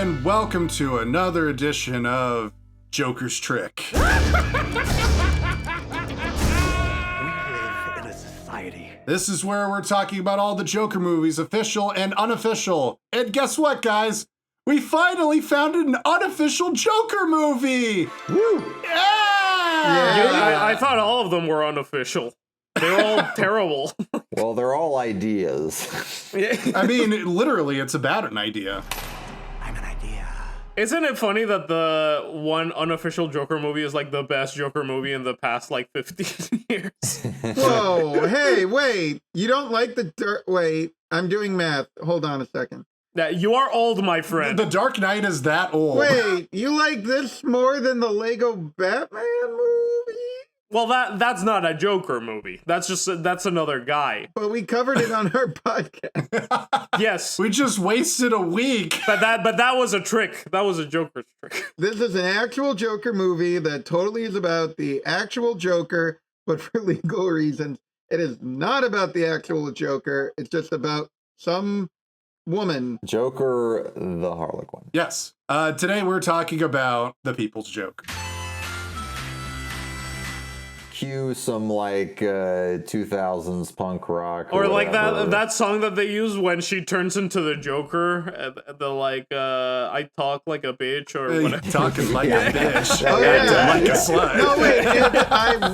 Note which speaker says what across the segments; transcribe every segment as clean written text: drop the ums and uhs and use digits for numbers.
Speaker 1: and welcome to another edition of Joker's Trick.
Speaker 2: We live in a society.
Speaker 1: This is where we're talking about all the Joker movies, official and unofficial. And guess what, guys? We finally found an unofficial Joker movie!
Speaker 3: Woo!
Speaker 1: Yeah!
Speaker 4: I thought all of them were unofficial. They're all terrible.
Speaker 3: Well, they're all ideas.
Speaker 1: I mean, literally, it's about an idea.
Speaker 2: I'm an idea.
Speaker 4: Isn't it funny that the one unofficial Joker movie is like the best Joker movie in the past like 15 years?
Speaker 5: Whoa, hey, wait. You don't like the wait, I'm doing math. Hold on a second.
Speaker 4: You are old, my friend.
Speaker 1: The Dark Knight is that old.
Speaker 5: Wait, you like this more than the Lego Batman movie?
Speaker 4: Well, that's not a Joker movie. That's another guy.
Speaker 5: But we covered it on our podcast.
Speaker 4: Yes.
Speaker 1: We just wasted a week.
Speaker 4: But that was a trick. That was a Joker's trick.
Speaker 5: This is an actual Joker movie that totally is about the actual Joker, but for legal reasons. It is not about the actual Joker. It's just about some woman.
Speaker 3: Joker the Harlequin.
Speaker 1: Yes. Today we're talking about The People's Joke.
Speaker 3: Cue some like 2000s punk rock.
Speaker 4: Or like
Speaker 3: whatever.
Speaker 4: that song that they use when she turns into the Joker. The like, I talk like a bitch or whatever.
Speaker 1: Talking like a bitch.
Speaker 5: Oh,
Speaker 1: Acting
Speaker 5: yeah.
Speaker 1: like a slut.
Speaker 5: No, wait.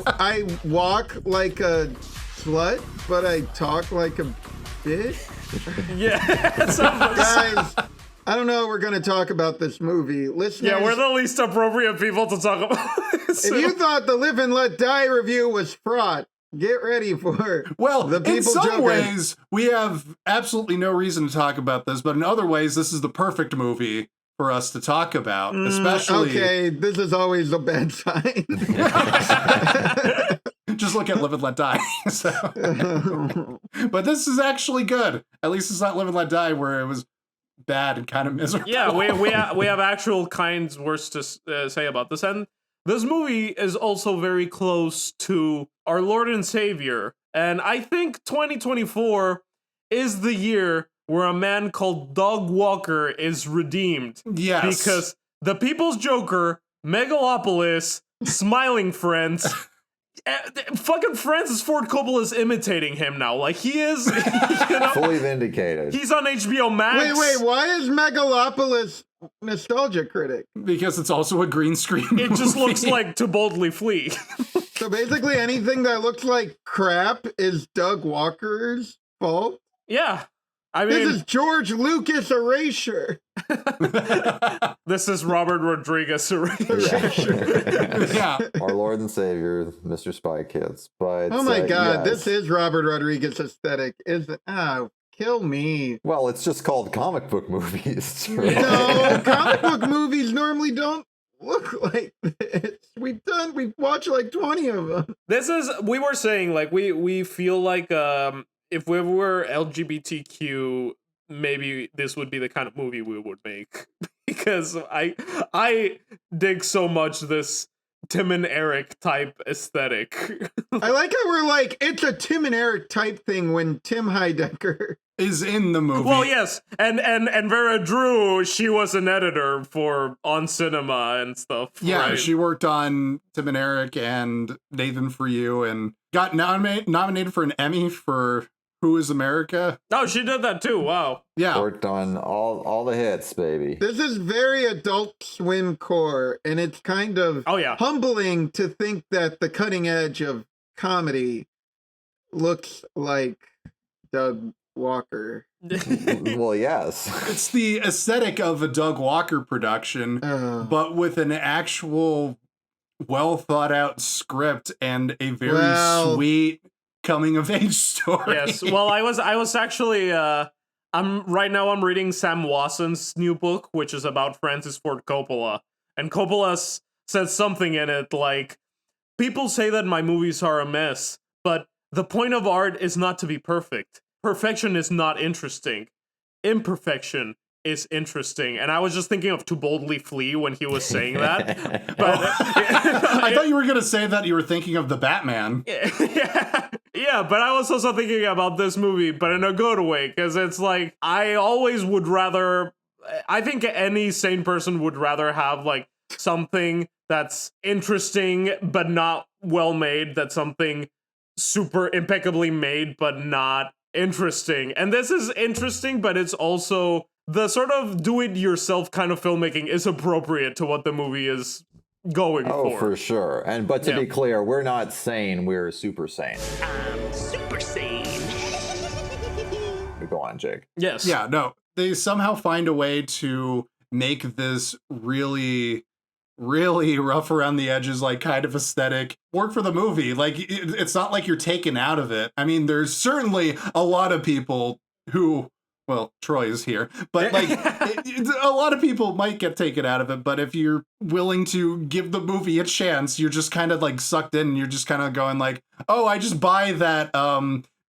Speaker 5: I walk like a slut, but I talk like a bitch.
Speaker 4: Yeah.
Speaker 5: Guys, I don't know. We're going to talk about this movie. Listeners,
Speaker 4: Yeah, we're the least appropriate people to talk about this.
Speaker 5: if you thought the Live and Let Die review was fraught, get ready for
Speaker 1: Well,
Speaker 5: the
Speaker 1: in
Speaker 5: People's
Speaker 1: some
Speaker 5: Joker.
Speaker 1: ways, we have absolutely no reason to talk about this, but in other ways, this is the perfect movie for us to talk about, especially...
Speaker 5: Okay, this is always a bad sign.
Speaker 1: Just look at Live and Let Die. But this is actually good. At least it's not Live and Let Die where it was bad and kind of miserable.
Speaker 4: Yeah, we have actual kinds words to say about this, and this movie is also very close to our Lord and Savior, and I think 2024 is the year where a man called Doug Walker is redeemed.
Speaker 1: Yes.
Speaker 4: Because The People's Joker, Megalopolis, Smiling Friends. Fucking Francis Ford Coppola is imitating him now. Like, he is,
Speaker 3: fully vindicated.
Speaker 4: he's on HBO Max.
Speaker 5: Wait, why is Megalopolis Nostalgia Critic?
Speaker 1: Because it's also a green screen
Speaker 4: It just
Speaker 1: movie.
Speaker 4: looks like To Boldly Flee.
Speaker 5: So basically anything that looks like crap is Doug Walker's fault?
Speaker 4: Yeah. I
Speaker 5: This
Speaker 4: mean,
Speaker 5: is George Lucas erasure.
Speaker 4: this is Robert Rodriguez.
Speaker 1: Yeah.
Speaker 3: Our Lord and Savior, Mr. Spy Kids. But
Speaker 5: Oh my God,
Speaker 3: yes.
Speaker 5: this is Robert Rodriguez aesthetic, isn't it? Oh, kill me.
Speaker 3: Well, it's just called comic book movies.
Speaker 5: No, comic book movies normally don't look like this. We've watched like 20 of them.
Speaker 4: We were saying, like, we feel like, if we were LGBTQ, maybe this would be the kind of movie we would make. Because I dig so much this Tim and Eric type aesthetic.
Speaker 5: I like how we're like, it's a Tim and Eric type thing when Tim Heidecker.
Speaker 1: Is in the movie.
Speaker 4: Well, yes, and Vera Drew, she was an editor for On Cinema and stuff.
Speaker 1: Yeah,
Speaker 4: right?
Speaker 1: she worked on Tim and Eric and Nathan For You and got nominated for an Emmy for Who is America?
Speaker 4: Oh, she did that too. Wow.
Speaker 1: Yeah.
Speaker 3: Worked on all the hits, baby.
Speaker 5: This is very Adult Swim core, and it's kind of humbling to think that the cutting edge of comedy looks like Doug Walker.
Speaker 3: Well, yes.
Speaker 1: It's the aesthetic of a Doug Walker production, but with an actual well thought out script and a very sweet coming of age story.
Speaker 4: Yes. Well, I was actually I'm reading Sam Wasson's new book, which is about Francis Ford Coppola, and Coppola said something in it like, people say that my movies are a mess, but the point of art is not to be perfect. Perfection is not interesting. Imperfection is interesting. And I was just thinking of To Boldly Flee when he was saying that. But
Speaker 1: I thought you were going to say that you were thinking of the Batman.
Speaker 4: Yeah, but I was also thinking about this movie, but in a good way, because it's like, I always would rather I think any sane person would rather have like something that's interesting but not well made, that's something super impeccably made but not interesting. And this is interesting, but it's also the sort of do-it-yourself kind of filmmaking is appropriate to what the movie is going for.
Speaker 3: Oh, for sure. But to be clear, we're not sane, we're super sane.
Speaker 2: I'm super sane.
Speaker 3: Go on, Jake.
Speaker 4: Yes.
Speaker 1: Yeah, no. They somehow find a way to make this really, really rough around the edges, like kind of aesthetic work for the movie. Like it's not like you're taken out of it. I mean, there's certainly a lot of people who, well, Troy is here, but like a lot of people might get taken out of it. But if you're willing to give the movie a chance, you're just kind of like sucked in and you're just kind of going like, oh, I just buy that,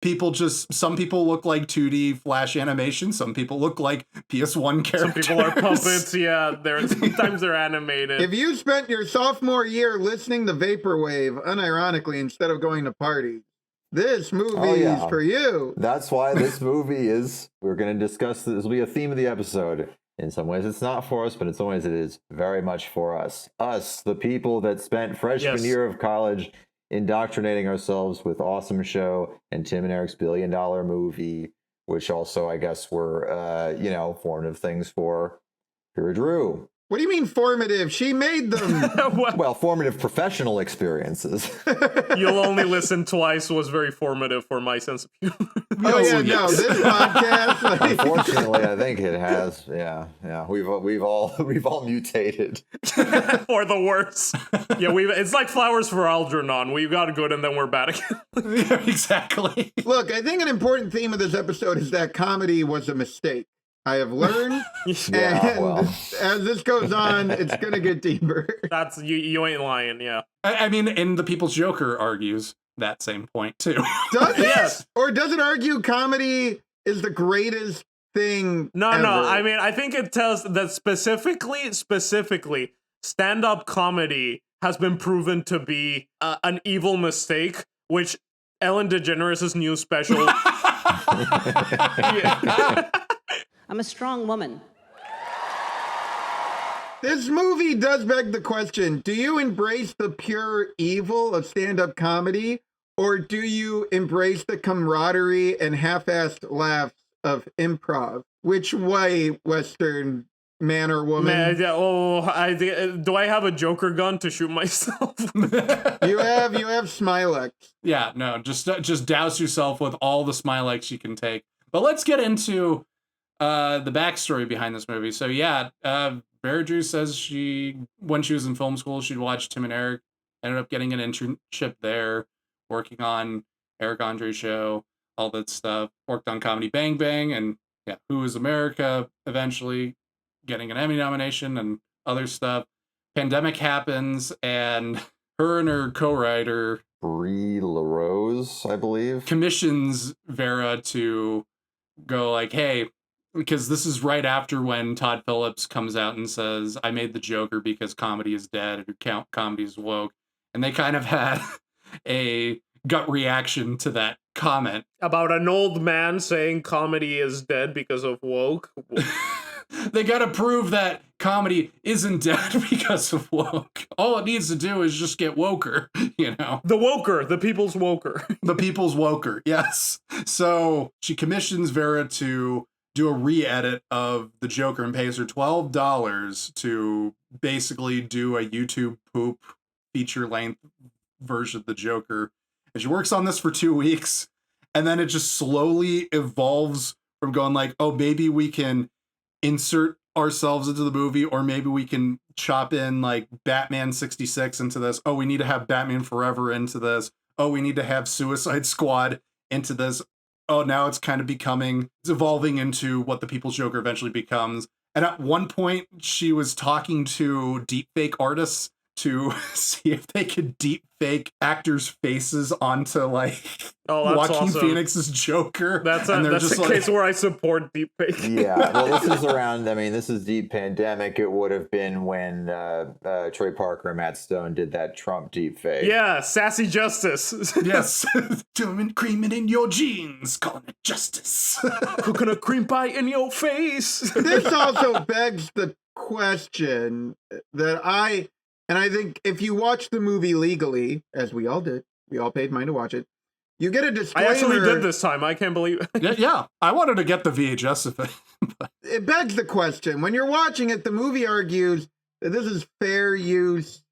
Speaker 1: some people look like 2D Flash animation. Some people look like PS1 characters.
Speaker 4: Some people are puppets. Yeah, sometimes they're animated.
Speaker 5: If you spent your sophomore year listening to Vaporwave, unironically, instead of going to parties, this movie is for you.
Speaker 3: That's why this movie is, we're going to discuss, this will be a theme of the episode. In some ways it's not for us, but in some ways it is very much for us. Us, the people that spent freshman year of college indoctrinating ourselves with awesome show and Tim and Eric's $1 billion movie, which also, I guess, were, formative things for Vera Drew.
Speaker 5: What do you mean formative? She made them.
Speaker 3: Well, formative professional experiences.
Speaker 4: You'll only listen twice was very formative for my sense of humor.
Speaker 5: This podcast.
Speaker 3: Unfortunately, I think it has. Yeah. We've all mutated
Speaker 4: for the worse. Yeah, it's like flowers for Algernon. We've got good and then we're bad again.
Speaker 1: Yeah, exactly.
Speaker 5: Look, I think an important theme of this episode is that comedy was a mistake. I have learned, and as this goes on, it's gonna get deeper.
Speaker 4: That's you ain't lying, yeah.
Speaker 1: I mean, and the People's Joker argues that same point too.
Speaker 5: Does it? Yes. Or does it argue comedy is the greatest thing?
Speaker 4: No.
Speaker 5: ever?
Speaker 4: I mean, I think it tells that specifically, stand-up comedy has been proven to be an evil mistake, which Ellen DeGeneres' new special.
Speaker 6: I'm a strong woman.
Speaker 5: This movie does beg the question, do you embrace the pure evil of stand-up comedy, or do you embrace the camaraderie and half-assed laughs of improv? Which way, Western man or woman?
Speaker 4: Do I have a Joker gun to shoot myself?
Speaker 5: You have Smilex.
Speaker 1: Yeah, no, just douse yourself with all the Smilex you can take. But let's get into the backstory behind this movie. So Vera Drew says when she was in film school, she'd watch Tim and Eric, ended up getting an internship there, working on Eric Andre's show, all that stuff, worked on Comedy Bang Bang, and Who is America, eventually getting an Emmy nomination and other stuff. Pandemic happens, and her and her co-writer,
Speaker 3: Brie LaRose, I believe,
Speaker 1: commissions Vera to go like, hey, because this is right after when Todd Phillips comes out and says, I made the Joker because comedy is dead and comedy is woke. And they kind of had a gut reaction to that comment.
Speaker 4: About an old man saying comedy is dead because of woke?
Speaker 1: They got to prove that comedy isn't dead because of woke. All it needs to do is just get woker, The
Speaker 4: woker, the people's woker.
Speaker 1: The people's woker, yes. So she commissions Vera to do a re-edit of the Joker and pays her $12 to basically do a YouTube poop feature-length version of the Joker. And she works on this for 2 weeks, and then it just slowly evolves from going like, oh, maybe we can insert ourselves into the movie, or maybe we can chop in like Batman 66 into this. Oh, we need to have Batman Forever into this. Oh, we need to have Suicide Squad into this. Oh, now it's evolving into what the People's Joker eventually becomes. And at one point, she was talking to deepfake artists to see if they could deep fake actors' faces onto like Joaquin
Speaker 4: awesome.
Speaker 1: Phoenix's Joker.
Speaker 4: That's a case where I support deep fake.
Speaker 3: Yeah, well, this is around. I mean, this is deep pandemic. It would have been when Trey Parker and Matt Stone did that Trump deep fake.
Speaker 4: Yeah, sassy justice.
Speaker 1: Yes, doing creaming in your jeans, calling it justice.
Speaker 4: Cooking a cream pie in your face.
Speaker 5: This also begs the question that I think if you watch the movie legally, as we all did, we all paid money to watch it, you get a disclaimer.
Speaker 4: I actually did this time. I can't believe it.
Speaker 1: Yeah. I wanted to get the VHS of it.
Speaker 5: It begs the question. When you're watching it, the movie argues that this is fair use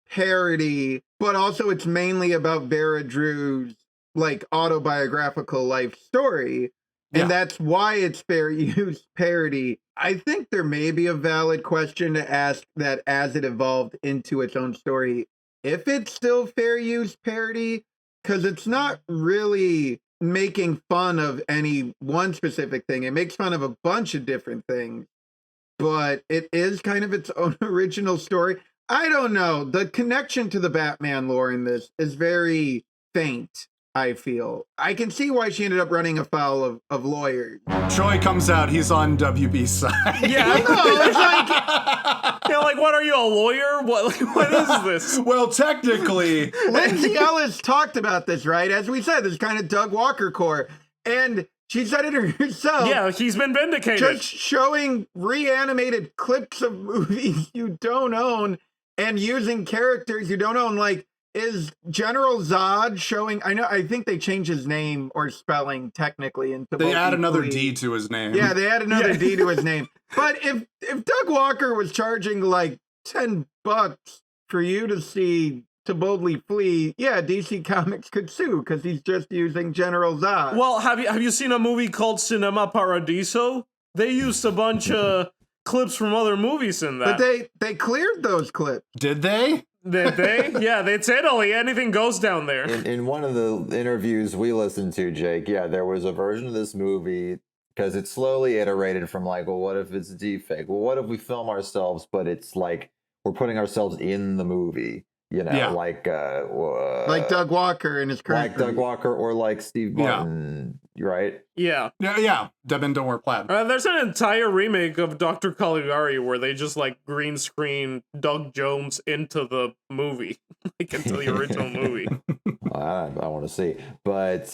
Speaker 5: parody, but also it's mainly about Vera Drew's like autobiographical life story. And that's why it's fair use parody. I think there may be a valid question to ask that as it evolved into its own story, if it's still fair use parody, because it's not really making fun of any one specific thing. It makes fun of a bunch of different things, but it is kind of its own original story. I don't know. The connection to the Batman lore in this is very faint. I feel. I can see why she ended up running afoul of lawyers.
Speaker 1: Troy comes out, he's on WB's side.
Speaker 4: Yeah, it's like, what are you, a lawyer? What is this?
Speaker 1: Well, technically,
Speaker 5: Lindsay Ellis talked about this, right? As we said, this kind of Doug Walker core. And she said it herself.
Speaker 4: Yeah, he's been vindicated.
Speaker 5: Just showing reanimated clips of movies you don't own and using characters you don't own, like, is General Zod showing? I think they changed his name or spelling technically into.
Speaker 1: They add another D to his name.
Speaker 5: Yeah, they add another D to his name. But if Doug Walker was charging like $10 for you to see To Boldly Flee, yeah, DC Comics could sue because he's just using General Zod.
Speaker 4: Well, have you seen a movie called Cinema Paradiso? They used a bunch of clips from other movies in that.
Speaker 5: But they cleared those clips.
Speaker 1: Did they?
Speaker 4: Did they? Yeah, it's Italy. Anything goes down there.
Speaker 3: In one of the interviews we listened to, Jake, there was a version of this movie because it slowly iterated from like, well, what if it's deepfake? Well, what if we film ourselves, but it's like we're putting ourselves in the movie, like
Speaker 5: Doug Walker in his current
Speaker 3: Doug Walker or like Steve Martin, right?
Speaker 4: Yeah.
Speaker 1: Devin, don't wear plaid.
Speaker 4: There's an entire remake of Dr. Caligari where they just like green screen Doug Jones into the movie, like into the original movie.
Speaker 3: I want to see, but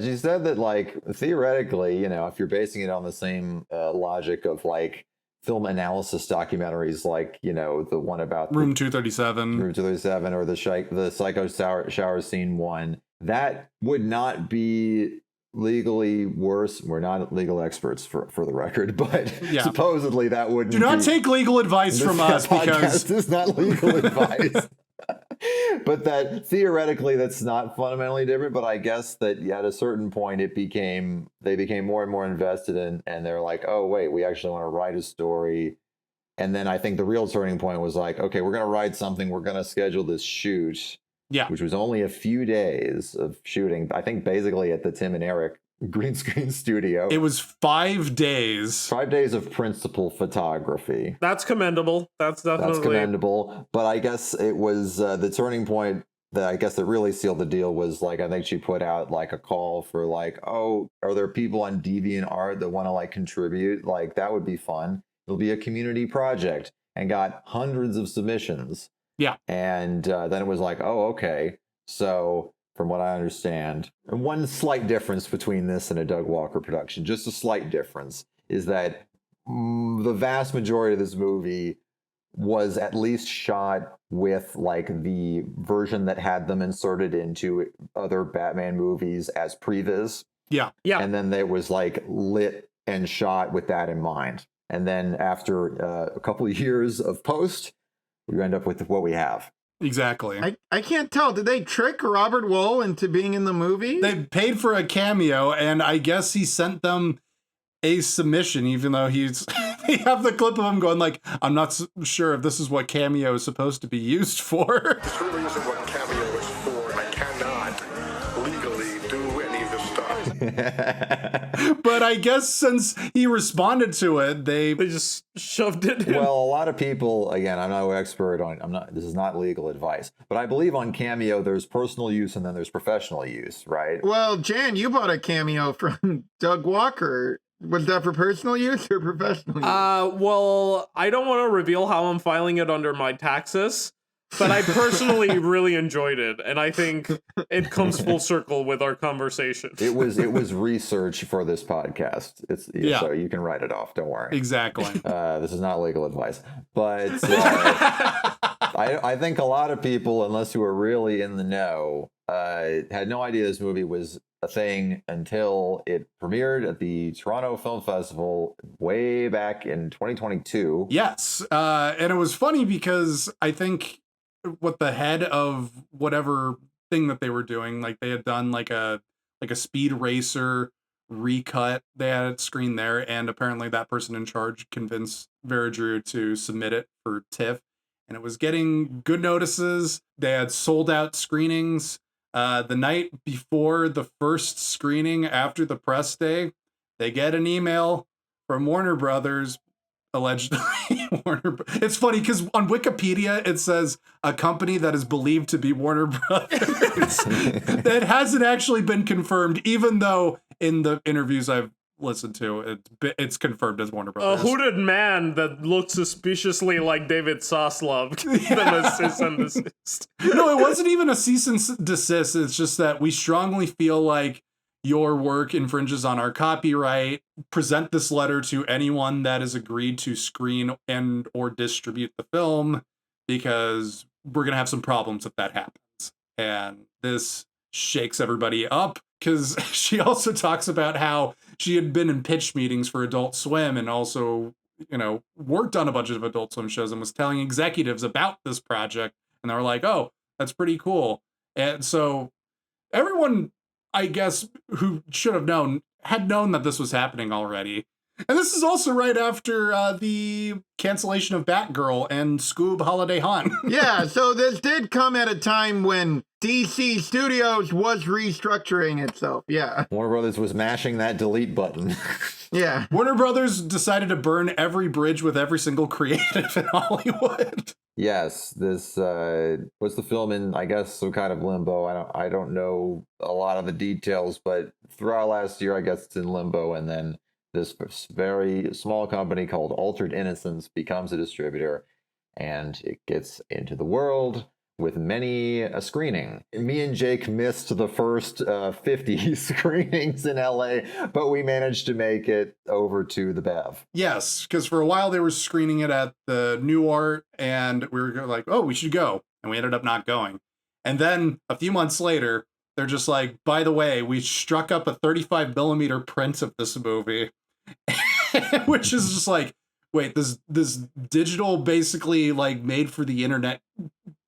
Speaker 3: she said that like theoretically, if you're basing it on the same logic of like film analysis documentaries, like the one about
Speaker 1: Room 237,
Speaker 3: or the Psycho shower scene one, that would not be legally worse. We're not legal experts for the record, but supposedly that wouldn't.
Speaker 1: Do not take legal advice from us because
Speaker 3: this is not legal advice. But that theoretically that's not fundamentally different, but I guess that at a certain point they became more and more invested in, and they're like, oh wait, we actually want to write a story. And then I think the real turning point was like, okay, we're going to write something, we're going to schedule this shoot, which was only a few days of shooting, I think basically at the Tim and Eric green screen studio.
Speaker 1: It was 5 days.
Speaker 3: 5 days of principal photography.
Speaker 4: That's commendable. That's
Speaker 3: commendable. But I guess it was the turning point that I guess that really sealed the deal was like, I think she put out like a call for like, oh, are there people on DeviantArt that want to like contribute? Like that would be fun. It'll be a community project, and got hundreds of submissions.
Speaker 1: Yeah.
Speaker 3: And then it was like, oh, okay. So from what I understand, and one slight difference between this and a Doug Walker production, just a slight difference, is that the vast majority of this movie was at least shot with like the version that had them inserted into other Batman movies as previs.
Speaker 1: Yeah.
Speaker 3: And then there was like lit and shot with that in mind. And then after a couple of years of post, we end up with what we have.
Speaker 1: Exactly.
Speaker 5: I can't tell. Did they trick Robert Wool into being in the movie?
Speaker 1: They paid for a cameo, and I guess he sent them a submission, even though they have the clip of him going like, I'm not sure if this is what cameo is supposed to be used for.
Speaker 7: This really isn't what cameo is for. I cannot legally do any of this stuff.
Speaker 1: But I guess since he responded to it, they
Speaker 4: just shoved it in.
Speaker 3: Well, a lot of people, again, I'm no expert on, this is not legal advice, but I believe on Cameo, there's personal use and then there's professional use, right?
Speaker 5: Well, Jan, you bought a Cameo from Doug Walker. Was that for personal use or professional use?
Speaker 4: Well, I don't want to reveal how I'm filing it under my taxes, but I personally really enjoyed it, and I think it comes full circle with our conversation.
Speaker 3: It was research for this podcast. So you can write it off. Don't worry.
Speaker 1: Exactly.
Speaker 3: This is not legal advice, but I think a lot of people, unless you were really in the know, had no idea this movie was a thing until it premiered at the Toronto Film Festival way back in 2022.
Speaker 1: Yes, and it was funny because I think what the head of whatever thing that they were doing, like they had done like a Speed Racer recut they had it screened there, and apparently that person in charge convinced Vera Drew to submit it for TIFF, and it was getting good notices. They had sold out screenings. The night before the first screening after the press day, they get an email from Warner Brothers, allegedly. It's funny because on Wikipedia it says a company that is believed to be Warner Brothers. That hasn't actually been confirmed, even though in the interviews I've listened to, it's confirmed as Warner Brothers.
Speaker 4: A hooded man that looked suspiciously like David Soslov. Cease and desist.
Speaker 1: No, it wasn't even a cease and desist. It's just that we strongly feel like your work infringes on our copyright. Present this letter to anyone that has agreed to screen and or distribute the film, because we're going to have some problems if that happens. And this shakes everybody up, because she also talks about how she had been in pitch meetings for Adult Swim and also, worked on a bunch of Adult Swim shows and was telling executives about this project. And they were like, oh, that's pretty cool. And so everyone, I guess, who should have known, had known that this was happening already. And this is also right after the cancellation of Batgirl and Scoob Holiday Hunt.
Speaker 5: Yeah, so this did come at a time when DC Studios was restructuring itself, yeah.
Speaker 3: Warner Brothers was mashing that delete button.
Speaker 5: Yeah.
Speaker 1: Warner Brothers decided to burn every bridge with every single creative in Hollywood.
Speaker 3: Yes, this was the film in, I guess, some kind of limbo. I don't know a lot of the details, but throughout last year, I guess it's in limbo, and then this very small company called Altered Innocence becomes a distributor, and it gets into the world with many a screening. Me and Jake missed the first 50 screenings in LA, but we managed to make it over to the Bev.
Speaker 1: Yes, because for a while they were screening it at the New Art, and we were like, oh, we should go. And we ended up not going. And then a few months later, they're just like, by the way, we struck up a 35 millimeter print of this movie, which is just like, wait, this digital, basically like made for the internet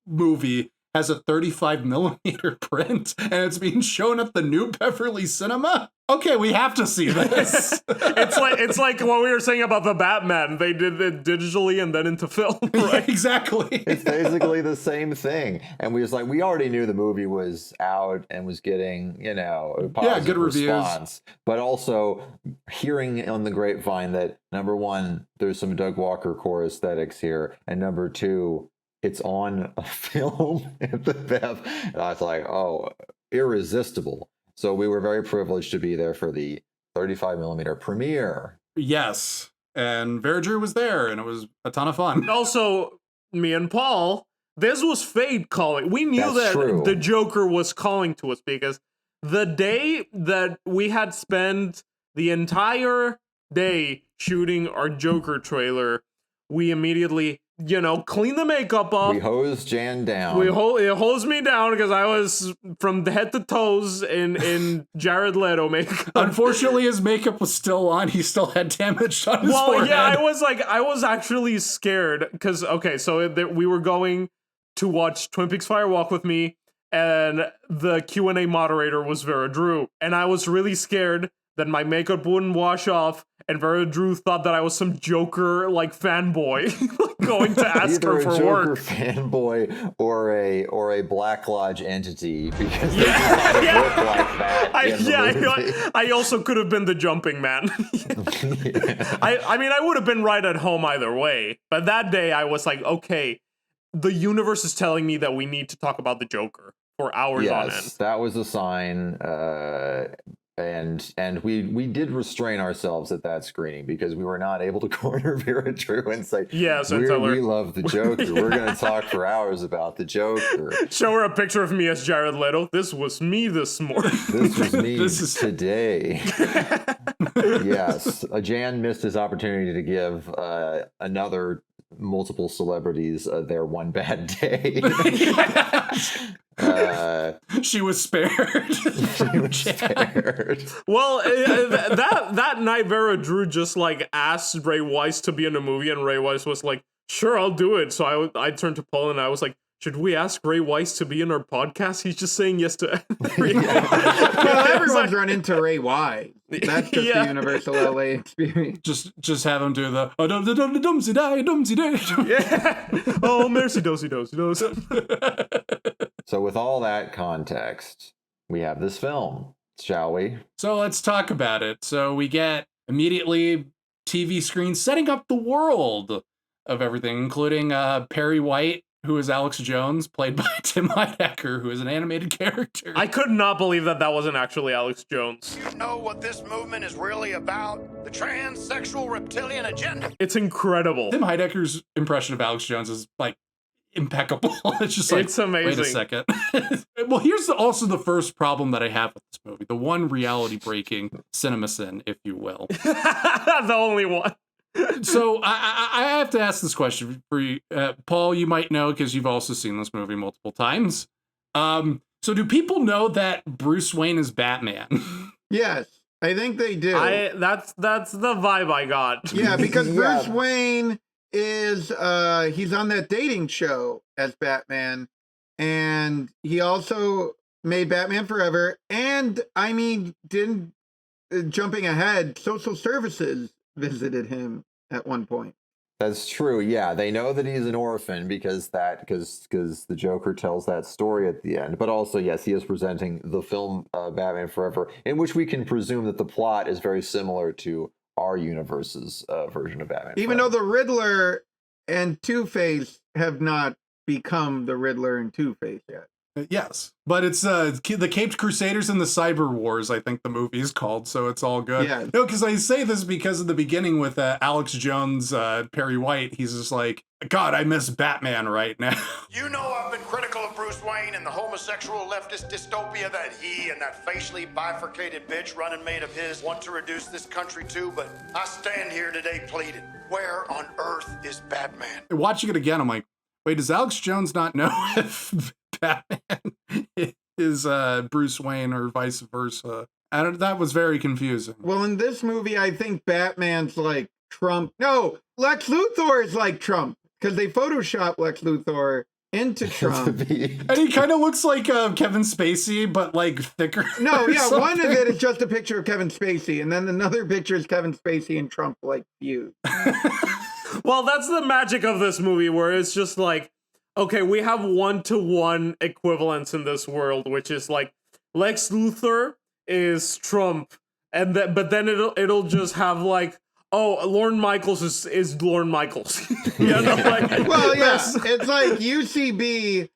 Speaker 1: movie has a 35 millimeter print and it's being shown at the New Beverly Cinema? Okay, we have to see this.
Speaker 4: it's like what we were saying about the Batman. They did it digitally and then into film, right?
Speaker 1: Yeah, exactly.
Speaker 3: It's basically the same thing. And we already knew the movie was out and was getting, a positive
Speaker 1: good
Speaker 3: response.
Speaker 1: reviews.
Speaker 3: But also hearing on the grapevine that, number one, there's some Doug Walker core aesthetics here, and number two, it's on a film at the Bev. And I was like, oh, irresistible. So we were very privileged to be there for the 35 millimeter premiere.
Speaker 1: Yes. And Vera Drew was there, and it was a ton of fun.
Speaker 4: Also, me and Paul, this was fate calling. We knew
Speaker 3: That's true.
Speaker 4: The Joker was calling to us, because the day that we had spent the entire day shooting our Joker trailer, we immediately, clean the makeup off.
Speaker 3: We hosed Jan down.
Speaker 4: It hosed me down because I was from head to toes in Jared Leto makeup.
Speaker 1: Unfortunately, his makeup was still on. He still had damage on his forehead.
Speaker 4: Yeah, I was actually scared because, we were going to watch Twin Peaks Fire Walk with me, and the Q&A moderator was Vera Drew, and I was really scared that my makeup wouldn't wash off, and Vera Drew thought that I was some Joker like fanboy going to ask her for
Speaker 3: Joker
Speaker 4: work.
Speaker 3: Fanboy or a Black Lodge entity, because they look like that.
Speaker 4: I also could have been the jumping man. I mean, I would have been right at home either way. But that day I was like, okay, the universe is telling me that we need to talk about the Joker for hours on end.
Speaker 3: Yes, that was a sign. And we did restrain ourselves at that screening because we were not able to corner Vera Drew and say, we love the Joker. We're going to talk for hours about the Joker.
Speaker 4: Show her a picture of me as Jared Leto. This was me this morning.
Speaker 3: This was me today. Yes, Jan missed his opportunity to give another multiple celebrities their one bad day.
Speaker 1: She was spared.
Speaker 4: Well, that night Vera Drew just like asked Ray Wise to be in a movie, and Ray Wise was like, sure, I'll do it. So I turned to Paul and I was like, should we ask Ray Wise to be in our podcast? He's just saying yes to everything.
Speaker 5: Well, everyone's run into Ray Wise. That's just the universal LA experience.
Speaker 1: Just have him do the dumsy die.
Speaker 4: Yeah. Oh, mercy dosey.
Speaker 3: So with all that context, we have this film, shall we?
Speaker 1: So let's talk about it. So we get immediately TV screen setting up the world of everything, including Perry White, who is Alex Jones, played by Tim Heidecker, who is an animated character.
Speaker 4: I could not believe that wasn't actually Alex Jones.
Speaker 2: You know what this movement is really about? The transsexual reptilian agenda.
Speaker 4: It's incredible.
Speaker 1: Tim Heidecker's impression of Alex Jones is like impeccable. It's just like,
Speaker 4: it's amazing.
Speaker 1: Wait a second. Well, here's also the first problem that I have with this movie. The one reality-breaking cinema sin, if you will.
Speaker 4: The only one.
Speaker 1: So I have to ask this question for you. Paul, you might know because you've also seen this movie multiple times. So do people know that Bruce Wayne is Batman?
Speaker 5: Yes, I think they do.
Speaker 4: That's the vibe I got.
Speaker 5: Yeah, because Bruce Wayne is he's on that dating show as Batman, and he also made Batman Forever, and I mean, jumping ahead, social services visited him at one point.
Speaker 3: That's true. Yeah, they know that he's an orphan because the Joker tells that story at the end. But also, yes, he is presenting the film Batman Forever, in which we can presume that the plot is very similar to our universe's version of Batman.
Speaker 5: Even
Speaker 3: Forever.
Speaker 5: though the Riddler and Two-Face have not become the Riddler and Two-Face yet.
Speaker 1: Yes, but it's the Caped Crusaders and the Cyber Wars, I think the movie is called, so it's all good.
Speaker 5: Yeah.
Speaker 1: No, because I say this because in the beginning with Alex Jones, Perry White, he's just like, God, I miss Batman right now.
Speaker 2: You know I've been critical of Bruce Wayne and the homosexual leftist dystopia that he and that facially bifurcated bitch running mate of his want to reduce this country to, but I stand here today pleading, where on earth is Batman?
Speaker 1: Watching it again, I'm like, wait, does Alex Jones not know if Batman is Bruce Wayne or vice versa? That was very confusing.
Speaker 5: Well, in this movie, I think Batman's like Trump. No, Lex Luthor is like Trump because they Photoshop Lex Luthor into Trump.
Speaker 1: And he kind of looks like Kevin Spacey, but like thicker.
Speaker 5: No, yeah, one of it is just a picture of Kevin Spacey, and then another picture is Kevin Spacey and Trump like feud.
Speaker 4: Well, that's the magic of this movie, where it's just like, okay, we have one-to-one equivalents in this world, which is like Lex Luthor is Trump, and but then it'll just have like, oh, Lorne Michaels is Lorne Michaels. You know, like,
Speaker 5: well, yes, it's like UCB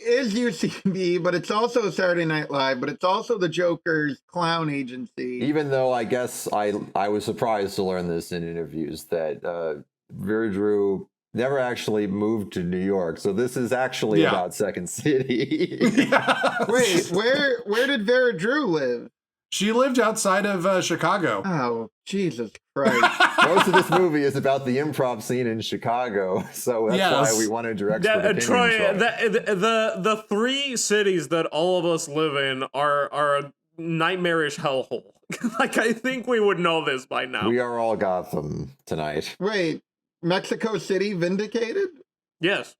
Speaker 5: is UCB, but it's also Saturday Night Live, but it's also the Joker's clown agency.
Speaker 3: Even though I guess I was surprised to learn this in interviews that Vera Drew never actually moved to New York, so this is actually about Second City.
Speaker 5: Wait, where did Vera Drew live?
Speaker 1: She lived outside of Chicago.
Speaker 5: Oh, Jesus Christ.
Speaker 3: Most of this movie is about the improv scene in Chicago, so that's why we wanted direct opinion.
Speaker 4: Troy, the three cities that all of us live in are a nightmarish hellhole. Like, I think we would know this by now.
Speaker 3: We are all Gotham tonight.
Speaker 5: Wait, Mexico City vindicated?
Speaker 4: Yes.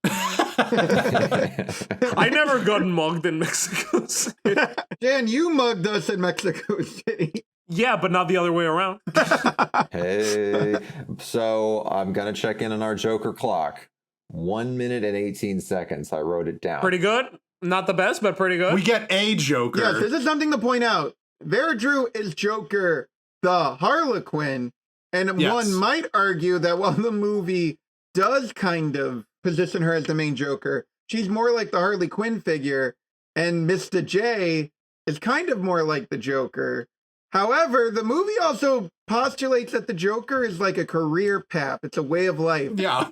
Speaker 4: I never got mugged in Mexico City.
Speaker 5: Dan, you mugged us in Mexico City.
Speaker 4: Yeah, but not the other way around.
Speaker 3: Hey, so I'm gonna check in on our Joker clock. 1 minute and 18 seconds. I wrote it down.
Speaker 4: Pretty good. Not the best, but pretty good.
Speaker 1: We get a Joker.
Speaker 5: Yes, this is something to point out. Vera Drew is Joker, the Harlequin, and one might argue that while the movie does kind of position her as the main Joker, she's more like the Harley Quinn figure, and Mr. J is kind of more like the Joker. However, the movie also postulates that the Joker is like a career path. It's a way of life.
Speaker 1: Yeah.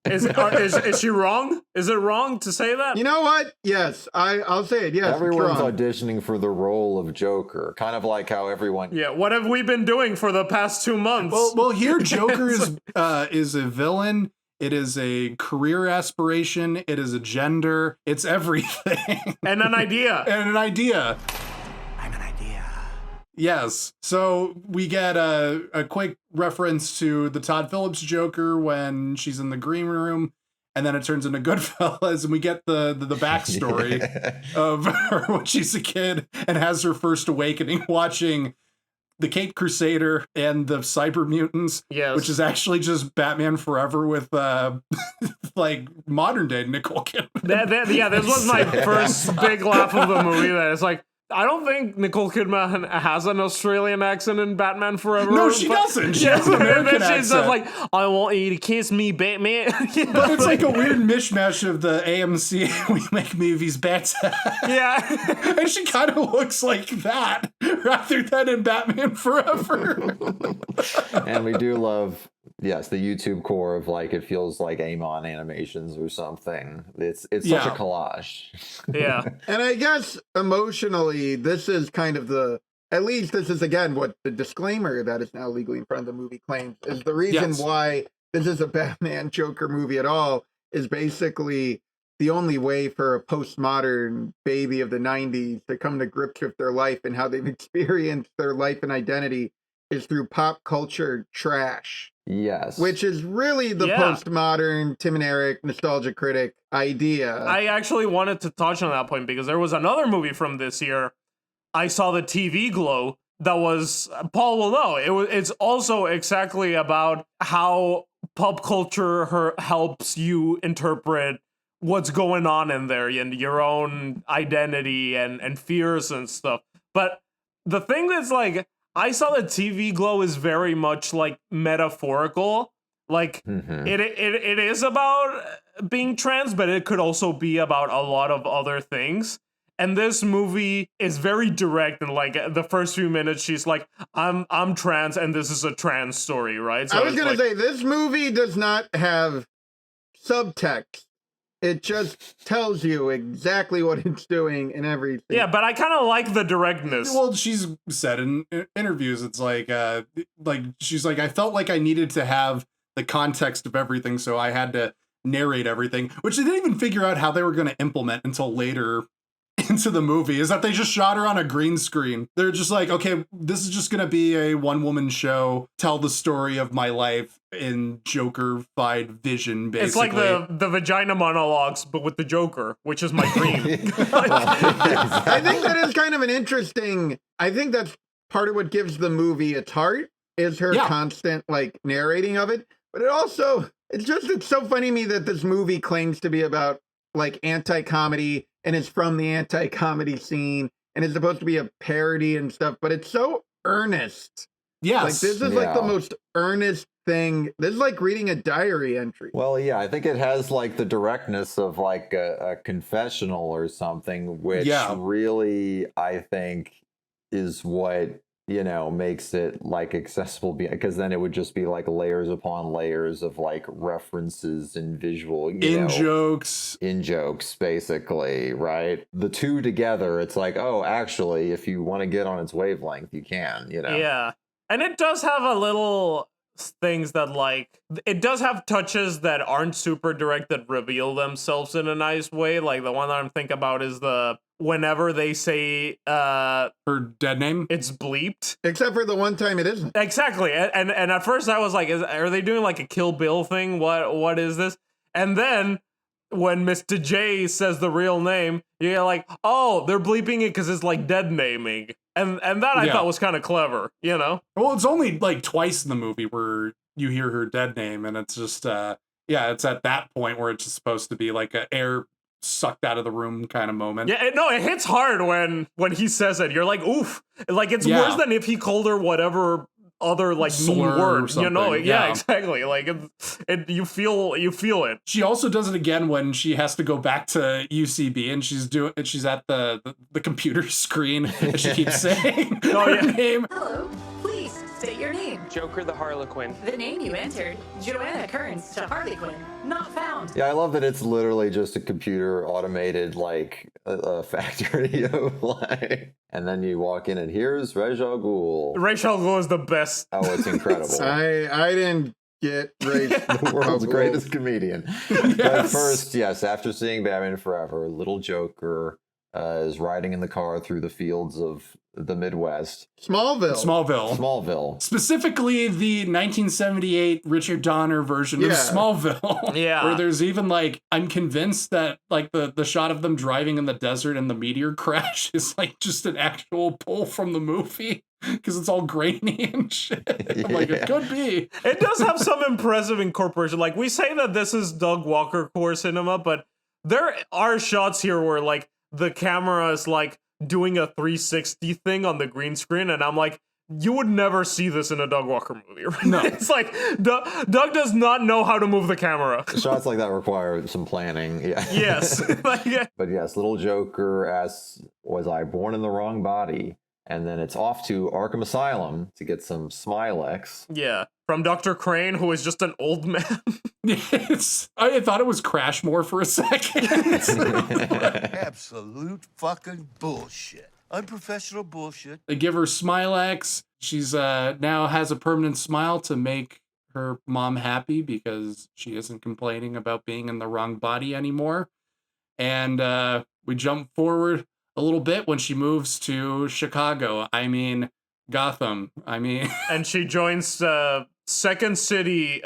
Speaker 4: Is she wrong? Is it wrong to say that?
Speaker 5: You know what? Yes, I'll say it. Yes,
Speaker 3: everyone's auditioning for the role of Joker, kind of like how everyone.
Speaker 4: Yeah. What have we been doing for the past 2 months?
Speaker 1: Well, here Joker is a villain. It is a career aspiration. It is a gender. It's everything.
Speaker 4: And an idea.
Speaker 1: And an idea.
Speaker 2: I'm an idea.
Speaker 1: Yes. So we get a quick reference to the Todd Phillips Joker when she's in the green room, and then it turns into Goodfellas, and we get the backstory of her when she's a kid and has her first awakening watching the Caped Crusader and the Cyber Mutants, which is actually just Batman Forever with like modern day Nicole Kidman.
Speaker 4: Yeah, this was my first big laugh of the movie. That it's like, I don't think Nicole Kidman has an Australian accent in Batman Forever.
Speaker 1: No, she doesn't. She has an American accent. She's
Speaker 4: like, I want you to kiss me, Batman.
Speaker 1: But it's like a weird mishmash of the AMC We Make Movies better.
Speaker 4: Yeah.
Speaker 1: And she kind of looks like that rather than in Batman Forever.
Speaker 3: And we do love, yes, the YouTube core of like, it feels like Amon Animations or something. It's such a collage.
Speaker 4: Yeah.
Speaker 5: And I guess emotionally, this is kind of at least this is again what the disclaimer that is now legally in front of the movie claims is the reason why this is a Batman Joker movie at all is basically the only way for a postmodern baby of the 90s to come to grips with their life and how they've experienced their life and identity is through pop culture trash.
Speaker 3: Yes.
Speaker 5: Which is really the postmodern Tim and Eric nostalgia critic idea.
Speaker 4: I actually wanted to touch on that point because there was another movie from this year. I saw the TV Glow that was, Paul will know, it's also exactly about how pop culture helps you interpret what's going on in there and your own identity and fears and stuff. But the thing that's like, I saw the TV Glow is very much like metaphorical. Like it is about being trans, but it could also be about a lot of other things. And this movie is very direct, and like the first few minutes, she's like, "I'm trans, and this is a trans story, right?" So
Speaker 5: I was gonna say this movie does not have subtext. It just tells you exactly what it's doing and everything.
Speaker 4: Yeah, but I kind of like the directness.
Speaker 1: Well, she's said in interviews, it's like she's like, I felt like I needed to have the context of everything, so I had to narrate everything, which they didn't even figure out how they were going to implement until later into the movie, is that they just shot her on a green screen. They're just like, okay, this is just going to be a one-woman show, tell the story of my life in Joker-fied vision, basically.
Speaker 4: It's like the vagina monologues, but with the Joker, which is my dream.
Speaker 5: I think that is kind of an interesting, I think that's part of what gives the movie its heart, is her constant, like, narrating of it. But it also, it's so funny to me that this movie claims to be about, like, anti-comedy, and it's from the anti-comedy scene, and it's supposed to be a parody and stuff, but it's so earnest.
Speaker 1: Yes.
Speaker 5: Like, this is like the most earnest thing. This is like reading a diary entry.
Speaker 3: Well, yeah, I think it has like the directness of like a confessional or something, which really, I think, is what, you know, makes it like accessible, because then it would just be like layers upon layers of like references and visual in jokes, basically, right? The two together, it's like, oh, actually, if you want to get on its wavelength, you can, you know?
Speaker 4: Yeah. And it does have a little things that like, it does have touches that aren't super direct that reveal themselves in a nice way. Like the one that I'm thinking about is whenever they say
Speaker 1: her dead name,
Speaker 4: it's bleeped.
Speaker 5: Except for the one time it isn't.
Speaker 4: Exactly. And at first I was like, are they doing like a Kill Bill thing? What is this? And then when Mr. J says the real name, you're like, oh, they're bleeping it because it's like dead naming. And that I thought was kind of clever, you know?
Speaker 1: Well, it's only like twice in the movie where you hear her dead name, and it's just, it's at that point where it's just supposed to be like an air sucked out of the room kind of moment.
Speaker 4: Yeah, it hits hard when he says it. You're like, oof. Like, it's worse than if he called her whatever other like mean word, you know? Yeah, exactly. Like you feel it.
Speaker 1: She also does it again when she has to go back to UCB and she's at the computer screen and she keeps saying her name.
Speaker 7: Hello, please state your name.
Speaker 8: Joker the Harlequin.
Speaker 7: The name you entered, Joanna Kearns to Harley Quinn, not found.
Speaker 3: Yeah, I love that it's literally just a computer automated like a factory of like, and then you walk in and here's Ra's al Ghul.
Speaker 4: Ra's al Ghul is the best.
Speaker 3: Oh, it's incredible.
Speaker 5: I didn't get Ra's
Speaker 3: the world's greatest comedian. But first, after seeing Batman Forever, little Joker is riding in the car through the fields of the Midwest.
Speaker 1: Smallville. Specifically the 1978 Richard Donner version of Smallville.
Speaker 4: Yeah.
Speaker 1: Where there's even like, I'm convinced that like the shot of them driving in the desert and the meteor crash is like just an actual pull from the movie. Because it's all grainy and shit. I'm like, it could be.
Speaker 4: It does have some impressive incorporation. Like, we say that this is Doug Walker core cinema, but there are shots here where like the camera is like doing a 360 thing on the green screen, and I'm like, you would never see this in a Doug Walker movie. Right? No. It's like, Doug does not know how to move the camera.
Speaker 3: Shots like that require some planning,
Speaker 4: Yes.
Speaker 3: But yes, little Joker asks, was I born in the wrong body? And then it's off to Arkham Asylum to get some Smilex.
Speaker 4: Yeah, from Dr. Crane, who is just an old man.
Speaker 1: I thought it was Crashmore for a second.
Speaker 9: Absolute fucking bullshit. Unprofessional bullshit.
Speaker 1: They give her Smilex. She's now has a permanent smile to make her mom happy because she isn't complaining about being in the wrong body anymore. And we jump forward a little bit when she moves to Chicago. I mean, Gotham.
Speaker 4: And she joins Second City.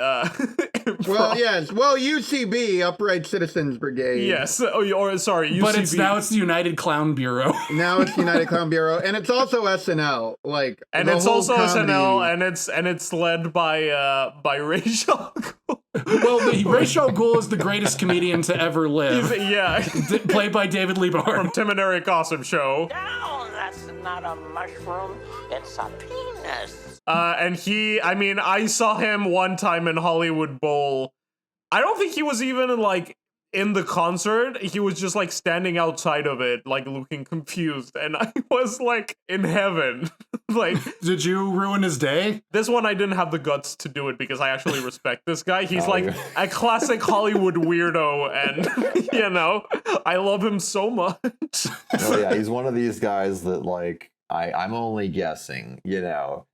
Speaker 5: UCB, Upright Citizens Brigade.
Speaker 4: Yes. UCB.
Speaker 1: But it's the United Clown Bureau.
Speaker 5: Now it's the United Clown Bureau, and it's also SNL.
Speaker 4: And it's also comedy. SNL, and it's led by Ra's al Ghul.
Speaker 1: Well, Ra's al Ghul is the greatest comedian to ever live. Played by David Lee Barr
Speaker 4: from Tim and Eric Awesome Show.
Speaker 10: No, that's not a mushroom. It's a penis.
Speaker 4: And I saw him one time in Hollywood Bowl. I don't think he was even like in the concert. He was just like standing outside of it, like looking confused. And I was like in heaven. Like,
Speaker 1: did you ruin his day?
Speaker 4: This one I didn't have the guts to do it because I actually respect this guy. He's a classic Hollywood weirdo, and I love him so much.
Speaker 3: Oh yeah, he's one of these guys that like I'm only guessing,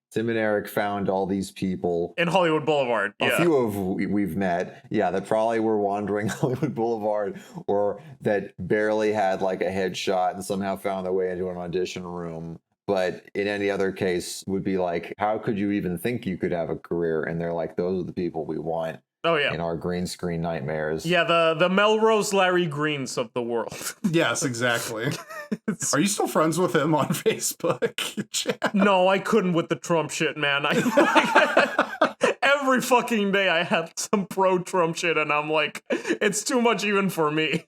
Speaker 3: Tim and Eric found all these people
Speaker 4: in Hollywood Boulevard.
Speaker 3: A few of we've met, that probably were wandering Hollywood Boulevard, or that barely had like a headshot and somehow found their way into an audition room. But in any other case, would be like, how could you even think you could have a career? And they're like, those are the people we want.
Speaker 4: Oh yeah,
Speaker 3: in our green screen nightmares.
Speaker 4: Yeah, the Melrose Larry Greens of the world.
Speaker 1: Yes, exactly. Are you still friends with him on Facebook?
Speaker 4: No, I couldn't with the Trump shit, man. Every fucking day I had some pro-Trump shit, and I'm like, it's too much even for me.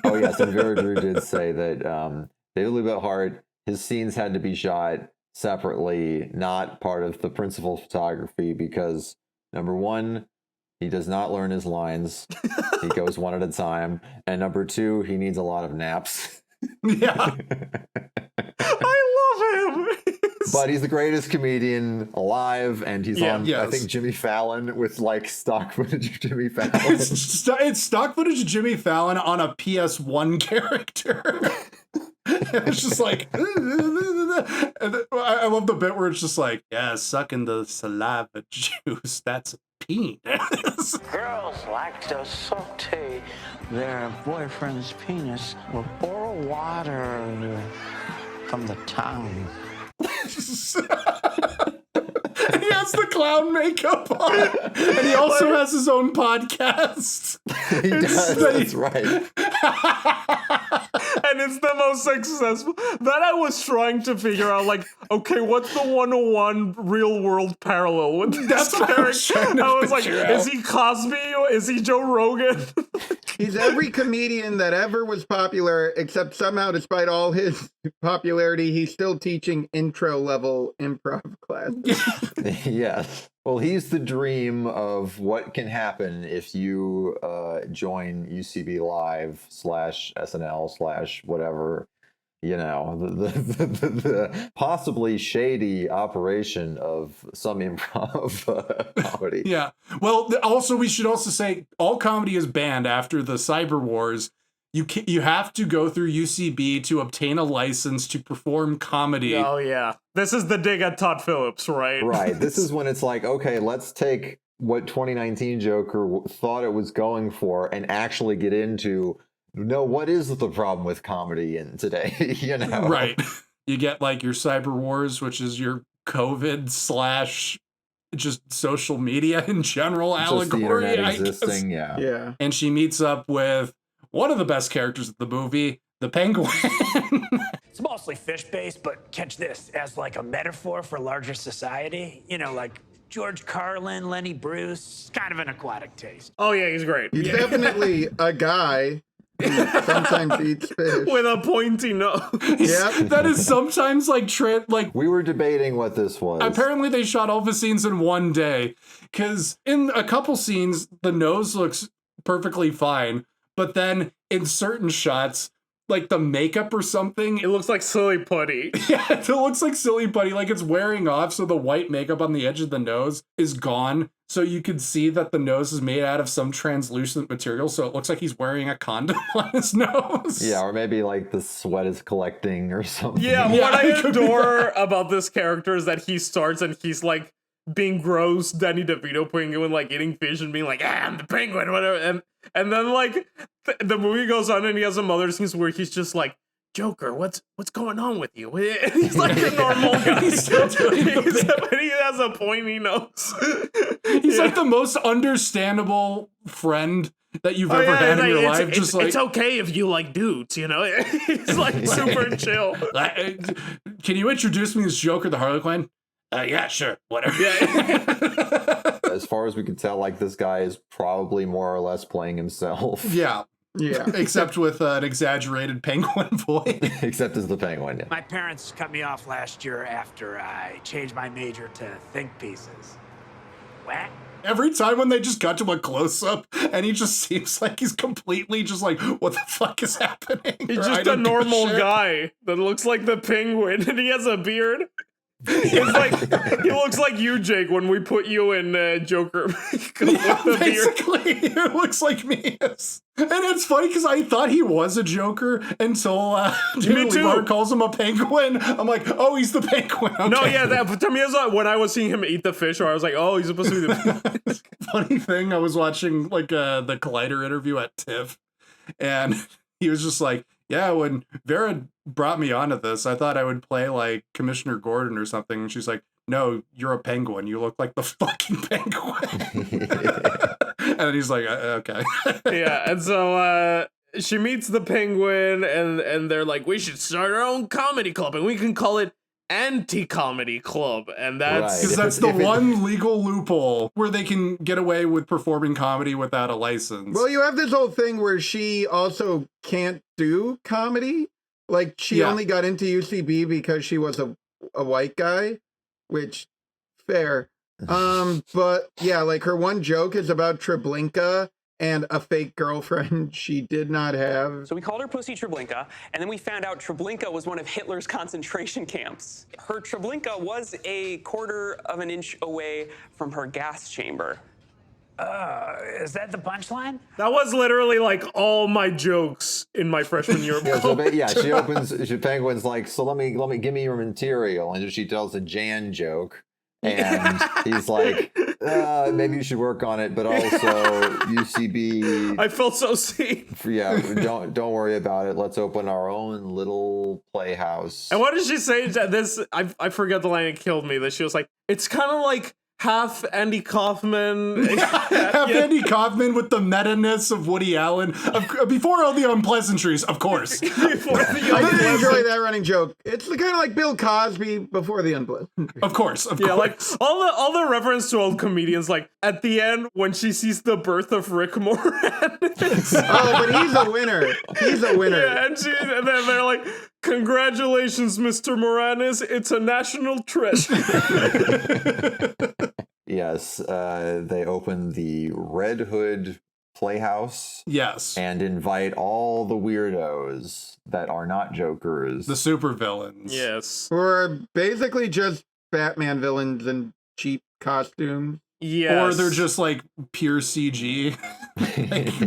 Speaker 3: Oh yes, and Vera Drew did say that David Lee Hart, his scenes had to be shot separately, not part of the principal photography, because number one, he does not learn his lines. He goes one at a time. And number two, he needs a lot of naps.
Speaker 1: Yeah.
Speaker 4: I love him.
Speaker 3: But he's the greatest comedian alive, and he's on, I think, Jimmy Fallon with like stock footage of Jimmy Fallon.
Speaker 1: It's stock footage of Jimmy Fallon on a PS1 character. It's just like, I love the bit where it's just like, sucking the saliva juice. That's a penis.
Speaker 10: Girls like to saute their boyfriend's penis with boil water from the tongue.
Speaker 1: He has the clown makeup on, and he also has his own podcast.
Speaker 3: He does, that's right.
Speaker 4: And it's the most successful. That I was trying to figure out, like, okay, what's the 101 real world parallel with this character? I was like, is he Cosby? Is he Joe Rogan?
Speaker 5: He's every comedian that ever was popular, except somehow, despite all his popularity, he's still teaching intro level improv classes.
Speaker 3: Yes. Well, he's the dream of what can happen if you join UCB Live /SNL /whatever, you know, the possibly shady operation of some improv comedy.
Speaker 1: Yeah. Well, also, we should also say all comedy is banned after the Cyber Wars. You have to go through UCB to obtain a license to perform comedy.
Speaker 4: Oh, yeah. This is the dig at Todd Phillips, right?
Speaker 3: Right. This is when it's like, okay, let's take what 2019 Joker thought it was going for and actually get into, no, what is the problem with comedy in today? You know?
Speaker 1: Right. You get like your Cyber Wars, which is your COVID / just social media in general
Speaker 3: just
Speaker 1: allegory.
Speaker 3: The internet existing, yeah.
Speaker 5: Yeah.
Speaker 1: And she meets up with one of the best characters of the movie, the Penguin.
Speaker 8: It's mostly fish-based, but catch this, as like a metaphor for larger society. You know, like George Carlin, Lenny Bruce, kind of an aquatic taste.
Speaker 4: Oh, yeah, he's great.
Speaker 5: He's definitely a guy who sometimes eats fish.
Speaker 4: With a pointy nose.
Speaker 5: Yep.
Speaker 1: That is sometimes like
Speaker 3: we were debating what this was.
Speaker 1: Apparently they shot all the scenes in one day, because in a couple scenes, the nose looks perfectly fine. But then in certain shots, like the makeup or something,
Speaker 4: it looks like silly putty.
Speaker 1: Yeah, it looks like silly putty. Like it's wearing off, so the white makeup on the edge of the nose is gone. So you could see that the nose is made out of some translucent material, so it looks like he's wearing a condom on his nose.
Speaker 3: Yeah, or maybe like the sweat is collecting or something.
Speaker 4: Yeah, what I adore about this character is that he starts and he's like being gross Danny DeVito penguin, like eating fish and being like, I'm the penguin, whatever. And then like the movie goes on and he has some other scenes where he's just like, Joker, what's going on with you? And he's like a normal guy. He's still doing he has a pointy nose.
Speaker 1: He's like the most understandable friend that you've ever had in your life. Just like,
Speaker 4: it's okay if you like dudes, you know? He's like super chill.
Speaker 1: Can you introduce me as Joker the Harlequin? Yeah, sure, whatever.
Speaker 3: Yeah. As far as we can tell, like this guy is probably more or less playing himself.
Speaker 1: Yeah.
Speaker 5: Yeah.
Speaker 1: Except with an exaggerated penguin voice.
Speaker 3: Except as the penguin, yeah.
Speaker 8: My parents cut me off last year after I changed my major to think pieces. What?
Speaker 1: Every time when they just cut to a close-up and he just seems like he's completely just like, what the fuck is happening?
Speaker 4: He's just a normal guy that looks like the penguin and he has a beard. It's like he looks like you, Jake, when we put you in Joker.
Speaker 1: Yeah, basically, it looks like me. And it's funny because I thought he was a Joker until
Speaker 4: Me too.
Speaker 1: calls him a penguin. I'm like, oh, he's the penguin. Okay.
Speaker 4: No, yeah, to me, it was like when I was seeing him eat the fish, or I was like, oh, he's supposed to be the penguin.
Speaker 1: Funny thing, I was watching like the Collider interview at TIFF, and he was just like, yeah, when Vera brought me onto this, I thought I would play like Commissioner Gordon or something. And she's like, no, you're a penguin. You look like the fucking penguin. And then he's like, okay.
Speaker 4: Yeah, and so she meets the penguin, and they're like, we should start our own comedy club, and we can call it Anti-Comedy Club. And that's
Speaker 1: because that's the one legal loophole where they can get away with performing comedy without a license.
Speaker 5: Well, you have this whole thing where she also can't do comedy. Like, she only got into UCB because she was a white guy, which, fair. But yeah, like her one joke is about Treblinka and a fake girlfriend she did not have.
Speaker 11: So we called her Pussy Treblinka, and then we found out Treblinka was one of Hitler's concentration camps. Her Treblinka was a quarter of an inch away from her gas chamber.
Speaker 8: Is that the punchline?
Speaker 4: That was literally like all my jokes in my freshman year of college.
Speaker 3: She penguin's like, so let me give me your material, and she tells a Jan joke. And he's like, maybe you should work on it, but also UCB.
Speaker 4: I felt so seen.
Speaker 3: Yeah, don't worry about it. Let's open our own little playhouse.
Speaker 4: And what did she say? This I forget the line. It killed me. That she was like, it's kind of like half Andy Kaufman.
Speaker 1: Andy Kaufman with the meta-ness of Woody Allen. Before all the unpleasantries, of course.
Speaker 5: I did enjoy that running joke. It's kind of like Bill Cosby before the unpleasantries.
Speaker 1: Of course.
Speaker 4: Like all the reference to old comedians, like at the end when she sees the birth of Rick Moran.
Speaker 5: Oh, but he's a winner. He's a winner.
Speaker 4: Yeah, and then they're like, congratulations, Mr. Moranis. It's a national treasure.
Speaker 3: Yes, they open the Red Hood Playhouse.
Speaker 1: Yes.
Speaker 3: And invite all the weirdos that are not Jokers.
Speaker 1: The supervillains.
Speaker 4: Yes.
Speaker 5: Who are basically just Batman villains in cheap costumes.
Speaker 4: Yes.
Speaker 1: Or they're just like pure CG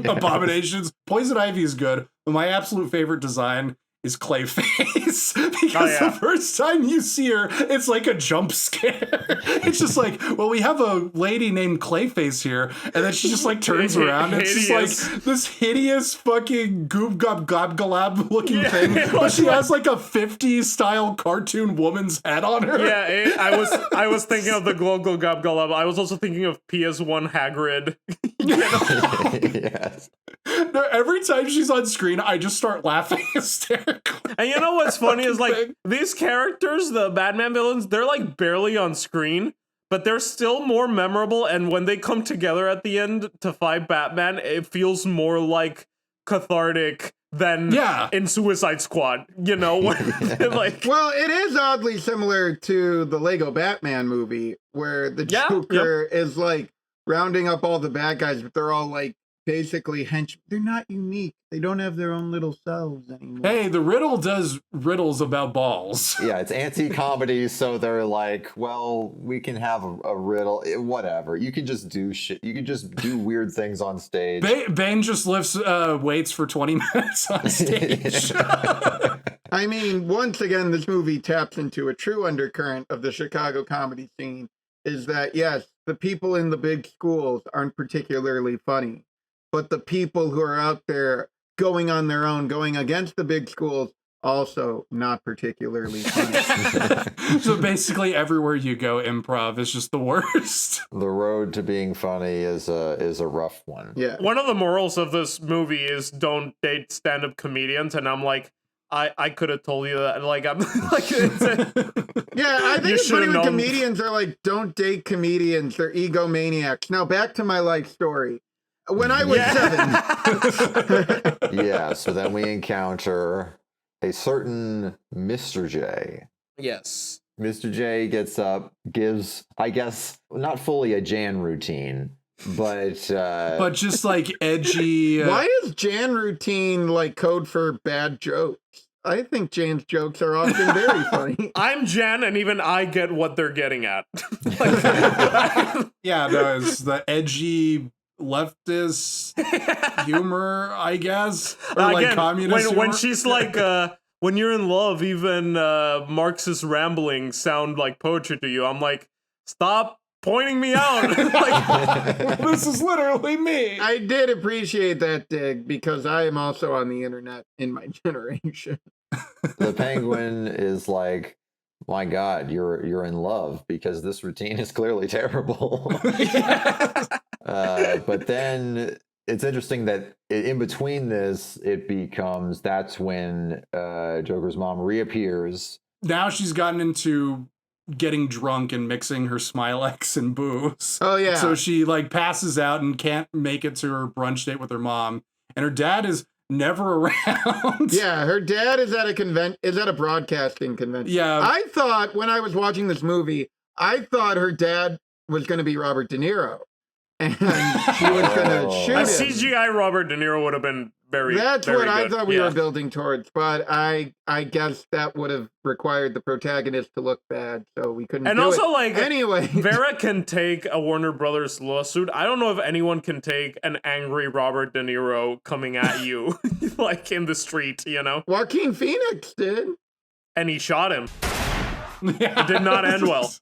Speaker 1: abominations. Poison Ivy is good, but my absolute favorite design is Clayface. Because the first time you see her, it's like a jump scare. It's just like, well, we have a lady named Clayface here, and then she just like turns around. And it's just like this hideous fucking goob gob gob galab looking thing. But she has like a 50s style cartoon woman's head on her.
Speaker 4: Yeah, I was thinking of the Gloggle Gob Galab. I was also thinking of PS1 Hagrid.
Speaker 3: Yes.
Speaker 1: No, every time she's on screen, I just start laughing hysterically.
Speaker 4: And you know what's funny is like these characters, the Batman villains, they're like barely on screen, but they're still more memorable. And when they come together at the end to fight Batman, it feels more like cathartic than in Suicide Squad, you know? Like,
Speaker 5: well, it is oddly similar to the Lego Batman movie where the Joker is like rounding up all the bad guys, but they're all like basically henchmen. They're not unique. They don't have their own little selves anymore.
Speaker 1: Hey, the Riddle does riddles about balls.
Speaker 3: Yeah, it's anti-comedy, so they're like, well, we can have a riddle, whatever. You can just do shit. You can just do weird things on stage.
Speaker 1: Bane just lifts weights for 20 minutes on stage.
Speaker 5: I mean, once again, this movie taps into a true undercurrent of the Chicago comedy scene, is that, yes, the people in the big schools aren't particularly funny, but the people who are out there going on their own, going against the big schools, also not particularly funny.
Speaker 1: So basically everywhere you go, improv is just the worst.
Speaker 3: The road to being funny is a rough one.
Speaker 5: Yeah.
Speaker 4: One of the morals of this movie is don't date stand-up comedians, and I'm like, I could have told you that. Like, I'm like,
Speaker 5: yeah, I think it's funny when comedians are like, don't date comedians, they're egomaniacs. Now back to my life story. When I was 7.
Speaker 3: Yeah, so then we encounter a certain Mr. J.
Speaker 4: Yes.
Speaker 3: Mr. J gets up, gives, I guess, not fully a Jan routine, but
Speaker 1: just like edgy.
Speaker 5: Why is Jan routine like code for bad jokes? I think Jan's jokes are often very funny.
Speaker 4: I'm Jan, and even I get what they're getting at.
Speaker 1: Yeah, no, it's the edgy leftist humor, I guess, or
Speaker 4: again,
Speaker 1: like communist
Speaker 4: when she's like, when you're in love, even Marxist ramblings sound like poetry to you. I'm like, stop pointing me out. Like,
Speaker 1: this is literally me.
Speaker 5: I did appreciate that dig because I am also on the internet in my generation.
Speaker 3: The Penguin is like, my God, you're in love because this routine is clearly terrible. But then it's interesting that in between this, it becomes, that's when Joker's mom reappears.
Speaker 1: Now she's gotten into getting drunk and mixing her Smilex and booze.
Speaker 5: Oh, yeah.
Speaker 1: So she like passes out and can't make it to her brunch date with her mom. And her dad is never around.
Speaker 5: Yeah, her dad is at a broadcasting convention.
Speaker 1: Yeah.
Speaker 5: I thought when I was watching this movie, I thought her dad was going to be Robert De Niro. And she was going to shoot him.
Speaker 4: A CGI Robert De Niro would have been
Speaker 5: That's
Speaker 4: very
Speaker 5: what I
Speaker 4: good.
Speaker 5: thought we were building towards, but I guess that would have required the protagonist to look bad, so we couldn't
Speaker 4: And
Speaker 5: do
Speaker 4: also,
Speaker 5: it.
Speaker 4: like,
Speaker 5: anyway,
Speaker 4: Vera can take a Warner Brothers lawsuit. I don't know if anyone can take an angry Robert De Niro coming at you, like, in the street, you know?
Speaker 5: Joaquin Phoenix did.
Speaker 4: And he shot him. It did not end well.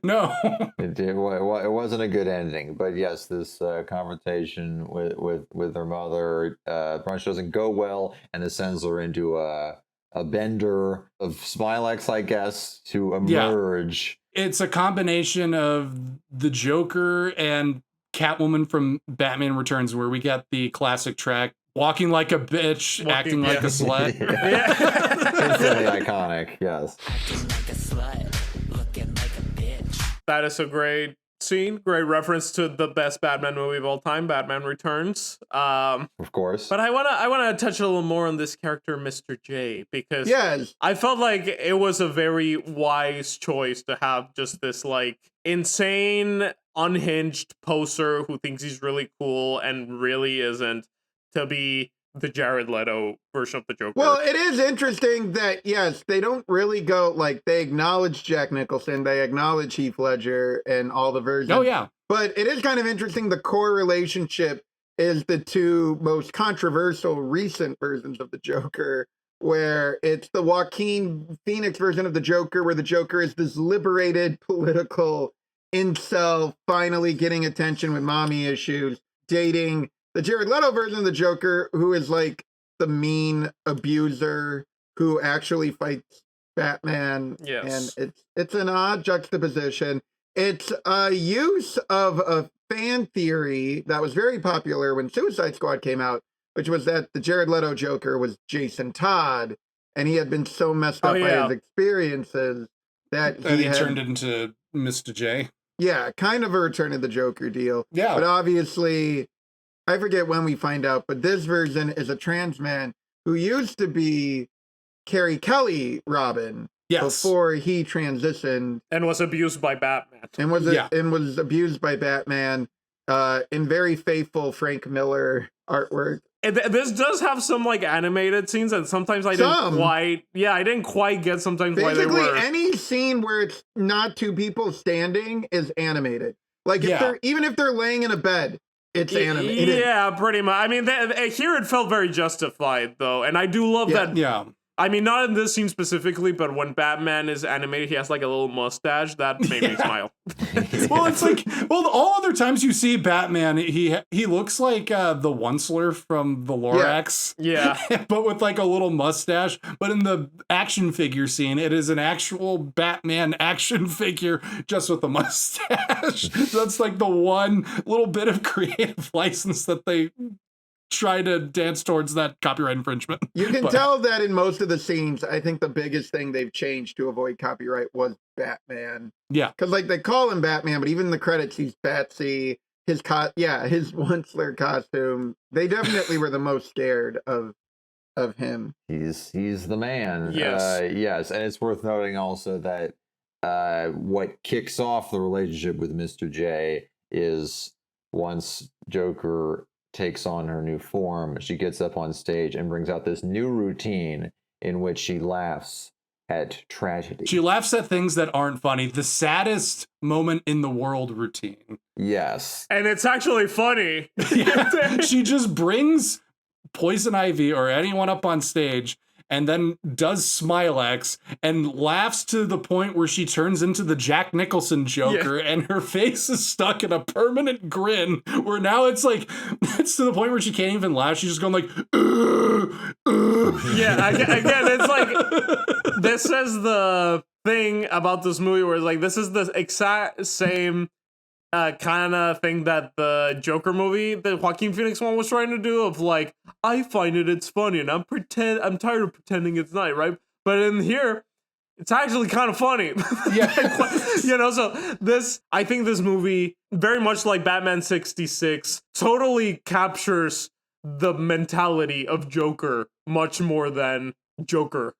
Speaker 1: No.
Speaker 3: It wasn't a good ending, but yes, this confrontation with her mother, brunch doesn't go well, and it sends her into a a bender of Smilex, I guess, to emerge.
Speaker 1: Yeah. It's a combination of the Joker and Catwoman from Batman Returns, where we get the classic track, walking like a bitch, acting like a slut.
Speaker 3: Instantly iconic, yes.
Speaker 10: Acting like a slut, looking like a bitch.
Speaker 4: That is a great scene, great reference to the best Batman movie of all time, Batman Returns.
Speaker 3: Of course.
Speaker 4: But I wanna touch a little more on this character, Mr. J, because I felt like it was a very wise choice to have just this like insane, unhinged poser who thinks he's really cool and really isn't, to be the Jared Leto version of the Joker.
Speaker 5: Well, it is interesting that, yes, they don't really go, like, they acknowledge Jack Nicholson, they acknowledge Heath Ledger and all the versions.
Speaker 1: Oh, yeah.
Speaker 5: But it is kind of interesting, the core relationship is the two most controversial recent versions of the Joker, where it's the Joaquin Phoenix version of the Joker, where the Joker is this liberated political incel, finally getting attention with mommy issues, dating the Jared Leto version of the Joker, who is like the mean abuser who actually fights Batman.
Speaker 4: Yes.
Speaker 5: And it's an odd juxtaposition. It's a use of a fan theory that was very popular when Suicide Squad came out, which was that the Jared Leto Joker was Jason Todd, and he had been so messed up by his experiences that he
Speaker 1: turned into Mr. J.
Speaker 5: Yeah, kind of a Return of the Joker deal.
Speaker 1: Yeah.
Speaker 5: But obviously, I forget when we find out, but this version is a trans man who used to be Carrie Kelly Robin before he transitioned.
Speaker 4: And was abused by Batman.
Speaker 5: And was abused by Batman in very faithful Frank Miller artwork.
Speaker 4: And this does have some like animated scenes, and sometimes I didn't quite get sometimes why they were.
Speaker 5: Basically, any scene where it's not two people standing is animated. Like even if they're laying in a bed, it's animated.
Speaker 4: Yeah, pretty much. I mean, here it felt very justified though, and I do love that.
Speaker 1: Yeah.
Speaker 4: I mean, not in this scene specifically, but when Batman is animated, he has like a little mustache that made me smile.
Speaker 1: Well, it's like, all other times you see Batman, he looks like the Onceler from the Lorax.
Speaker 4: Yeah.
Speaker 1: But with like a little mustache. But in the action figure scene, it is an actual Batman action figure just with a mustache. That's like the one little bit of creative license that they try to dance towards that copyright infringement.
Speaker 5: You can tell that in most of the scenes. I think the biggest thing they've changed to avoid copyright was Batman.
Speaker 1: Yeah.
Speaker 5: Because like they call him Batman, but even in the credits, he's Batsy. His Onceler costume. They definitely were the most scared of him.
Speaker 3: He's the man.
Speaker 4: Yes.
Speaker 3: Yes. And it's worth noting also that what kicks off the relationship with Mr. J is once Joker takes on her new form, she gets up on stage and brings out this new routine in which she laughs at tragedy.
Speaker 1: She laughs at things that aren't funny. The saddest moment in the world routine.
Speaker 3: Yes.
Speaker 4: And it's actually funny.
Speaker 1: Yeah. She just brings Poison Ivy or anyone up on stage and then does Smilex and laughs to the point where she turns into the Jack Nicholson Joker and her face is stuck in a permanent grin where now it's to the point where she can't even laugh. She's just going like,
Speaker 4: Yeah, again, it's like, this is the thing about this movie where it's like, this is the exact same kind of thing that the Joker movie, the Joaquin Phoenix one, was trying to do, of like, I find it's funny and I'm tired of pretending it's not, right? But in here, it's actually kind of funny.
Speaker 1: Yeah.
Speaker 4: So I think this movie, very much like Batman 66, totally captures the mentality of Joker much more than Joker.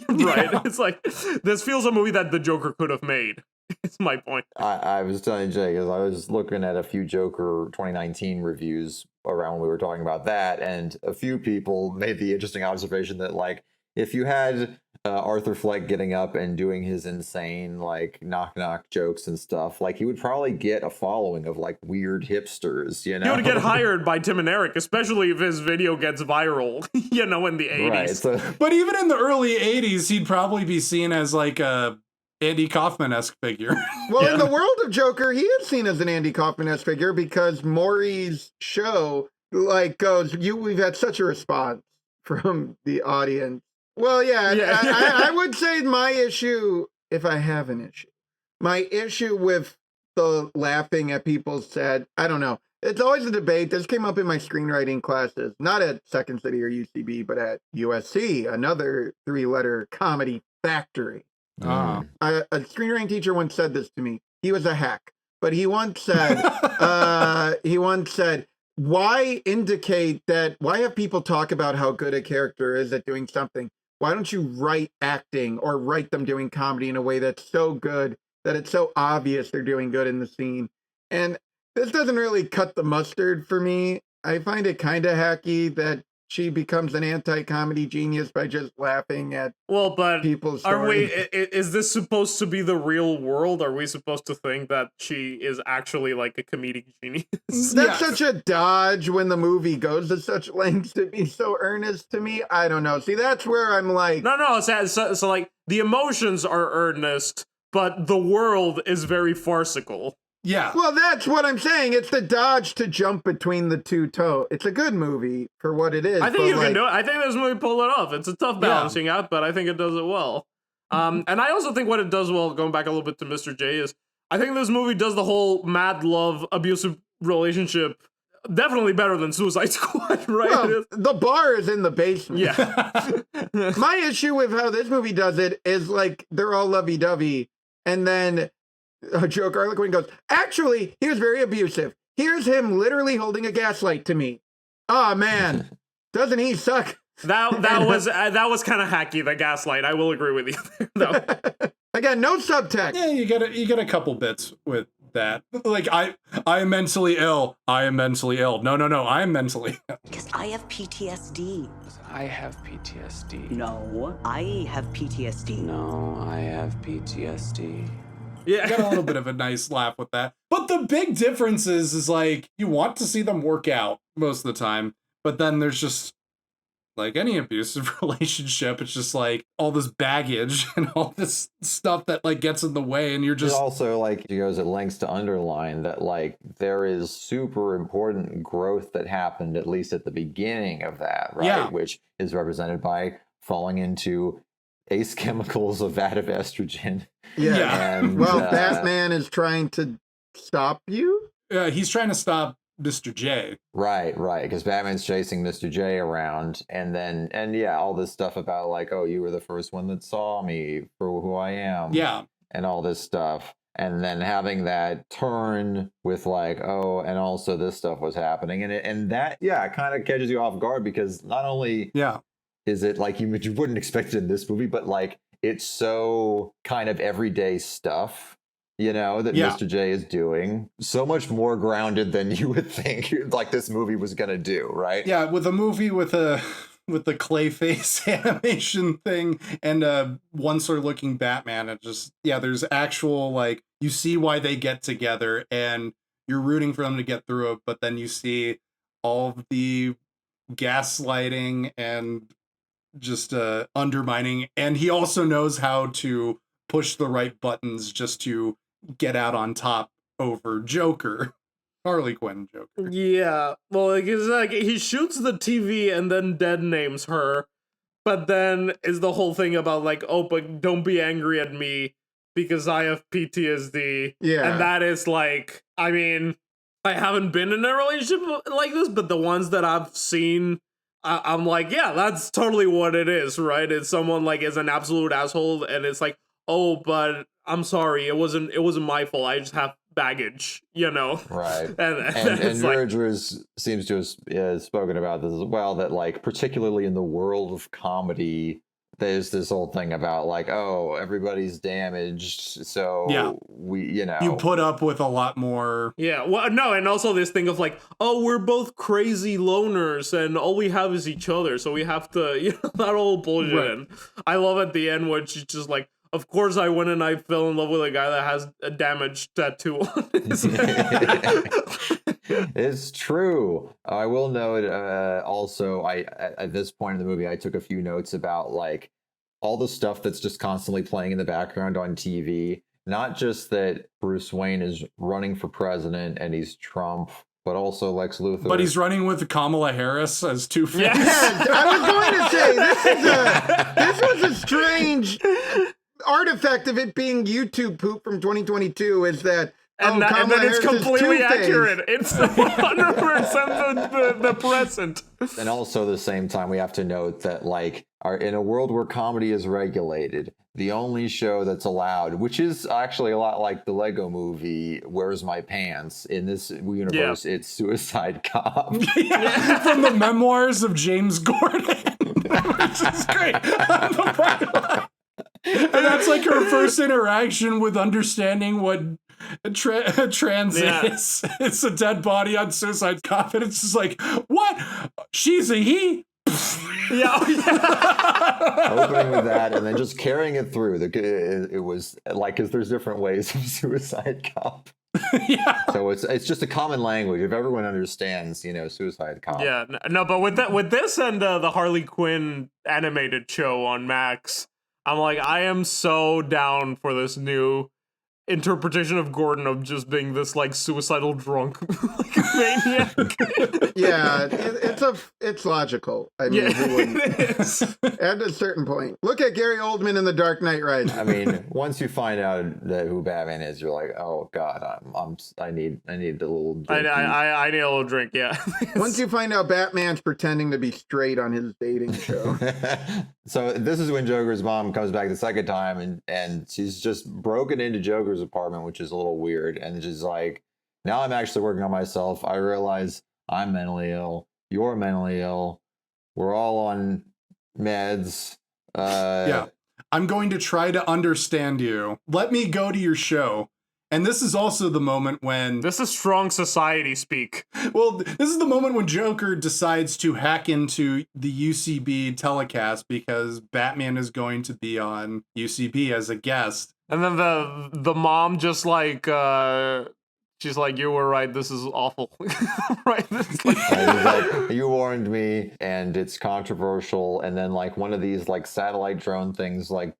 Speaker 4: Right? Yeah. It's like, this feels a movie that the Joker could have made. It's my point.
Speaker 3: I was telling Jay, because I was looking at a few Joker 2019 reviews around when we were talking about that, and a few people made the interesting observation that, like, if you had Arthur Fleck getting up and doing his insane, like, knock-knock jokes and stuff, like, he would probably get a following of, like, weird hipsters, you know?
Speaker 4: He would get hired by Tim and Eric, especially if his video gets viral, in the 80s.
Speaker 3: Right,
Speaker 1: but even in the early 80s, he'd probably be seen as, like, a Andy Kaufman-esque figure.
Speaker 5: Well, in the world of Joker, he is seen as an Andy Kaufman-esque figure because Maury's show, like, goes, we've had such a response from the audience Well, yeah. I would say my issue, if I have an issue, my issue with the laughing at people said, I don't know. It's always a debate. This came up in my screenwriting classes, not at Second City or UCB, but at USC, another 3-letter comedy factory. A screenwriting teacher once said this to me. He was a hack, but he once said, why have people talk about how good a character is at doing something? Why don't you write acting or write them doing comedy in a way that's so good that it's so obvious they're doing good in the scene? And this doesn't really cut the mustard for me. I find it kind of hacky that she becomes an anti-comedy genius by just laughing at people's stories.
Speaker 4: Is this supposed to be the real world? Are we supposed to think that she is actually like a comedic genius?
Speaker 5: That's such a dodge when the movie goes to such lengths to be so earnest to me. I don't know. See, that's where I'm like...
Speaker 4: No, so like, the emotions are earnest, but the world is very farcical.
Speaker 1: Yeah.
Speaker 5: Well, that's what I'm saying. It's the dodge to jump between the two toes. It's a good movie for what it is.
Speaker 4: I think you can do it. I think this movie pulled it off. It's a tough balancing act, but I think it does it well. And I also think what it does well, going back a little bit to Mr. J, is I think this movie does the whole mad love abusive relationship definitely better than Suicide Squad, right?
Speaker 5: Well, the bar is in the basement.
Speaker 4: Yeah.
Speaker 5: My issue with how this movie does it is like they're all lovey-dovey, and then Joker Harley Quinn goes, actually, he was very abusive. Here's him literally holding a gaslight to me. Oh man, doesn't he suck?
Speaker 4: That was kind of hacky, the gaslight. I will agree with you there.
Speaker 5: Again, no subtext.
Speaker 1: Yeah, you get a couple bits with that. Like I am mentally ill. I am mentally ill. No, I am mentally ill.
Speaker 6: Because I have PTSD.
Speaker 11: I have PTSD.
Speaker 6: No, I have PTSD.
Speaker 11: No, I have PTSD.
Speaker 1: Yeah, got a little bit of a nice laugh with that. But the big difference is like you want to see them work out most of the time, but then there's just like any abusive relationship, it's just like all this baggage and all this stuff that like gets in the way, and you're just
Speaker 3: also like he goes at lengths to underline that like there is super important growth that happened at least at the beginning of that, right?
Speaker 1: Yeah.
Speaker 3: Which is represented by falling into ace chemicals, a vat of estrogen.
Speaker 5: Yeah.
Speaker 3: And,
Speaker 5: Batman is trying to stop you?
Speaker 1: He's trying to stop Mr. J.
Speaker 3: Right, because Batman's chasing Mr. J around, and all this stuff about like, oh, you were the first one that saw me for who I am.
Speaker 1: Yeah.
Speaker 3: And all this stuff. And then having that turn with like, oh, and also this stuff was happening. And that kind of catches you off guard because not only is it like you wouldn't expect it in this movie, but like it's so kind of everyday stuff, you know, that Mr. J is doing. So much more grounded than you would think like this movie was going to do, right?
Speaker 1: Yeah, with a movie with the Clayface animation thing and one sort of looking Batman, it just, there's actual, like, you see why they get together and you're rooting for them to get through it, but then you see all of the gaslighting and just undermining, and he also knows how to push the right buttons just to get out on top over Joker. Harley Quinn Joker.
Speaker 4: Yeah. Well, it's like he shoots the TV and then dead names her. But then is the whole thing about like, oh, but don't be angry at me because I have PTSD.
Speaker 5: Yeah.
Speaker 4: And that is like, I mean, I haven't been in a relationship like this, but the ones that I've seen, I'm like, yeah, that's totally what it is, right? It's someone like is an absolute asshole and it's like, oh, but I'm sorry, it wasn't my fault. I just have baggage, you know?
Speaker 3: Right.
Speaker 4: and
Speaker 3: Vera Drew seems to have spoken about this as well, that like particularly in the world of comedy, there's this whole thing about like, oh, everybody's damaged, so we, you know,
Speaker 1: you put up with a lot more.
Speaker 4: Yeah, well, no, and also this thing of like, oh, we're both crazy loners, and all we have is each other, so we have to, you know, that whole bullshit. Right. And I love at the end when she's just like, of course I went and I fell in love with a guy that has a damaged tattoo on his head.
Speaker 3: It's true. I will note also, I at this point in the movie, I took a few notes about like all the stuff that's just constantly playing in the background on TV. Not just that Bruce Wayne is running for president and he's Trump, but also Lex Luthor.
Speaker 1: But he's running with Kamala Harris as Two-Face.
Speaker 5: Yeah, I was going to say, this this was a strange artifact of it being YouTube poop from 2022 is that
Speaker 4: and then it's completely accurate. It's 100% the present.
Speaker 3: And also, at the same time, we have to note that, like, in a world where comedy is regulated, the only show that's allowed, which is actually a lot like the Lego movie, Where's My Pants? In this universe, it's Suicide Cop.
Speaker 1: From the memoirs of James Gordon, which is great. And that's like her first interaction with understanding what trans is. It's a dead body on Suicide Cop, and it's just like, what? She's a he?
Speaker 3: Opening with that and then just carrying it through. It was like, because there's different ways of Suicide Cop. So it's just a common language. If everyone understands, Suicide Cop.
Speaker 4: Yeah, no, but with this and the Harley Quinn animated show on Max, I'm like, I am so down for this new interpretation of Gordon of just being this like suicidal drunk like maniac.
Speaker 5: It's logical. I mean, it is. At a certain point, look at Gary Oldman in The Dark Knight Rises.
Speaker 3: I mean, once you find out who Batman is, you're like, oh god, I need a little drink.
Speaker 4: I need a little drink. Yeah.
Speaker 5: Once you find out Batman's pretending to be straight on his dating show.
Speaker 3: So this is when Joker's mom comes back the second time, and she's just broken into Joker's apartment, which is a little weird, and she's like, now I'm actually working on myself. I realize I'm mentally ill, you're mentally ill, we're all on meds.
Speaker 1: I'm going to try to understand you. Let me go to your show. And this is also the moment when...
Speaker 4: This is strong society speak.
Speaker 1: Well, this is the moment when Joker decides to hack into the UCB telecast because Batman is going to be on UCB as a guest.
Speaker 4: And then the mom just like... she's like, you were right, this is awful. Right?
Speaker 3: Like, you warned me, and it's controversial. And then like one of these like satellite drone things like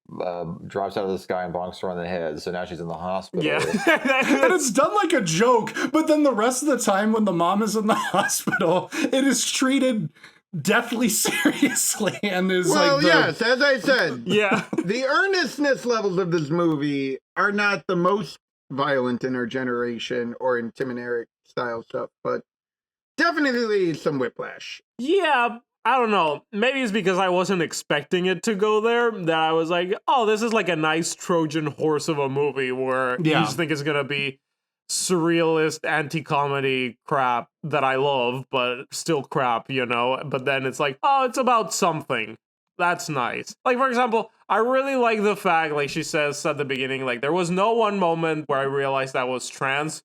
Speaker 3: drops out of the sky and bonks her on the head. So now she's in the hospital.
Speaker 1: Yeah. And it's done like a joke. But then the rest of the time when the mom is in the hospital, it is treated deathly seriously. And is
Speaker 5: yes, as I said, the earnestness levels of this movie are not the most violent in our generation or in Tim and Eric style stuff, but definitely some whiplash.
Speaker 4: Yeah, I don't know. Maybe it's because I wasn't expecting it to go there that I was like, oh, this is like a nice Trojan horse of a movie where you just think it's gonna be surrealist anti-comedy crap that I love, but still crap, But then it's like, oh, it's about something. That's nice. Like, for example, I really like the fact, like she says at the beginning, like, there was no one moment where I realized I was trans.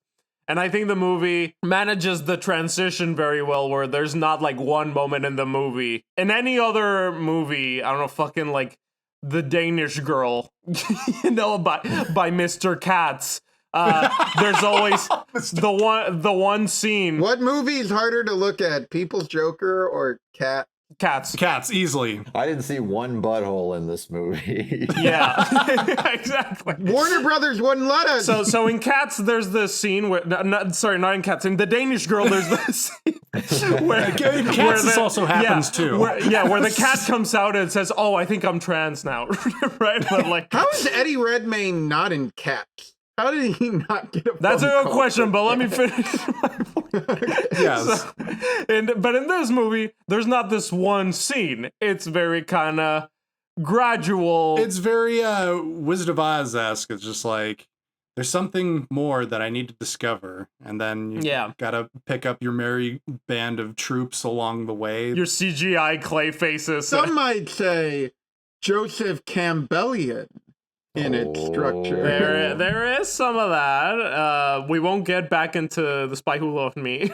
Speaker 4: And I think the movie manages the transition very well, where there's not, like, one moment in the movie. In any other movie, I don't know, fucking, like, The Danish Girl, by Mr. Katz. There's always the one scene.
Speaker 5: What movie is harder to look at, People's Joker or
Speaker 4: Cats,
Speaker 1: easily.
Speaker 3: I didn't see one butthole in this movie.
Speaker 4: Yeah, exactly.
Speaker 5: Warner Brothers wouldn't let us.
Speaker 4: So in Cats, there's the scene where, not in Cats, in The Danish Girl, there's the scene where
Speaker 1: in Cats this also happens too.
Speaker 4: Where the cat comes out and says, "Oh, I think I'm trans now," right? But like,
Speaker 5: how is Eddie Redmayne not in Cats? How did he not get a phone
Speaker 4: That's a good
Speaker 5: call?
Speaker 4: question, but let me finish my point.
Speaker 1: Yes.
Speaker 4: But in this movie, there's not this one scene. It's very kind of gradual.
Speaker 1: It's very Wizard of Oz-esque. It's just like, there's something more that I need to discover. And then you gotta pick up your merry band of troops along the way.
Speaker 4: Your CGI clay faces.
Speaker 5: Some might say Joseph Campbellian in its structure.
Speaker 4: There is some of that. We won't get back into The Spy Who Loved Me.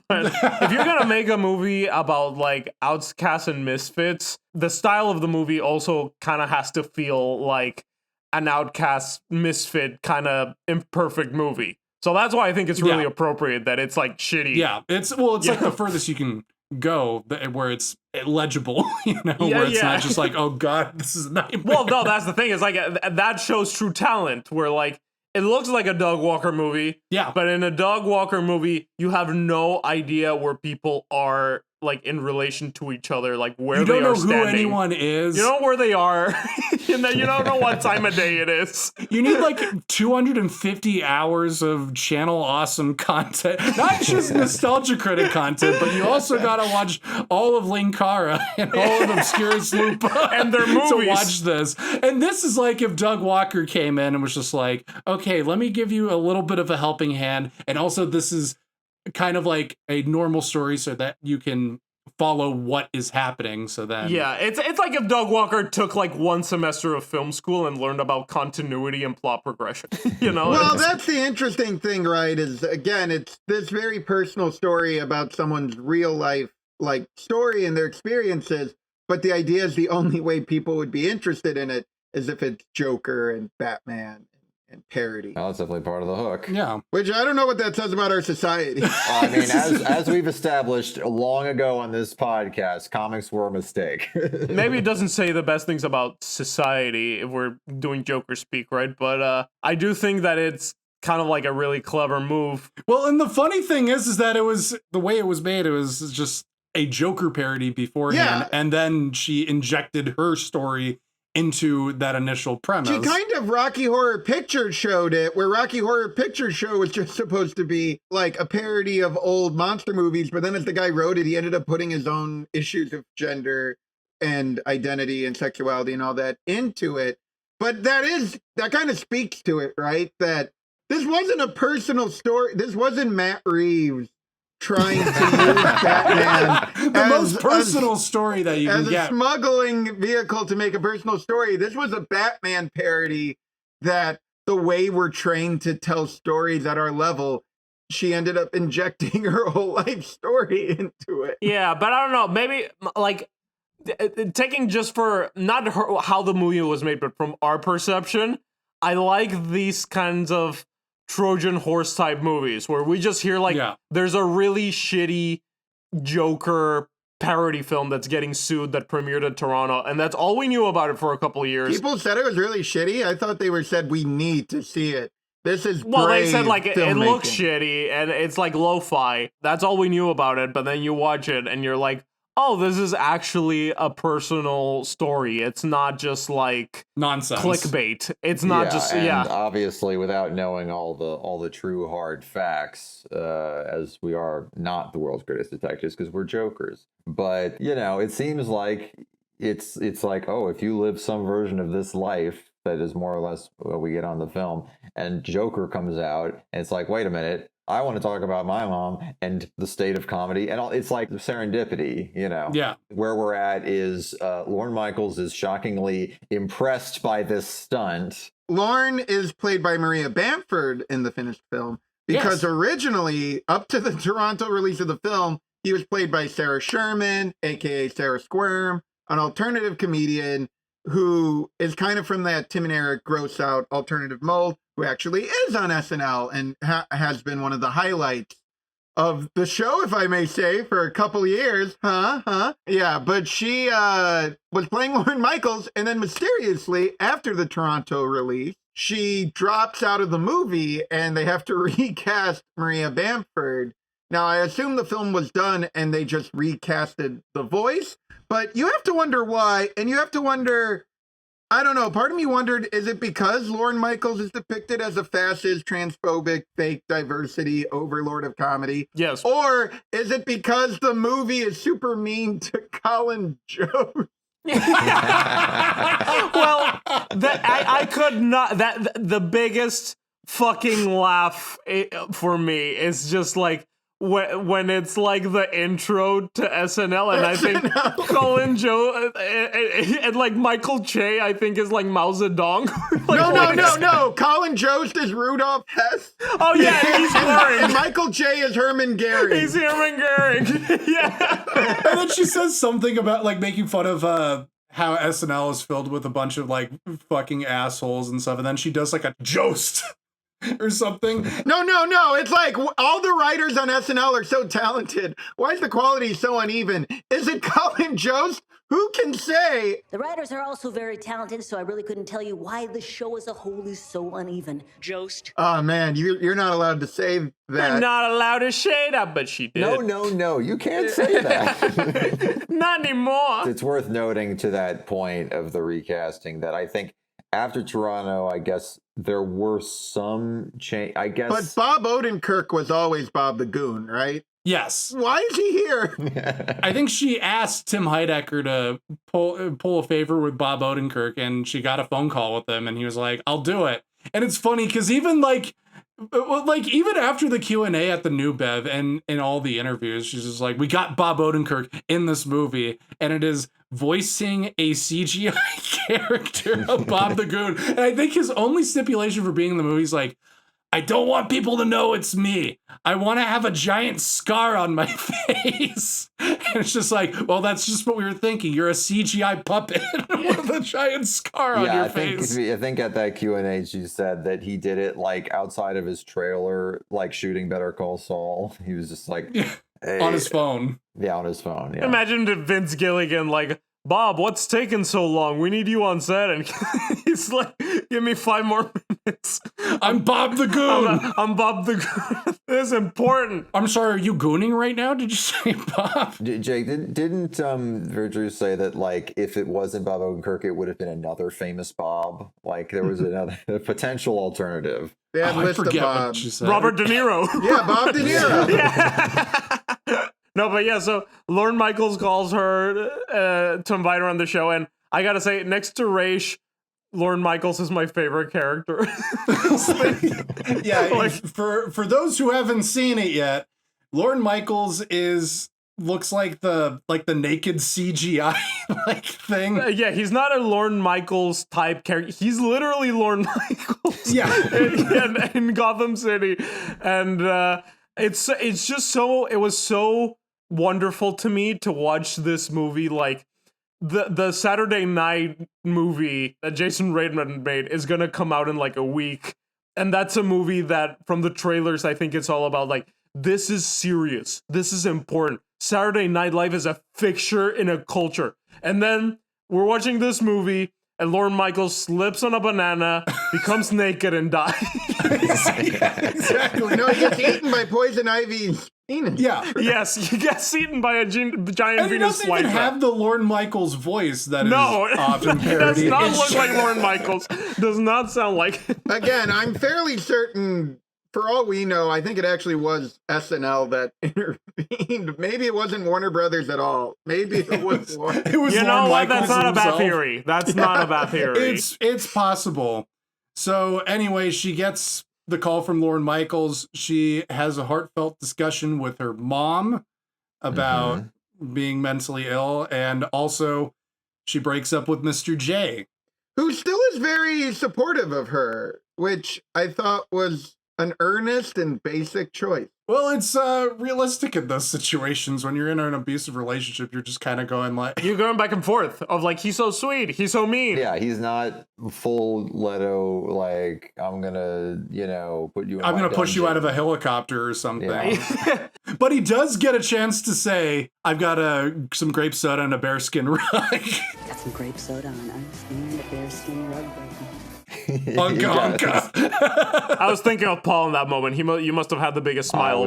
Speaker 4: But if you're gonna make a movie about like outcasts and misfits, the style of the movie also kind of has to feel like an outcast misfit kind of imperfect movie. So that's why I think it's really appropriate that it's like shitty.
Speaker 1: Yeah, it's like the furthest you can go where it's legible, where it's not just like, oh god, this is a nightmare.
Speaker 4: Well, no, that's the thing. It's like that shows true talent, where like it looks like a Doug Walker movie.
Speaker 1: Yeah.
Speaker 4: But in a Doug Walker movie, you have no idea where people are like in relation to each other, like where
Speaker 1: you
Speaker 4: they
Speaker 1: don't know
Speaker 4: are standing.
Speaker 1: who anyone is.
Speaker 4: You don't know where they are. You don't know what time of day it is.
Speaker 1: You need like 250 hours of channel awesome content, not just nostalgia critic content, but you also gotta watch all of Linkara and all of Obscurus Lupa
Speaker 4: and their movies
Speaker 1: to watch this. And this is like if Doug Walker came in and was just like, okay, let me give you a little bit of a helping hand, and also this is kind of like a normal story so that you can follow what is happening. So then
Speaker 4: it's like if Doug Walker took like one semester of film school and learned about continuity and plot progression.
Speaker 5: Well, that's the interesting thing, right? Is again, it's this very personal story about someone's real life like story and their experiences, but the idea is the only way people would be interested in it is if it's Joker and Batman and parody.
Speaker 3: Well, that's definitely part of the hook.
Speaker 1: Yeah.
Speaker 5: Which I don't know what that says about our society.
Speaker 3: I mean, as we've established long ago on this podcast, comics were a mistake.
Speaker 4: Maybe it doesn't say the best things about society if we're doing Joker speak, right? But I do think that it's kind of like a really clever move.
Speaker 1: Well, and the funny thing is that it was the way it was made, it was just a Joker parody beforehand, and then she injected her story into that initial premise.
Speaker 5: She kind of Rocky Horror Picture showed it, where Rocky Horror Picture Show was just supposed to be like a parody of old monster movies, but then as the guy wrote it, he ended up putting his own issues of gender and identity and sexuality and all that into it. But that kind of speaks to it, right? That this wasn't a personal story. This wasn't Matt Reeves trying to use Batman
Speaker 1: the most personal story that you can
Speaker 5: get. As a smuggling vehicle to make a personal story. This was a Batman parody that the way we're trained to tell stories at our level, she ended up injecting her whole life story into it.
Speaker 4: Yeah, but I don't know. Maybe like taking just for not how the movie was made, but from our perception, I like these kinds of Trojan horse type movies where we just hear like there's a really shitty Joker parody film that's getting sued that premiered in Toronto, and that's all we knew about it for a couple of years.
Speaker 5: People said it was really shitty. I thought they said we need to see it. This is
Speaker 4: they said like it looks shitty and it's like lo-fi. That's all we knew about it, but then you watch it and you're like, oh, this is actually a personal story. It's not just like
Speaker 1: nonsense
Speaker 4: clickbait. It's not
Speaker 3: obviously without knowing all the true hard facts, as we are not the world's greatest detectives because we're jokers. But it seems like it's like, oh, if you live some version of this life that is more or less what we get on the film, and Joker comes out, and it's like, wait a minute. I want to talk about my mom and the state of comedy, and it's like serendipity,
Speaker 1: Yeah.
Speaker 3: Where we're at is Lorne Michaels is shockingly impressed by this stunt.
Speaker 5: Lorne is played by Maria Bamford in the finished film because originally, up to the Toronto release of the film, he was played by Sarah Sherman, aka Sarah Squirm, an alternative comedian who is kind of from that Tim and Eric gross out alternative mold, who actually is on SNL and has been one of the highlights of the show, if I may say, for a couple years. Yeah, but she was playing Lorne Michaels, and then mysteriously, after the Toronto release, she drops out of the movie, and they have to recast Maria Bamford. Now, I assume the film was done, and they just recasted the voice, but you have to wonder why, and you have to wonder... I don't know. Part of me wondered, is it because Lorne Michaels is depicted as a fascist, transphobic, fake diversity overlord of comedy?
Speaker 4: Yes.
Speaker 5: Or is it because the movie is super mean to Colin Jost?
Speaker 4: Well, I could not. The biggest fucking laugh for me is just like, when it's like the intro to SNL, and I think Colin Joe and like Michael Che, I think is like Mao Zedong.
Speaker 5: No. Colin Jost is Rudolph Hess.
Speaker 4: Oh yeah, he's Goering.
Speaker 5: And Michael Che is Herman Goering.
Speaker 4: He's Herman Goering. Yeah.
Speaker 1: And then she says something about like making fun of how SNL is filled with a bunch of like fucking assholes and stuff, and then she does like a Jost or something.
Speaker 5: No. It's like all the writers on SNL are so talented. Why is the quality so uneven? Is it Colin Jost? Who can say?
Speaker 12: The writers are also very talented, so I really couldn't tell you why the show as a whole is so uneven. Jost.
Speaker 5: Oh, man, you're not allowed to say that.
Speaker 4: I'm not allowed to shade up, but she did.
Speaker 3: No, you can't say that.
Speaker 4: Not anymore.
Speaker 3: It's worth noting to that point of the recasting that I think after Toronto, I guess there were some change. I guess,
Speaker 5: but Bob Odenkirk was always Bob the Goon, right?
Speaker 1: Yes.
Speaker 5: Why is he here?
Speaker 1: I think she asked Tim Heidecker to pull a favor with Bob Odenkirk, and she got a phone call with him, and he was like, "I'll do it." And it's funny because even even after the Q&A at the New Bev and in all the interviews, she's just like, "We got Bob Odenkirk in this movie, and it is voicing a CGI character of Bob the Goon." And I think his only stipulation for being in the movie is like, "I don't want people to know it's me. I want to have a giant scar on my face." And it's just like, well, that's just what we were thinking. You're a CGI puppet with a giant scar on your face.
Speaker 3: I think at that Q&A, she said that he did it like outside of his trailer, like shooting Better Call Saul. He was just like... Hey.
Speaker 1: On his phone.
Speaker 3: Yeah, on his phone, yeah.
Speaker 4: Imagine Vince Gilligan like, "Bob, what's taking so long? We need you on set." And he's like, "Give me 5 more minutes.
Speaker 1: I'm Bob the Goon.
Speaker 4: I'm Bob the Goon. This is important."
Speaker 1: I'm sorry, are you gooning right now? Did you say Bob?
Speaker 3: Jake, didn't Vera Drew say that, like, if it wasn't Bob Odenkirk, it would have been another famous Bob? Like, there was a potential alternative.
Speaker 5: Yeah, I forget what
Speaker 1: she said.
Speaker 4: Robert De Niro.
Speaker 5: Yeah, Bob De Niro.
Speaker 4: Yeah. No, but yeah, so Lorne Michaels calls her to invite her on the show, and I gotta say, next to Raish, Lorne Michaels is my favorite character.
Speaker 1: Yeah, like, for those who haven't seen it yet, Lorne Michaels looks like the naked CGI like thing.
Speaker 4: Yeah, he's not a Lorne Michaels type character. He's literally Lorne Michaels.
Speaker 1: Yeah,
Speaker 4: in Gotham City, and it's just so. It was so wonderful to me to watch this movie. Like the Saturday Night movie that Jason Reitman made is gonna come out in like a week, and that's a movie that from the trailers I think it's all about like, this is serious, this is important. Saturday Night Live is a fixture in a culture. And then we're watching this movie, and Lorne Michaels slips on a banana, becomes naked, and dies.
Speaker 5: Exactly. No, he gets eaten by Poison Ivy's penis.
Speaker 1: Yeah.
Speaker 4: Yes, he gets eaten by a giant
Speaker 1: and
Speaker 4: Venus
Speaker 1: flytrap. He doesn't have the Lorne Michaels voice that is often parodied.
Speaker 4: It does not look like Lorne Michaels. Does not sound like it.
Speaker 5: Again, I'm fairly certain... For all we know, I think it actually was SNL that intervened. Maybe it wasn't Warner Brothers at all. Maybe it was.
Speaker 1: It was.
Speaker 4: You know
Speaker 1: Lorne
Speaker 4: what?
Speaker 1: Michaels
Speaker 4: That's not
Speaker 1: himself.
Speaker 4: a bad theory. That's not a bad theory.
Speaker 1: It's possible. So anyway, she gets the call from Lorne Michaels. She has a heartfelt discussion with her mom about being mentally ill, and also she breaks up with Mr. J,
Speaker 5: who still is very supportive of her, which I thought was an earnest and basic choice.
Speaker 1: Well, it's realistic in those situations. When you're in an abusive relationship, you're just kind of going like...
Speaker 4: You're going back and forth of like, he's so sweet, he's so mean.
Speaker 3: Yeah, he's not full Leto, like, I'm gonna, put you in
Speaker 1: I'm gonna push
Speaker 3: dungeon.
Speaker 1: you out of a helicopter or something.
Speaker 3: Yeah.
Speaker 1: But he does get a chance to say, I've got some grape soda and a bearskin rug.
Speaker 6: Got some grape soda on ice and a bearskin rug.
Speaker 1: Unka.
Speaker 4: I was thinking of Paul in that moment. You must have had the biggest smile.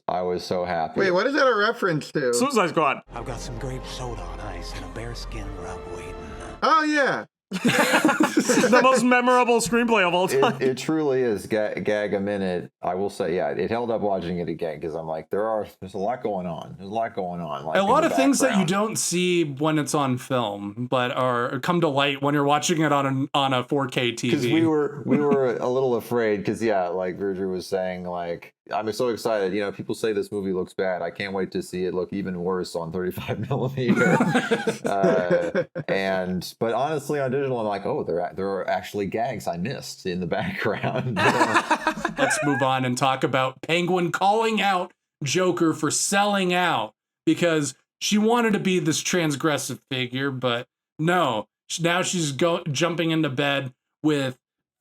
Speaker 3: I was so happy.
Speaker 5: Wait, what is that a reference to?
Speaker 4: Suicide Squad.
Speaker 10: I've got some grape soda on ice and a bearskin rug waiting.
Speaker 5: Oh, yeah.
Speaker 4: The most memorable screenplay of all time.
Speaker 3: It truly is gag a minute. I will say, yeah, it held up watching it again because I'm like, there's a lot going on. There's a lot going on. Like,
Speaker 1: a lot of things that you don't see when it's on film, but come to light when you're watching it on a 4K TV.
Speaker 3: Because we were a little afraid because like Vera Drew was saying, like, I'm so excited. People say this movie looks bad. I can't wait to see it look even worse on 35 millimeter. But honestly, on digital, I'm like, oh, there are actually gags I missed in the background.
Speaker 1: Let's move on and talk about Penguin calling out Joker for selling out because she wanted to be this transgressive figure, but no. Now she's jumping into bed with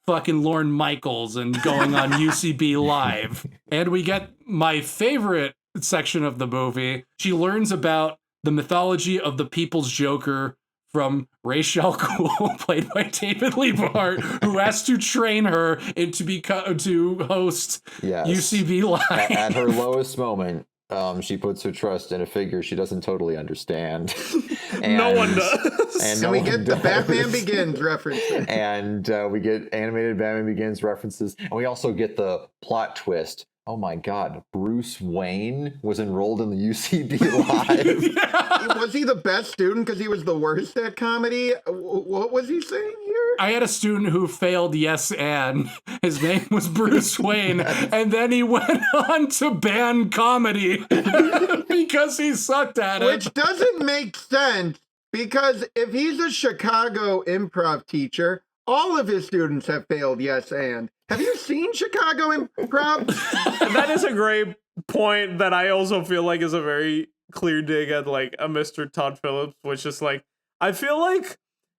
Speaker 1: fucking Lorne Michaels and going on UCB Live. And we get my favorite section of the movie. She learns about the mythology of the People's Joker from Rachel Kuhl, played by David Liebhardt, who has to train her to host UCB Live.
Speaker 3: At her lowest moment, she puts her trust in a figure she doesn't totally understand. And,
Speaker 4: no one does.
Speaker 5: And we get the Batman Begins references.
Speaker 3: And we get animated Batman Begins references. And we also get the plot twist. Oh my God, Bruce Wayne was enrolled in the UCB Live.
Speaker 5: Was he the best student because he was the worst at comedy? What was he saying here?
Speaker 1: I had a student who failed Yes and his name was Bruce Wayne, and then he went on to ban comedy because he sucked at it.
Speaker 5: Which doesn't make sense, because if he's a Chicago improv teacher, all of his students have failed Yes and. Have you seen Chicago Improv?
Speaker 4: That is a great point that I also feel like is a very clear dig at like a Mr. Todd Phillips, which is like, I feel like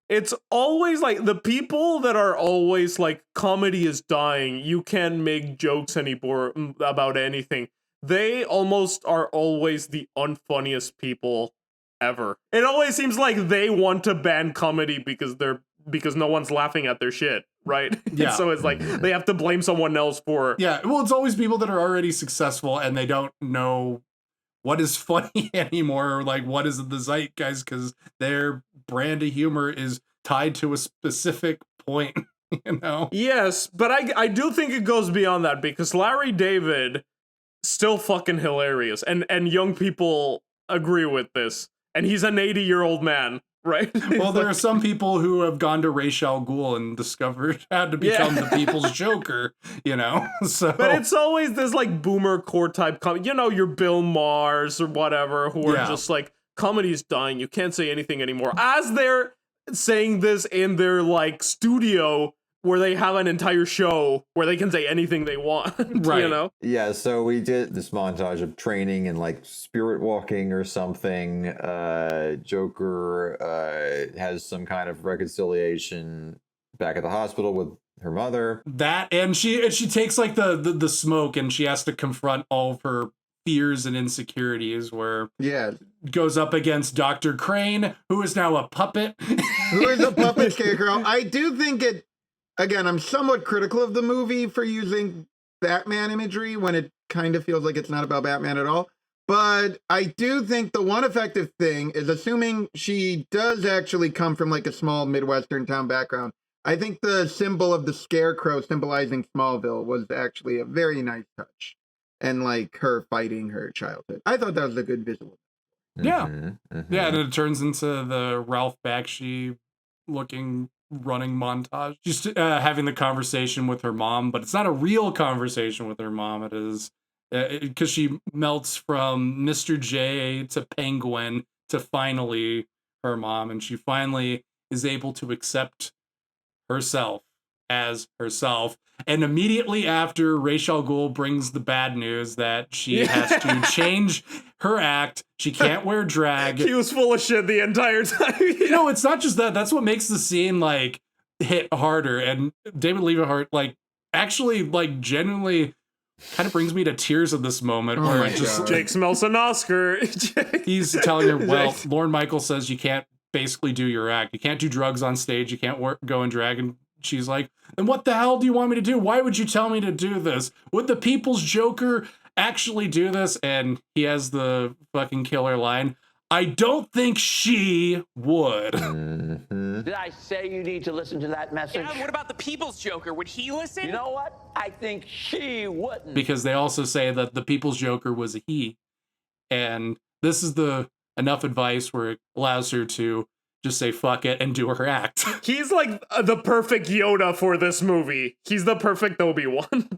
Speaker 4: it's always like the people that are always like, comedy is dying, you can't make jokes anymore about anything. They almost are always the unfunniest people ever. It always seems like they want to ban comedy because no one's laughing at their shit, right?
Speaker 1: Yeah.
Speaker 4: So it's like they have to blame someone else for...
Speaker 1: Yeah, well, it's always people that are already successful and they don't know what is funny anymore, or like what is the zeitgeist, because their brand of humor is tied to a specific point, you know?
Speaker 4: Yes, but I do think it goes beyond that, because Larry David, still fucking hilarious, and young people agree with this, and he's an 80-year-old man. Right.
Speaker 1: Well, there are some people who have gone to Ra's al Ghul and discovered how to become the People's Joker, you know? So,
Speaker 4: but it's always this like boomer core type you know, your Bill Maher's or whatever, who are just like, comedy's dying, you can't say anything anymore. As they're saying this in their like studio where they have an entire show where they can say anything they want, right? You know?
Speaker 3: Yeah, so we did this montage of training and like spirit walking or something. Joker has some kind of reconciliation back at the hospital with her mother.
Speaker 1: That, and she takes like the smoke, and she has to confront all of her fears and insecurities, where goes up against Dr. Crane, who is now a puppet.
Speaker 5: Who is a puppet scarecrow. I do think it, again, I'm somewhat critical of the movie for using Batman imagery when it kind of feels like it's not about Batman at all. But I do think the one effective thing is, assuming she does actually come from like a small Midwestern town background, I think the symbol of the scarecrow symbolizing Smallville was actually a very nice touch. And like her fighting her childhood. I thought that was a good visual.
Speaker 1: Yeah. Yeah, and it turns into the Ralph Bakshi looking running montage. She's having the conversation with her mom, but it's not a real conversation with her mom. It is because she melts from Mr. J to Penguin to finally her mom, and she finally is able to accept herself as herself. And immediately after, Ra's al Ghul brings the bad news that she has to change her act. She can't wear drag.
Speaker 4: He was full of shit the entire time.
Speaker 1: No, it's not just that. That's what makes the scene like hit harder. And David Liebhardt, like, actually, like, genuinely kind of brings me to tears at this moment. Where it just
Speaker 4: Jake smells an Oscar.
Speaker 1: He's telling her, well, Lorne Michaels says you can't basically do your act. You can't do drugs on stage. You can't go in drag. And she's like, then what the hell do you want me to do? Why would you tell me to do this? Would the People's Joker actually do this? And he has the fucking killer line, I don't think she would.
Speaker 10: Did I say you need to listen to that message?
Speaker 11: Yeah, what about the People's Joker? Would he listen?
Speaker 10: You know what? I think she wouldn't.
Speaker 1: Because they also say that the People's Joker was a he. And this is the enough advice where it allows her to just say fuck it and do her act.
Speaker 4: He's like the perfect Yoda for this movie. He's the perfect Obi-Wan.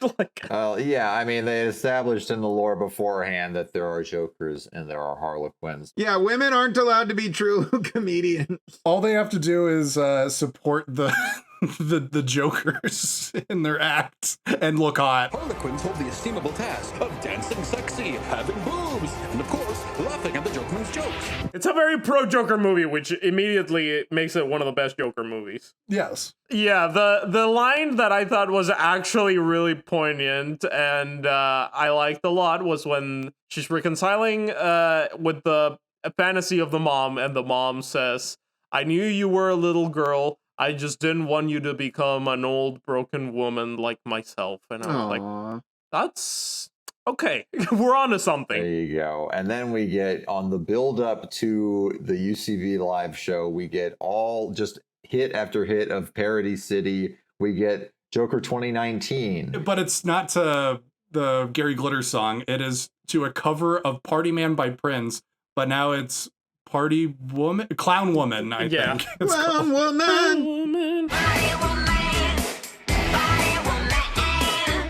Speaker 3: Yeah, I mean, they established in the lore beforehand that there are Jokers and there are Harlequins.
Speaker 5: Yeah, women aren't allowed to be true comedians.
Speaker 1: All they have to do is support the Jokers in their act and look hot.
Speaker 13: Harlequins hold the estimable task of dancing sexy, having boobs, and of course, laughing at the joke
Speaker 8: whose jokes.
Speaker 4: It's a very pro-Joker movie, which immediately makes it one of the best Joker movies.
Speaker 1: Yes.
Speaker 4: Yeah, the line that I thought was actually really poignant and I liked a lot was when she's reconciling with the fantasy of the mom, and the mom says, "I knew you were a little girl. I just didn't want you to become an old broken woman like myself." And I was like, that's okay. We're on to something.
Speaker 3: There you go. And then we get on the build up to the UCB live show, we get all just hit after hit of Parody City. We get Joker 2019.
Speaker 1: But it's not to the Gary Glitter song. It is to a cover of Party Man by Prince. But now it's Party Woman, Clown Woman, I think.
Speaker 5: Clown Woman.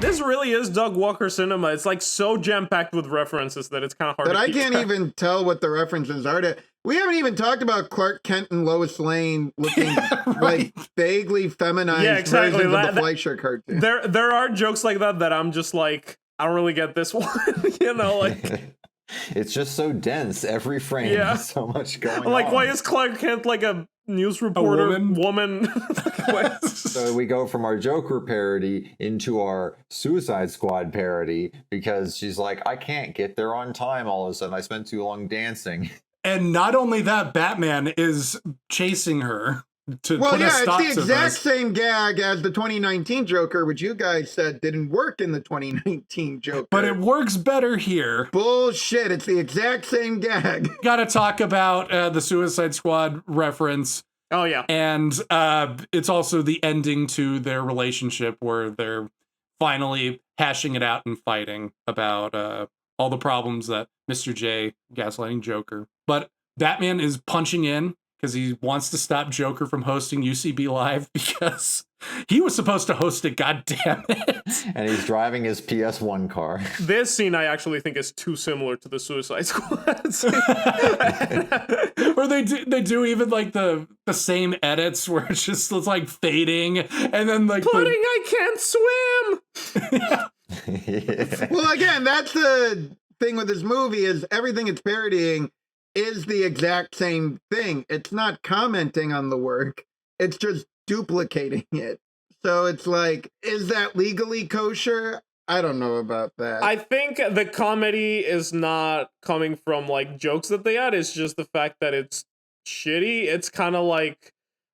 Speaker 4: This really is Doug Walker cinema. It's like so jam-packed with references that it's kind of hard
Speaker 5: but
Speaker 4: to
Speaker 5: I
Speaker 4: keep
Speaker 5: can't
Speaker 4: track.
Speaker 5: even tell what the references are to. We haven't even talked about Clark Kent and Lois Lane looking like vaguely feminized versions of the Fleischer cartoon.
Speaker 4: There are jokes like that I'm just like, I don't really get this one. You know, like...
Speaker 3: It's just so dense. Every frame has so much going on.
Speaker 4: Like, why is Clark Kent like a news reporter woman?
Speaker 3: So we go from our Joker parody into our Suicide Squad parody because she's like, I can't get there on time all of a sudden. I spent too long dancing.
Speaker 1: And not only that, Batman is chasing her to
Speaker 5: well,
Speaker 1: put a
Speaker 5: yeah,
Speaker 1: stop
Speaker 5: it's the
Speaker 1: to
Speaker 5: exact
Speaker 1: this.
Speaker 5: same gag as the 2019 Joker, which you guys said didn't work in the 2019 Joker.
Speaker 1: But it works better here.
Speaker 5: Bullshit, it's the exact same gag.
Speaker 1: Gotta talk about the Suicide Squad reference.
Speaker 4: Oh, yeah.
Speaker 1: And it's also the ending to their relationship where they're finally hashing it out and fighting about all the problems that Mr. J gaslighting Joker. But Batman is punching in because he wants to stop Joker from hosting UCB Live because he was supposed to host it, goddammit.
Speaker 3: And he's driving his PS1 car.
Speaker 4: This scene I actually think is too similar to the Suicide Squad scene.
Speaker 1: Or they do even like the same edits where it's just it's like fading and then like
Speaker 4: Pudding, I can't swim.
Speaker 5: Well, again, that's the thing with this movie is everything it's parodying is the exact same thing. It's not commenting on the work. It's just duplicating it. So it's like, is that legally kosher? I don't know about that.
Speaker 4: I think the comedy is not coming from like jokes that they add. It's just the fact that it's shitty. It's kind of like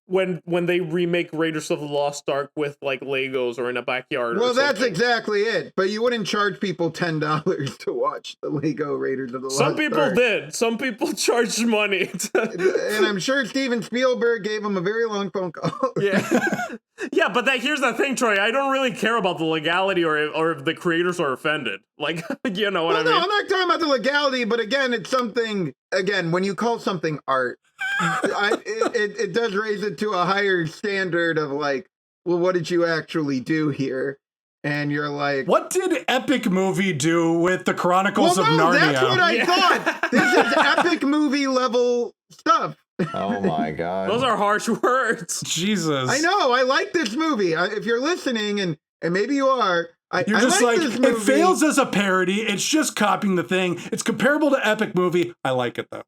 Speaker 4: when they remake Raiders of the Lost Ark with like Legos or in a backyard.
Speaker 5: Well,
Speaker 4: or
Speaker 5: that's
Speaker 4: something.
Speaker 5: exactly it. But you wouldn't charge people $10 to watch the Lego Raiders of the Lost Ark.
Speaker 4: Some people did. Some people charged money.
Speaker 5: And I'm sure Steven Spielberg gave him a very long phone call.
Speaker 4: Yeah. Yeah, but here's the thing, Troy. I don't really care about the legality or if the creators are offended. Like, you know what I mean?
Speaker 5: No, I'm not talking about the legality, but again, it's something, again, when you call something art, it does raise it to a higher standard of like, well, what did you actually do here? And you're like,
Speaker 1: what did Epic Movie do with the Chronicles of Narnia?
Speaker 5: That's what I thought. This is Epic Movie level stuff.
Speaker 3: Oh my God.
Speaker 4: Those are harsh words.
Speaker 1: Jesus.
Speaker 5: I know. I like this movie. If you're listening, and maybe you are,
Speaker 1: You're just like
Speaker 5: this
Speaker 1: it
Speaker 5: movie.
Speaker 1: fails as a parody. It's just copying the thing. It's comparable to Epic Movie. I like it though.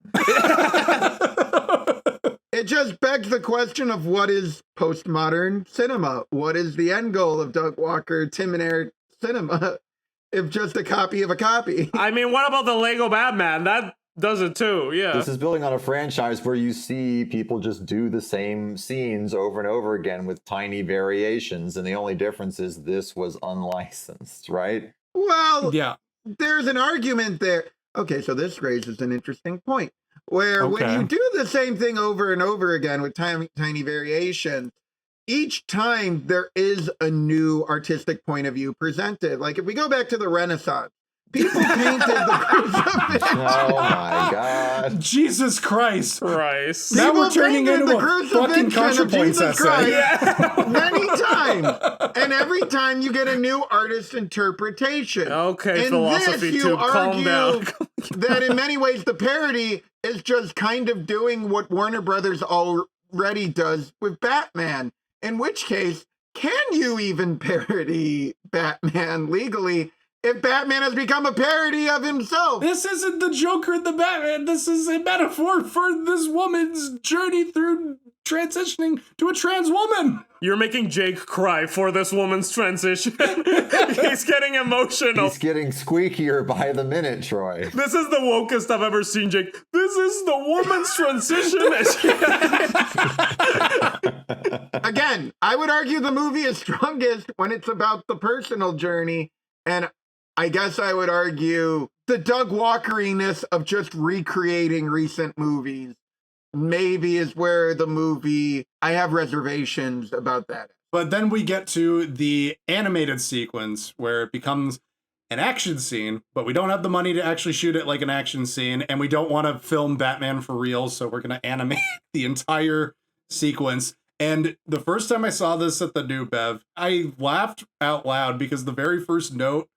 Speaker 5: It just begs the question of what is postmodern cinema? What is the end goal of Doug Walker, Tim and Eric cinema? If just a copy of a copy.
Speaker 4: I mean, what about the Lego Batman? That does it too, yeah.
Speaker 3: This is building on a franchise where you see people just do the same scenes over and over again with tiny variations, and the only difference is this was unlicensed, right?
Speaker 5: Well,
Speaker 1: yeah.
Speaker 5: There's an argument there. Okay, so this raises an interesting point. Where when you do the same thing over and over again with tiny variations, each time there is a new artistic point of view presented. Like if we go back to the Renaissance, people painted the crucifix.
Speaker 3: Oh my God.
Speaker 1: Jesus Christ.
Speaker 4: Christ.
Speaker 1: Now
Speaker 5: People
Speaker 1: we're turning
Speaker 5: painted
Speaker 1: into
Speaker 5: the
Speaker 1: a fucking
Speaker 5: crucifixion of
Speaker 1: ContraPoints
Speaker 5: Jesus
Speaker 1: essay.
Speaker 5: Christ many times. And every time you get a new artist interpretation.
Speaker 4: Okay,
Speaker 5: in
Speaker 4: philosophy
Speaker 5: this,
Speaker 4: tube, calm down.
Speaker 5: That in many ways the parody is just kind of doing what Warner Brothers already does with Batman. In which case, can you even parody Batman legally? if Batman has become a parody of himself.
Speaker 1: This isn't the Joker and the Batman. This is a metaphor for this woman's journey through transitioning to a trans woman.
Speaker 4: You're making Jake cry for this woman's transition. He's getting emotional.
Speaker 3: He's getting squeakier by the minute, Troy.
Speaker 4: This is the wokest I've ever seen, Jake. This is the woman's transition.
Speaker 5: Again, I would argue the movie is strongest when it's about the personal journey, and I guess I would argue the Doug Walkeriness of just recreating recent movies maybe is where the movie, I have reservations about that.
Speaker 1: But then we get to the animated sequence where it becomes an action scene, but we don't have the money to actually shoot it like an action scene, and we don't want to film Batman for real, so we're going to animate the entire sequence. And the first time I saw this at the New Bev, I laughed out loud because the very first note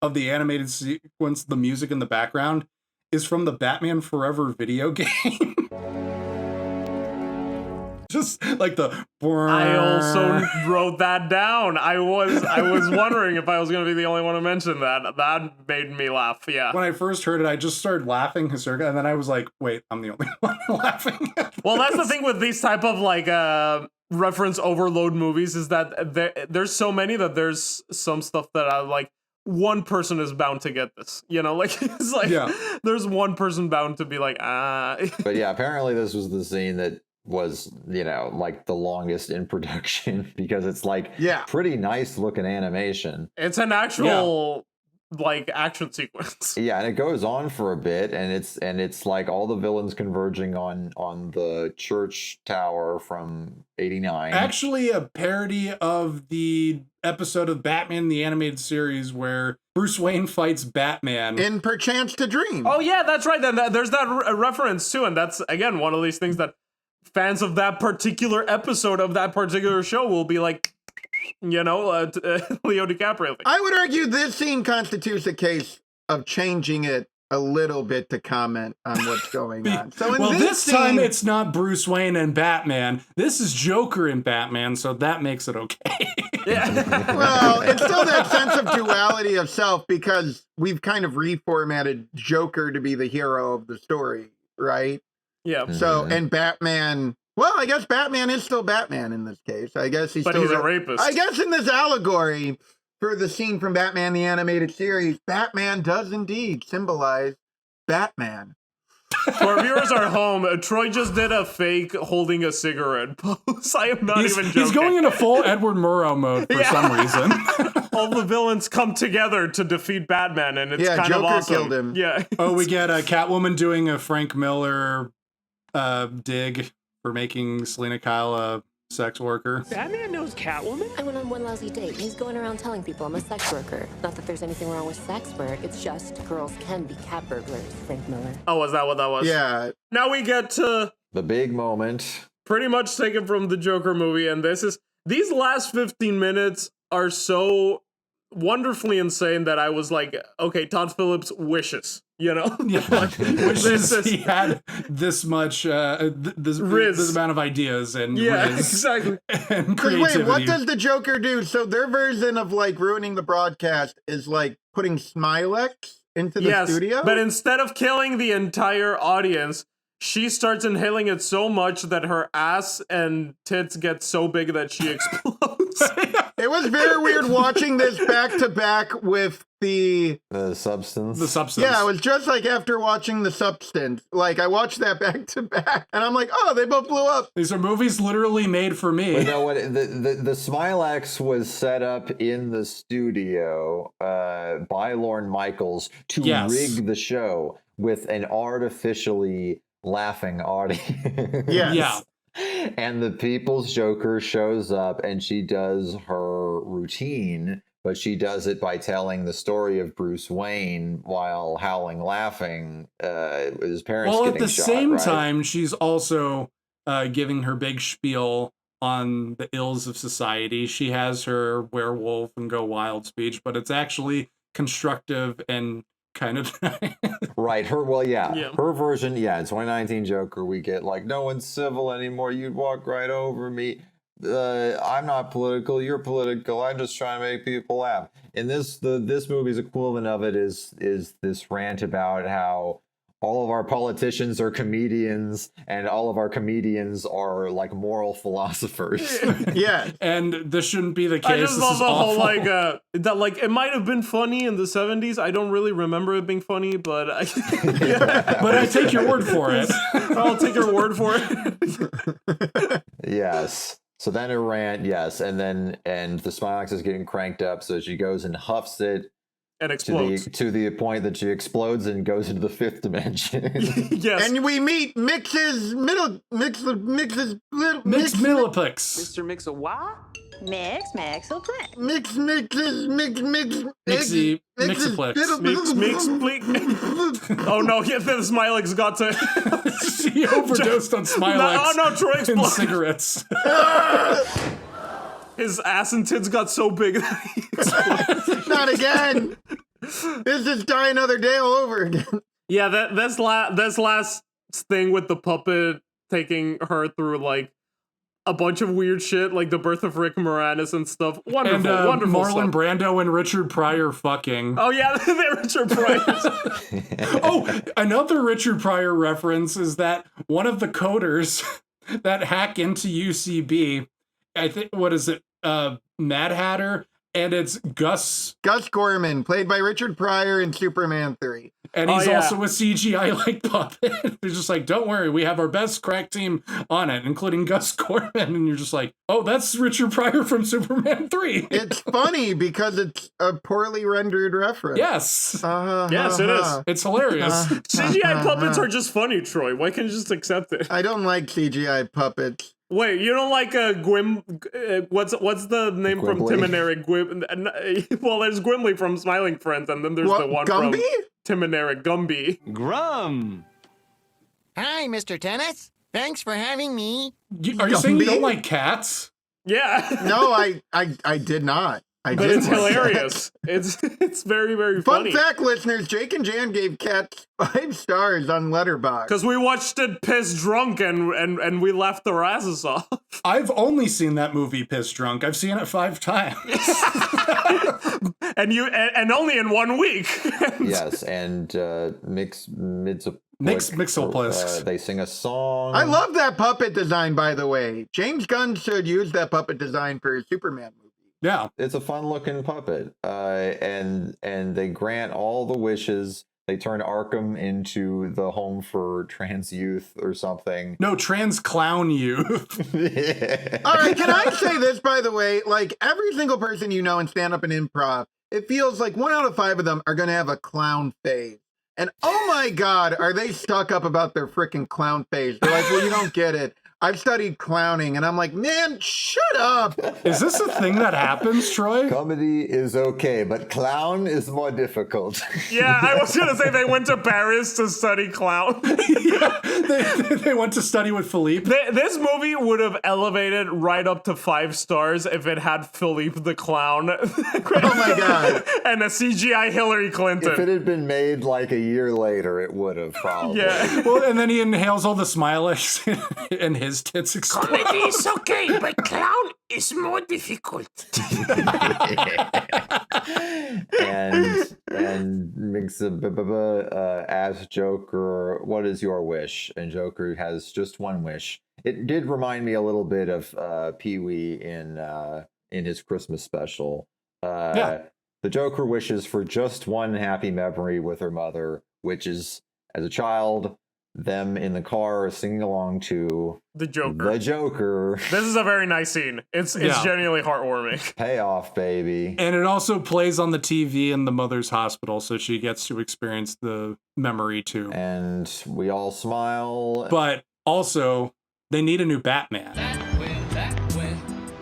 Speaker 1: of the animated sequence, the music in the background, is from the Batman Forever video game. Just like the...
Speaker 4: I also wrote that down. I was wondering if I was going to be the only one to mention that. That made me laugh, yeah.
Speaker 1: When I first heard it, I just started laughing hysterically, and then I was like, wait, I'm the only one laughing.
Speaker 4: Well, that's the thing with these type of like reference overload movies is that there's so many that there's some stuff that I like, one person is bound to get this, you know, like it's like there's one person bound to be like,
Speaker 3: But yeah, apparently this was the scene that was, you know, like the longest in production because it's like pretty nice looking animation.
Speaker 4: It's an actual like action sequence.
Speaker 3: Yeah, and it goes on for a bit, and it's like all the villains converging on the church tower from '89.
Speaker 1: Actually, a parody of the episode of Batman the Animated Series where Bruce Wayne fights Batman
Speaker 5: in Perchance to Dream.
Speaker 4: Oh yeah, that's right. Then there's that reference too, and that's again one of these things that fans of that particular episode of that particular show will be like, you know, Leo DiCaprio thing.
Speaker 5: I would argue this scene constitutes a case of changing it a little bit to comment on what's going on. So in
Speaker 1: this time it's not Bruce Wayne and Batman. This is Joker and Batman, so that makes it okay.
Speaker 5: Well, it's still that sense of duality of self because we've kind of reformatted Joker to be the hero of the story, right?
Speaker 4: Yeah.
Speaker 5: So, and Batman, well, I guess Batman is still Batman in this case. I guess he's
Speaker 4: a rapist.
Speaker 5: I guess in this allegory for the scene from Batman the Animated Series, Batman does indeed symbolize Batman.
Speaker 4: For our viewers at home, Troy just did a fake holding a cigarette pose. I am not even joking.
Speaker 1: He's going into full Edward Murrow mode for some reason.
Speaker 4: All the villains come together to defeat Batman, and it's kind
Speaker 5: Joker
Speaker 4: of awesome.
Speaker 5: Killed him.
Speaker 4: Yeah.
Speaker 1: Oh, we get a Catwoman doing a Frank Miller dig for making Selena Kyle a sex worker.
Speaker 11: Batman knows Catwoman?
Speaker 12: I went on one lousy date. He's going around telling people I'm a sex worker. Not that there's anything wrong with sex work. It's just girls can be cat burglars, Frank Miller.
Speaker 4: Oh, was that what that was?
Speaker 5: Yeah.
Speaker 4: Now we get to
Speaker 3: the big moment.
Speaker 4: Pretty much taken from the Joker movie, and these last 15 minutes are so wonderfully insane that I was like, okay, Todd Phillips wishes, you know?
Speaker 1: Yeah,
Speaker 4: like,
Speaker 1: wishes he had this much, this amount of ideas and
Speaker 4: exactly.
Speaker 1: And creativity.
Speaker 5: Wait, what does the Joker do? So their version of like ruining the broadcast is like putting Smilex into the studio?
Speaker 4: But instead of killing the entire audience, she starts inhaling it so much that her ass and tits get so big that she explodes.
Speaker 5: It was very weird watching this back to back with
Speaker 3: the Substance.
Speaker 1: The Substance.
Speaker 5: Yeah, it was just like after watching The Substance. Like I watched that back to back, and I'm like, oh, they both blew up.
Speaker 1: These are movies literally made for me.
Speaker 3: But no, what the Smilex was set up in the studio by Lorne Michaels to rig the show with an artificially laughing audience.
Speaker 1: Yeah.
Speaker 3: And the People's Joker shows up and she does her routine, but she does it by telling the story of Bruce Wayne while howling laughing. His parents
Speaker 1: well,
Speaker 3: getting
Speaker 1: at the
Speaker 3: shot,
Speaker 1: same
Speaker 3: right?
Speaker 1: time, she's also giving her big spiel on the ills of society. She has her werewolf and go wild speech, but it's actually constructive and kind of
Speaker 3: right. Her version, in 2019 Joker, we get like, no one's civil anymore, you'd walk right over me. I'm not political, you're political, I'm just trying to make people laugh. And this movie's equivalent of it is this rant about how all of our politicians are comedians and all of our comedians are like moral philosophers.
Speaker 5: Yeah.
Speaker 1: And this shouldn't be the case.
Speaker 4: I just
Speaker 1: this
Speaker 4: love
Speaker 1: is
Speaker 4: the whole
Speaker 1: awful.
Speaker 4: that like it might have been funny in the 70s. I don't really remember it being funny, but
Speaker 1: but I take your word for it.
Speaker 4: I'll take your word for it.
Speaker 3: Yes. So then a rant, yes, and the Smilex is getting cranked up, so she goes and huffs it.
Speaker 4: And explodes.
Speaker 3: To the point that she explodes and goes into the fifth dimension.
Speaker 4: Yes.
Speaker 5: And we meet Mix's
Speaker 1: Millipix.
Speaker 11: Mr. Mix-a-what?
Speaker 5: Mixiplex.
Speaker 4: Oh no, the Smilex got to...
Speaker 1: She overdosed on Smilex.
Speaker 4: No, Troy exploded.
Speaker 1: And cigarettes.
Speaker 4: His ass and tits got so big that he exploded.
Speaker 5: Not again. This is Die Another Day all over again.
Speaker 4: Yeah, that's last thing with the puppet taking her through like a bunch of weird shit, like the birth of Rick Moranis and stuff. Wonderful,
Speaker 1: and,
Speaker 4: wonderful
Speaker 1: Marlon
Speaker 4: stuff.
Speaker 1: Brando and Richard Pryor fucking.
Speaker 4: Oh yeah, they're Richard Pryor.
Speaker 1: Oh, another Richard Pryor reference is that one of the coders that hack into UCB, I think, what is it, Mad Hatter, and it's Gus
Speaker 5: Gorman, played by Richard Pryor in Superman 3.
Speaker 1: And he's also a CGI like puppet. They're just like, don't worry, we have our best crack team on it, including Gus Gorman. And you're just like, oh, that's Richard Pryor from Superman 3.
Speaker 5: It's funny because it's a poorly rendered reference.
Speaker 1: Yes.
Speaker 4: Yes, it is.
Speaker 1: It's hilarious.
Speaker 4: CGI puppets are just funny, Troy. Why can't you just accept it?
Speaker 5: I don't like CGI puppets.
Speaker 4: Wait, you don't like what's the name
Speaker 3: Gwimbly?
Speaker 4: from Tim and Eric? Well, there's Gwimbly from Smiling Friends, and then there's the one
Speaker 5: Gumby?
Speaker 4: from Tim and Eric, Gumby.
Speaker 13: Grum. Hi, Mr. Tennis. Thanks for having me.
Speaker 1: Are you saying you don't like cats?
Speaker 4: Yeah.
Speaker 5: No, I did not.
Speaker 4: But it's hilarious. It's very, very funny.
Speaker 5: Fun fact, listeners, Jake and Jan gave Cats 5 stars on Letterboxd.
Speaker 4: Because we watched it pissed drunk and we laughed our asses off.
Speaker 1: I've only seen that movie Pissed Drunk. I've seen it 5 times.
Speaker 4: and only in 1 week.
Speaker 3: Yes, and Mixoplex. They sing a song.
Speaker 5: I love that puppet design, by the way. James Gunn should use that puppet design for a Superman movie.
Speaker 1: Yeah,
Speaker 3: it's a fun looking puppet, and they grant all the wishes. They turn Arkham into the home for trans youth or something.
Speaker 1: No, trans clown youth.
Speaker 3: Yeah.
Speaker 5: All right, can I say this, by the way? Like, every single person you know in stand-up and improv, it feels like 1 out of 5 of them are going to have a clown phase. And oh my God, are they stuck up about their freaking clown phase? They're like, well, you don't get it. I've studied clowning, and I'm like, man, shut up.
Speaker 1: Is this a thing that happens, Troy?
Speaker 3: Comedy is okay, but clown is more difficult.
Speaker 4: Yeah, I was going to say they went to Paris to study clown.
Speaker 1: Yeah, they went to study with Philippe.
Speaker 4: This movie would have elevated right up to 5 stars if it had Philippe the clown.
Speaker 5: Oh my God.
Speaker 4: And a CGI Hillary Clinton.
Speaker 3: If it had been made like a year later, it would have probably.
Speaker 4: Yeah.
Speaker 1: Well, and then he inhales all the Smilex and his tits explode.
Speaker 13: Comedy is okay, but clown is more difficult.
Speaker 3: and makes asks Joker, what is your wish? And Joker has just one wish. It did remind me a little bit of Pee-wee in his Christmas special. The Joker wishes for just one happy memory with her mother, which is, as a child, them in the car singing along to
Speaker 4: The Joker.
Speaker 3: The Joker.
Speaker 4: This is a very nice scene. It's genuinely heartwarming.
Speaker 3: Payoff, baby.
Speaker 1: And it also plays on the TV in the mother's hospital, so she gets to experience the memory too.
Speaker 3: And we all smile.
Speaker 1: But also, they need a new Batman.
Speaker 14: Back when,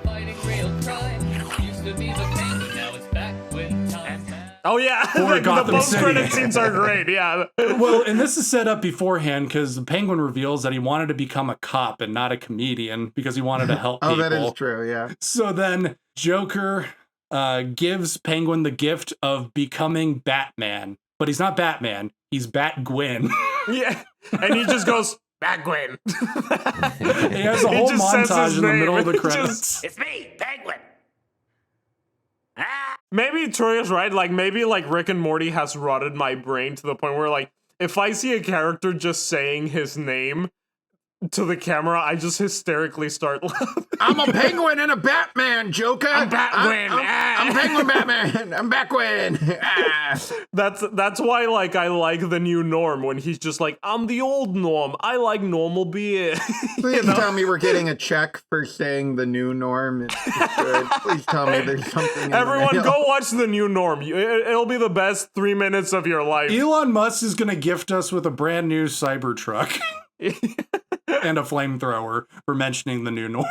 Speaker 14: fighting real crime. Used to be the Penguin, now it's back with time.
Speaker 4: Oh yeah, the post-credit scenes are great, yeah.
Speaker 1: Well, and this is set up beforehand because the Penguin reveals that he wanted to become a cop and not a comedian because he wanted to help people.
Speaker 5: Oh, that is true, yeah.
Speaker 1: So then Joker gives Penguin the gift of becoming Batman. But he's not Batman, he's Bat-Gwyn.
Speaker 4: Yeah, and he just goes, Penguin.
Speaker 1: He has a whole montage in the middle of the credits.
Speaker 8: It's me, Penguin.
Speaker 4: Maybe Troy is right. Like, maybe like Rick and Morty has rotted my brain to the point where like, if I see a character just saying his name to the camera, I just hysterically start laughing.
Speaker 5: I'm a penguin and a Batman, Joker.
Speaker 4: I'm Batman.
Speaker 5: I'm Penguin Batman. I'm Batman.
Speaker 4: That's why like I like the new Norm when he's just like, I'm the old Norm. I like normal beer.
Speaker 5: Please tell me we're getting a check for saying the new Norm. It's good. Please tell me there's something.
Speaker 4: Everyone, go watch the new Norm. It'll be the best 3 minutes of your life.
Speaker 1: Elon Musk is gonna gift us with a brand new Cybertruck. And a flamethrower for mentioning the new Norm.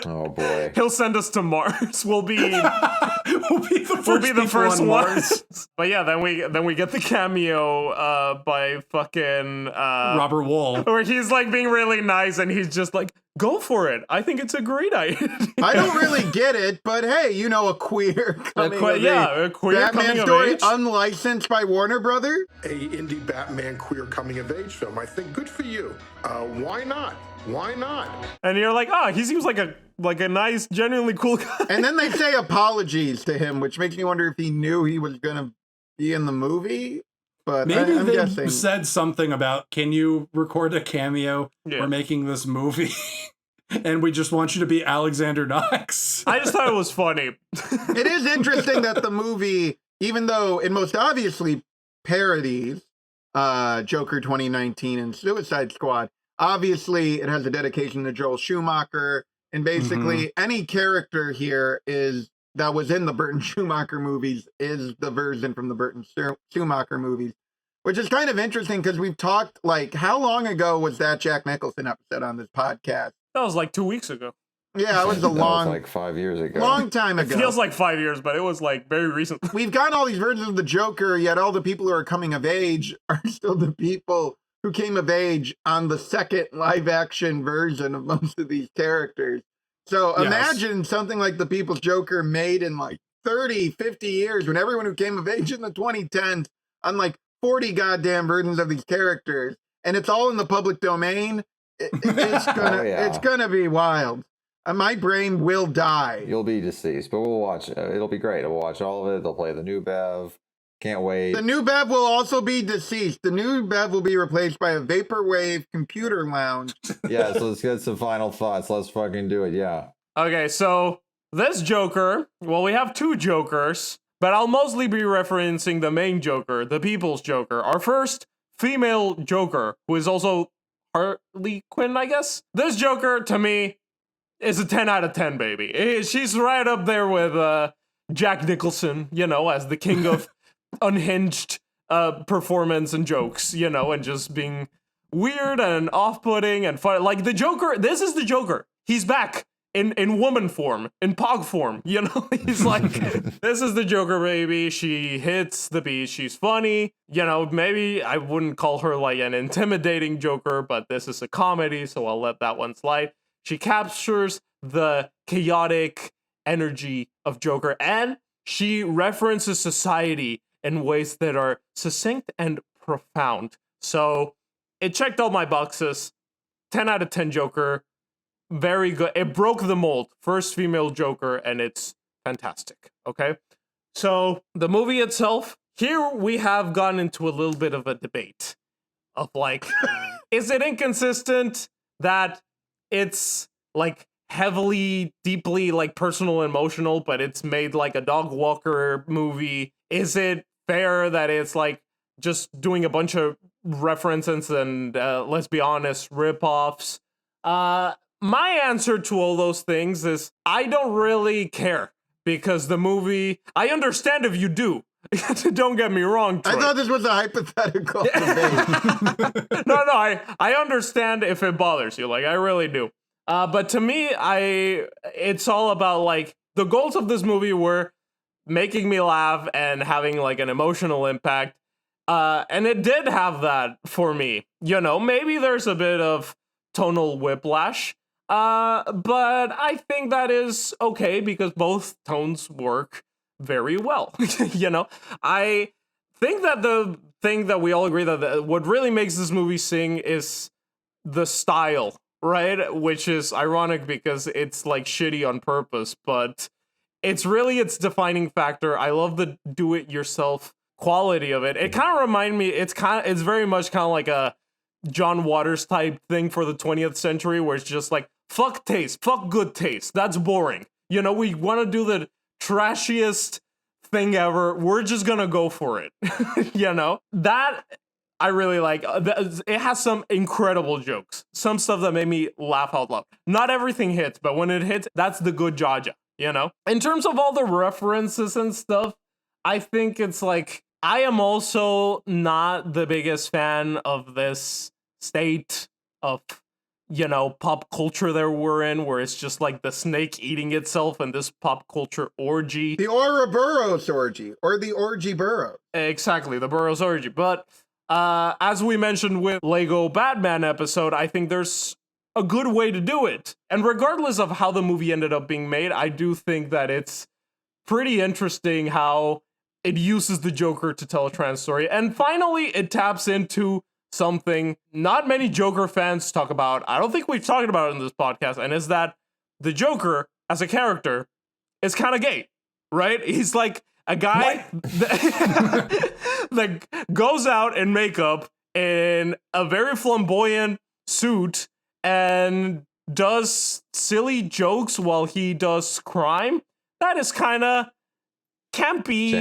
Speaker 3: Oh boy.
Speaker 4: He'll send us to Mars. We'll be
Speaker 1: the
Speaker 4: first
Speaker 1: on
Speaker 4: ones. But yeah, then we get the cameo by fucking
Speaker 1: Robert Wool.
Speaker 4: Where he's like being really nice and he's just like, go for it. I think it's a great idea.
Speaker 5: I don't really get it, but hey, you know, a queer coming
Speaker 4: a queer
Speaker 5: Batman
Speaker 4: coming
Speaker 5: story
Speaker 4: of age.
Speaker 5: Unlicensed by Warner Brother.
Speaker 15: A indie Batman queer coming of age film. I think good for you. Why not? Why not?
Speaker 4: And you're like, he seems like a nice, genuinely cool guy.
Speaker 5: And then they say apologies to him, which makes me wonder if he knew he was gonna be in the movie. But
Speaker 1: maybe
Speaker 5: I'm
Speaker 1: they
Speaker 5: guessing.
Speaker 1: said something about, can you record a cameo? Yeah. We're making this movie. And we just want you to be Alexander Knox.
Speaker 4: I just thought it was funny.
Speaker 5: It is interesting that the movie, even though it most obviously parodies Joker 2019 and Suicide Squad, obviously it has a dedication to Joel Schumacher. And basically any character here that was in the Burton Schumacher movies is the version from the Burton Schumacher movies. Which is kind of interesting because we've talked, like, how long ago was that Jack Nicholson episode on this podcast?
Speaker 4: That was like 2 weeks ago.
Speaker 5: Yeah, it was
Speaker 3: that was like 5 years ago.
Speaker 5: Long time ago.
Speaker 4: It feels like 5 years, but it was like very recent.
Speaker 5: We've gotten all these versions of the Joker, yet all the people who are coming of age are still the people who came of age on the second live action version of most of these characters. So imagine something like the People's Joker made in like 30, 50 years when everyone who came of age in the 2010s on like 40 goddamn versions of these characters, and it's all in the public domain. It's gonna be wild. My brain will die.
Speaker 3: You'll be deceased, but we'll watch. It'll be great. We'll watch all of it. They'll play the new Bev. Can't wait.
Speaker 5: The new Bev will also be deceased. The new Bev will be replaced by a vaporwave computer lounge.
Speaker 3: Yeah, so let's get some final thoughts. Let's fucking do it. Yeah.
Speaker 4: Okay, so this Joker. Well, we have two Jokers. But I'll mostly be referencing the main Joker, the People's Joker, our first female Joker, who is also Harley Quinn, I guess. This Joker, to me, is a 10 out of 10, baby. She's right up there with Jack Nicholson, as the king of unhinged performance and jokes, and just being weird and off-putting and fun. Like, the Joker, this is the Joker. He's back. In woman form, in pog form, he's like, this is the Joker, baby. She hits the beat. She's funny. Maybe I wouldn't call her like an intimidating Joker, but this is a comedy, so I'll let that one slide. She captures the chaotic energy of Joker, and she references society in ways that are succinct and profound. So it checked all my boxes. 10 out of 10 Joker. Very good. It broke the mold. First female Joker, and it's fantastic. Okay? So, the movie itself, here we have gone into a little bit of a debate of like, is it inconsistent that it's like heavily, deeply like personal and emotional, but it's made like a dog walker movie? Is it fair that it's like just doing a bunch of references and, let's be honest, rip-offs? My answer to all those things is I don't really care because the movie, I understand if you do. Don't get me wrong, Troy.
Speaker 5: I thought this was a hypothetical debate.
Speaker 4: No, I understand if it bothers you. Like, I really do. But to me, it's all about like the goals of this movie were making me laugh and having like an emotional impact. And it did have that for me. Maybe there's a bit of tonal whiplash. But I think that is okay because both tones work very well. I think that the thing that we all agree that what really makes this movie sing is the style, right? Which is ironic because it's like shitty on purpose, but it's really its defining factor. I love the do-it-yourself quality of it. It kind of reminds me, it's very much kind of like a John Waters type thing for the 20th century, where it's just like, fuck taste, fuck good taste. That's boring. You know, we want to do the trashiest thing ever. We're just gonna go for it. You know, that I really like. It has some incredible jokes, some stuff that made me laugh out loud. Not everything hits, but when it hits, that's the good Jaja, you know? In terms of all the references and stuff, I think it's like, I am also not the biggest fan of this state of, you know, pop culture that we're in, where it's just like the snake eating itself and this pop culture orgy.
Speaker 5: The Ouroboros orgy, or the orgy burrow.
Speaker 4: Exactly, the Burroughs orgy. But as we mentioned with Lego Batman episode, I think there's a good way to do it. And regardless of how the movie ended up being made, I do think that it's pretty interesting how it uses the Joker to tell a trans story. And finally, it taps into something not many Joker fans talk about. I don't think we've talked about it in this podcast, and is that the Joker as a character is kind of gay, right? He's like a guy that goes out in makeup in a very flamboyant suit and does silly jokes while he does crime. That is kind of campy,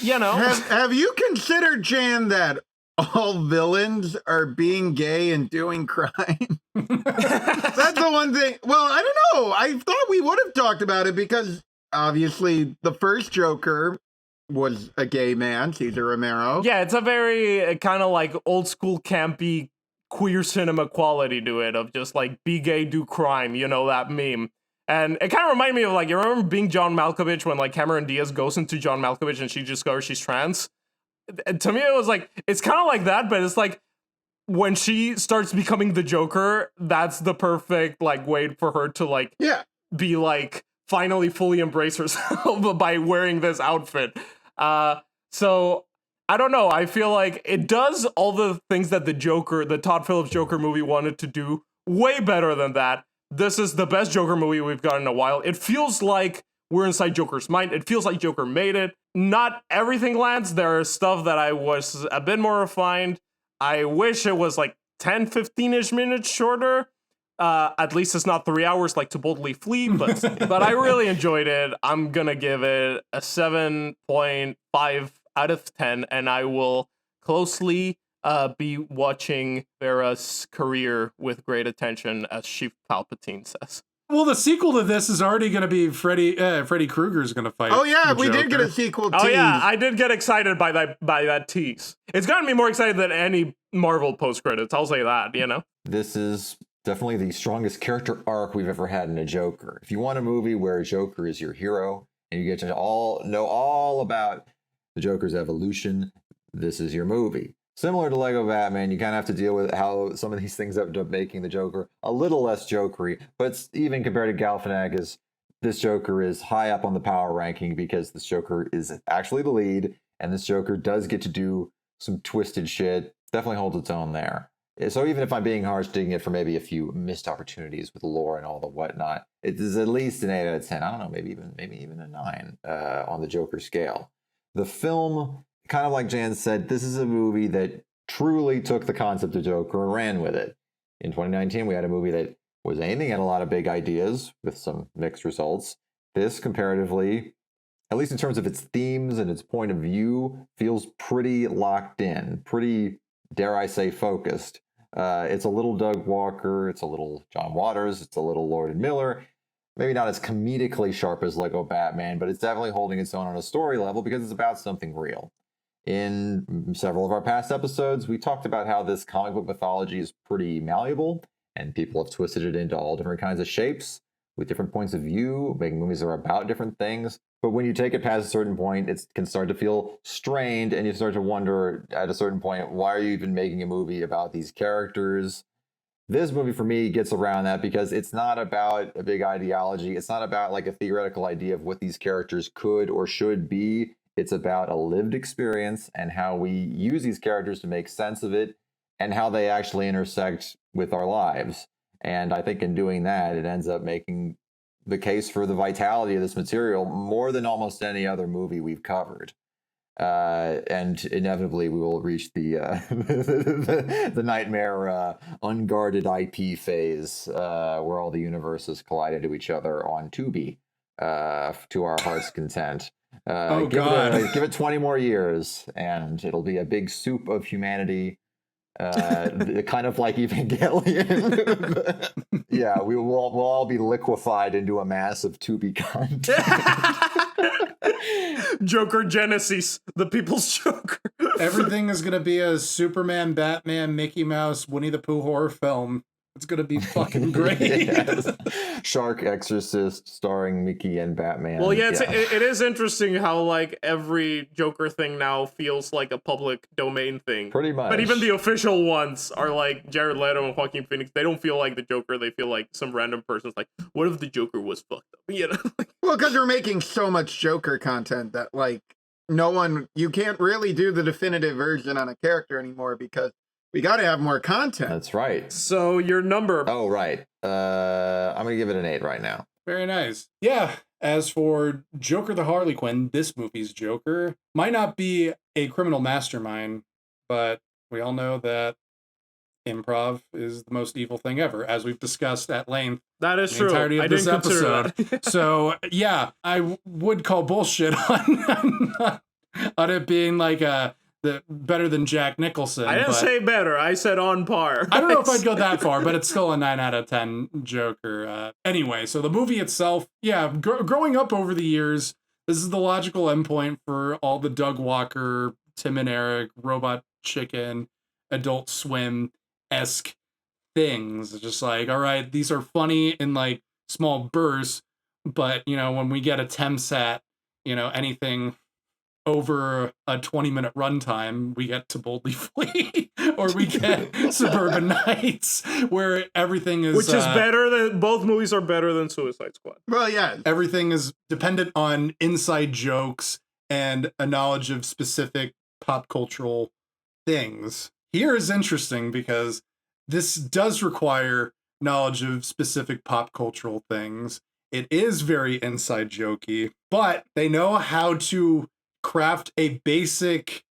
Speaker 4: you know.
Speaker 5: Have you considered, Jan, that all villains are being gay and doing crime? That's the one thing. Well, I don't know. I thought we would have talked about it because obviously the first Joker was a gay man, Cesar Romero.
Speaker 4: Yeah, it's a very kind of like old school campy queer cinema quality to it, of just like be gay, do crime, you know, that meme. And it kind of reminded me of, like, you remember being John Malkovich when, like, Cameron Diaz goes into John Malkovich and she discovers she's trans? And to me, it was like, it's kind of like that, but it's like, when she starts becoming the Joker, that's the perfect, like, way for her to, like, be, like, finally fully embrace herself by wearing this outfit. So, I don't know, I feel like it does all the things that the Joker, the Todd Phillips Joker movie wanted to do way better than that. This is the best Joker movie we've got in a while. It feels like we're inside Joker's mind. It feels like Joker made it. Not everything lands. There is stuff that I was a bit more refined. I wish it was like 10, 15-ish minutes shorter. At least it's not 3 hours like To Boldly Flee, but I really enjoyed it. I'm gonna give it a 7.5 out of 10, and I will closely be watching Vera's career with great attention, as Chief Palpatine says.
Speaker 1: Well, the sequel to this is already going to be Freddy Krueger is going to fight.
Speaker 5: Oh yeah, we
Speaker 1: Joker.
Speaker 5: did get a sequel tease.
Speaker 4: Oh yeah, I did get excited by that tease. It's gotten me more excited than any Marvel post-credits, I'll say that, you know?
Speaker 3: This is definitely the strongest character arc we've ever had in a Joker. If you want a movie where Joker is your hero, and you get to know all about the Joker's evolution, this is your movie. Similar to Lego Batman, you kind of have to deal with how some of these things end up making the Joker a little less jokery. But even compared to Galifianakis, this Joker is high up on the power ranking because this Joker is actually the lead, and this Joker does get to do some twisted shit. Definitely holds its own there. So even if I'm being harsh, digging it for maybe a few missed opportunities with lore and all the whatnot, it is at least an 8 out of 10. I don't know, maybe even a 9 on the Joker scale. The film, kind of like Jan said, this is a movie that truly took the concept of Joker and ran with it. In 2019, we had a movie that was aiming at a lot of big ideas with some mixed results. This, comparatively, at least in terms of its themes and its point of view, feels pretty locked in, pretty, dare I say, focused. It's a little Doug Walker, it's a little John Waters, it's a little Lord and Miller. Maybe not as comedically sharp as Lego Batman, but it's definitely holding its own on a story level because it's about something real. In several of our past episodes, we talked about how this comic book mythology is pretty malleable, and people have twisted it into all different kinds of shapes with different points of view, making movies that are about different things. But when you take it past a certain point, it can start to feel strained, and you start to wonder at a certain point, why are you even making a movie about these characters? This movie, for me, gets around that because it's not about a big ideology. It's not about like a theoretical idea of what these characters could or should be. It's about a lived experience and how we use these characters to make sense of it and how they actually intersect with our lives. And I think in doing that, it ends up making the case for the vitality of this material more than almost any other movie we've covered. And inevitably we will reach the the nightmare unguarded IP phase where all the universes collide into each other on Tubi to our heart's content. Give it 20 more years and it'll be a big soup of humanity, kind of like Evangelion. Yeah, we'll all be liquefied into a mass of Tubi content.
Speaker 4: Joker Genesis, the People's Joker.
Speaker 1: Everything is going to be a Superman, Batman, Mickey Mouse, Winnie the Pooh horror film. It's going to be fucking great.
Speaker 3: Yes. Shark Exorcist starring Mickey and Batman.
Speaker 4: Well, yeah, it is interesting how like every Joker thing now feels like a public domain thing.
Speaker 3: Pretty much.
Speaker 4: But even the official ones are like Jared Leto and Joaquin Phoenix. They don't feel like the Joker. They feel like some random person's like, what if the Joker was fucked up? You know?
Speaker 5: Well, because we're making so much Joker content that like you can't really do the definitive version on a character anymore because we got to have more content.
Speaker 3: That's right.
Speaker 4: So your number.
Speaker 3: Oh, right. I'm going to give it an 8 right now.
Speaker 1: Very nice. Yeah. As for Joker the Harley Quinn, this movie's Joker might not be a criminal mastermind, but we all know that improv is the most evil thing ever, as we've discussed at length.
Speaker 4: That is true.
Speaker 1: Entirety of this episode. So yeah, I would call bullshit on it being like better than Jack Nicholson.
Speaker 4: I didn't say better. I said on par.
Speaker 1: I don't know if I'd go that far, but it's still a 9 out of 10 Joker. Anyway, so the movie itself, yeah, growing up over the years, this is the logical endpoint for all the Doug Walker, Tim and Eric, Robot Chicken, Adult Swim-esque things. It's just like, all right, these are funny in like small bursts, but when we get a TEMSAT, anything over a 20-minute runtime, we get To Boldly Flee, or we get Suburban Nights, where everything is...
Speaker 4: Which is better than... Both movies are better than Suicide Squad.
Speaker 5: Well, yeah.
Speaker 1: Everything is dependent on inside jokes and a knowledge of specific pop cultural things. Here is interesting because this does require knowledge of specific pop cultural things. It is very inside jokey, but they know how to craft a basic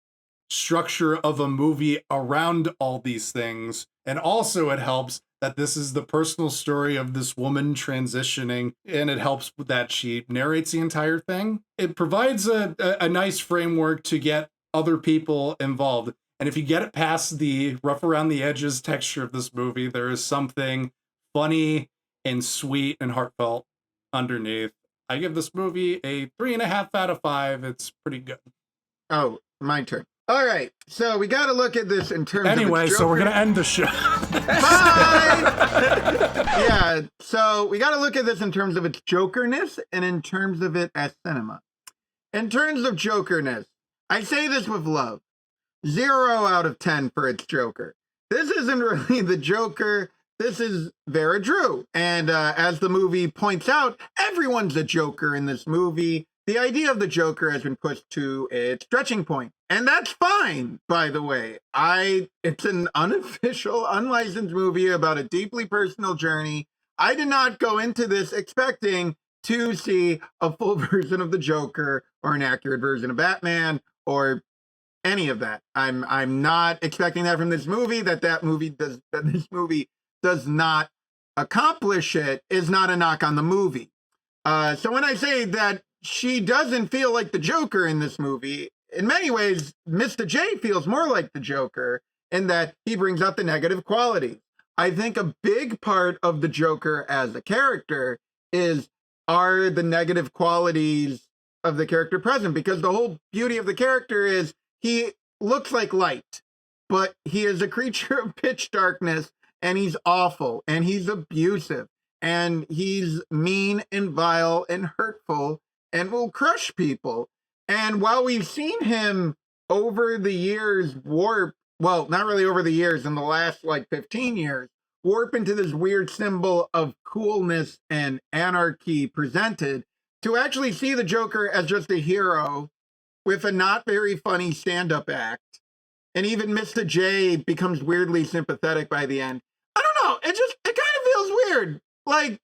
Speaker 1: structure of a movie around all these things. And also it helps that this is the personal story of this woman transitioning, and it helps that she narrates the entire thing. It provides a nice framework to get other people involved. And if you get it past the rough around the edges texture of this movie, there is something funny and sweet and heartfelt underneath. I give this movie a 3.5 out of 5. It's pretty good.
Speaker 5: Oh, my turn. All right. So we got to look at this in terms of...
Speaker 1: Anyway, so we're going to end the show.
Speaker 5: Bye! Yeah. So we got to look at this in terms of its Jokerness and in terms of it as cinema. In terms of Jokerness, I say this with love. 0 out of 10 for its Joker. This isn't really the Joker. This is Vera Drew. And as the movie points out, everyone's a Joker in this movie. The idea of the Joker has been pushed to its stretching point. And that's fine, by the way. It's an unofficial, unlicensed movie about a deeply personal journey. I did not go into this expecting to see a full version of the Joker or an accurate version of Batman or any of that. I'm not expecting that from this movie. That this movie does not accomplish it is not a knock on the movie. So when I say that she doesn't feel like the Joker in this movie, in many ways, Mr. J feels more like the Joker in that he brings out the negative quality. I think a big part of the Joker as a character are the negative qualities of the character present, because the whole beauty of the character is he looks like light, but he is a creature of pitch darkness. And he's awful, and he's abusive, and he's mean and vile and hurtful and will crush people. And while we've seen him over the years warp, well, not really over the years, in the last 15 years, warp into this weird symbol of coolness and anarchy presented, to actually see the Joker as just a hero with a not very funny stand-up act. And even Mr. J becomes weirdly sympathetic by the end. I don't know. It kind of feels weird. Like,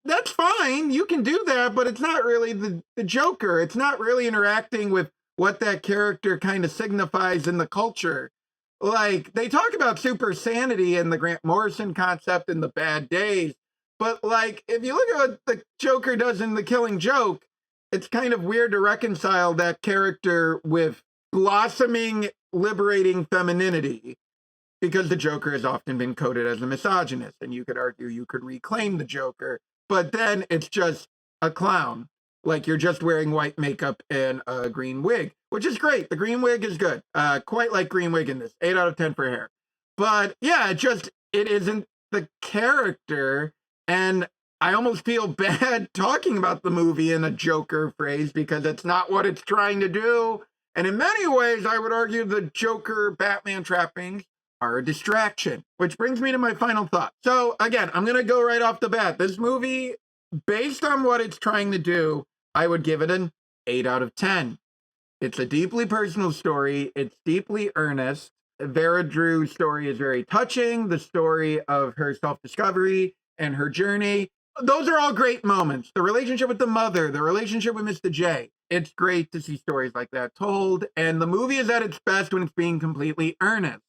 Speaker 5: that's fine. You can do that, but it's not really the Joker. It's not really interacting with what that character kind of signifies in the culture. Like, they talk about super sanity and the Grant Morrison concept in The Bad Days. But, like, if you look at what the Joker does in The Killing Joke, it's kind of weird to reconcile that character with blossoming, liberating femininity, because the Joker has often been coded as a misogynist, and you could argue you could reclaim the Joker, but then it's just a clown. Like, you're just wearing white makeup and a green wig, which is great. The green wig is good. Quite like green wig in this. 8 out of 10 for hair. But yeah, it isn't the character, and I almost feel bad talking about the movie in a Joker phrase because it's not what it's trying to do. And in many ways, I would argue the Joker Batman trappings are a distraction, which brings me to my final thought. So again, I'm going to go right off the bat. This movie, based on what it's trying to do, I would give it an 8 out of 10. It's a deeply personal story. It's deeply earnest. Vera Drew's story is very touching. The story of her self-discovery and her journey. Those are all great moments. The relationship with the mother, the relationship with Mr. J. It's great to see stories like that told. And the movie is at its best when it's being completely earnest.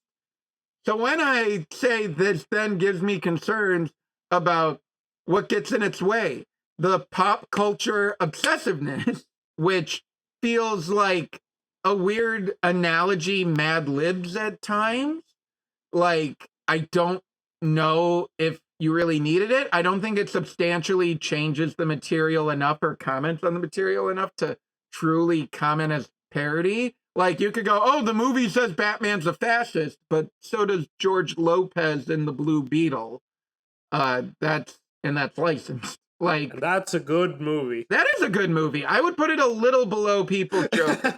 Speaker 5: So when I say this then gives me concerns about what gets in its way, the pop culture obsessiveness, which feels like a weird analogy Mad Libs at times. Like, I don't know if you really needed it. I don't think it substantially changes the material enough or comments on the material enough to truly comment as parody. Like, you could go, oh, the movie says Batman's a fascist, but so does George Lopez in The Blue Beetle. That's licensed. Like,
Speaker 4: and that's a good movie.
Speaker 5: That is a good movie. I would put it a little below People's Joker.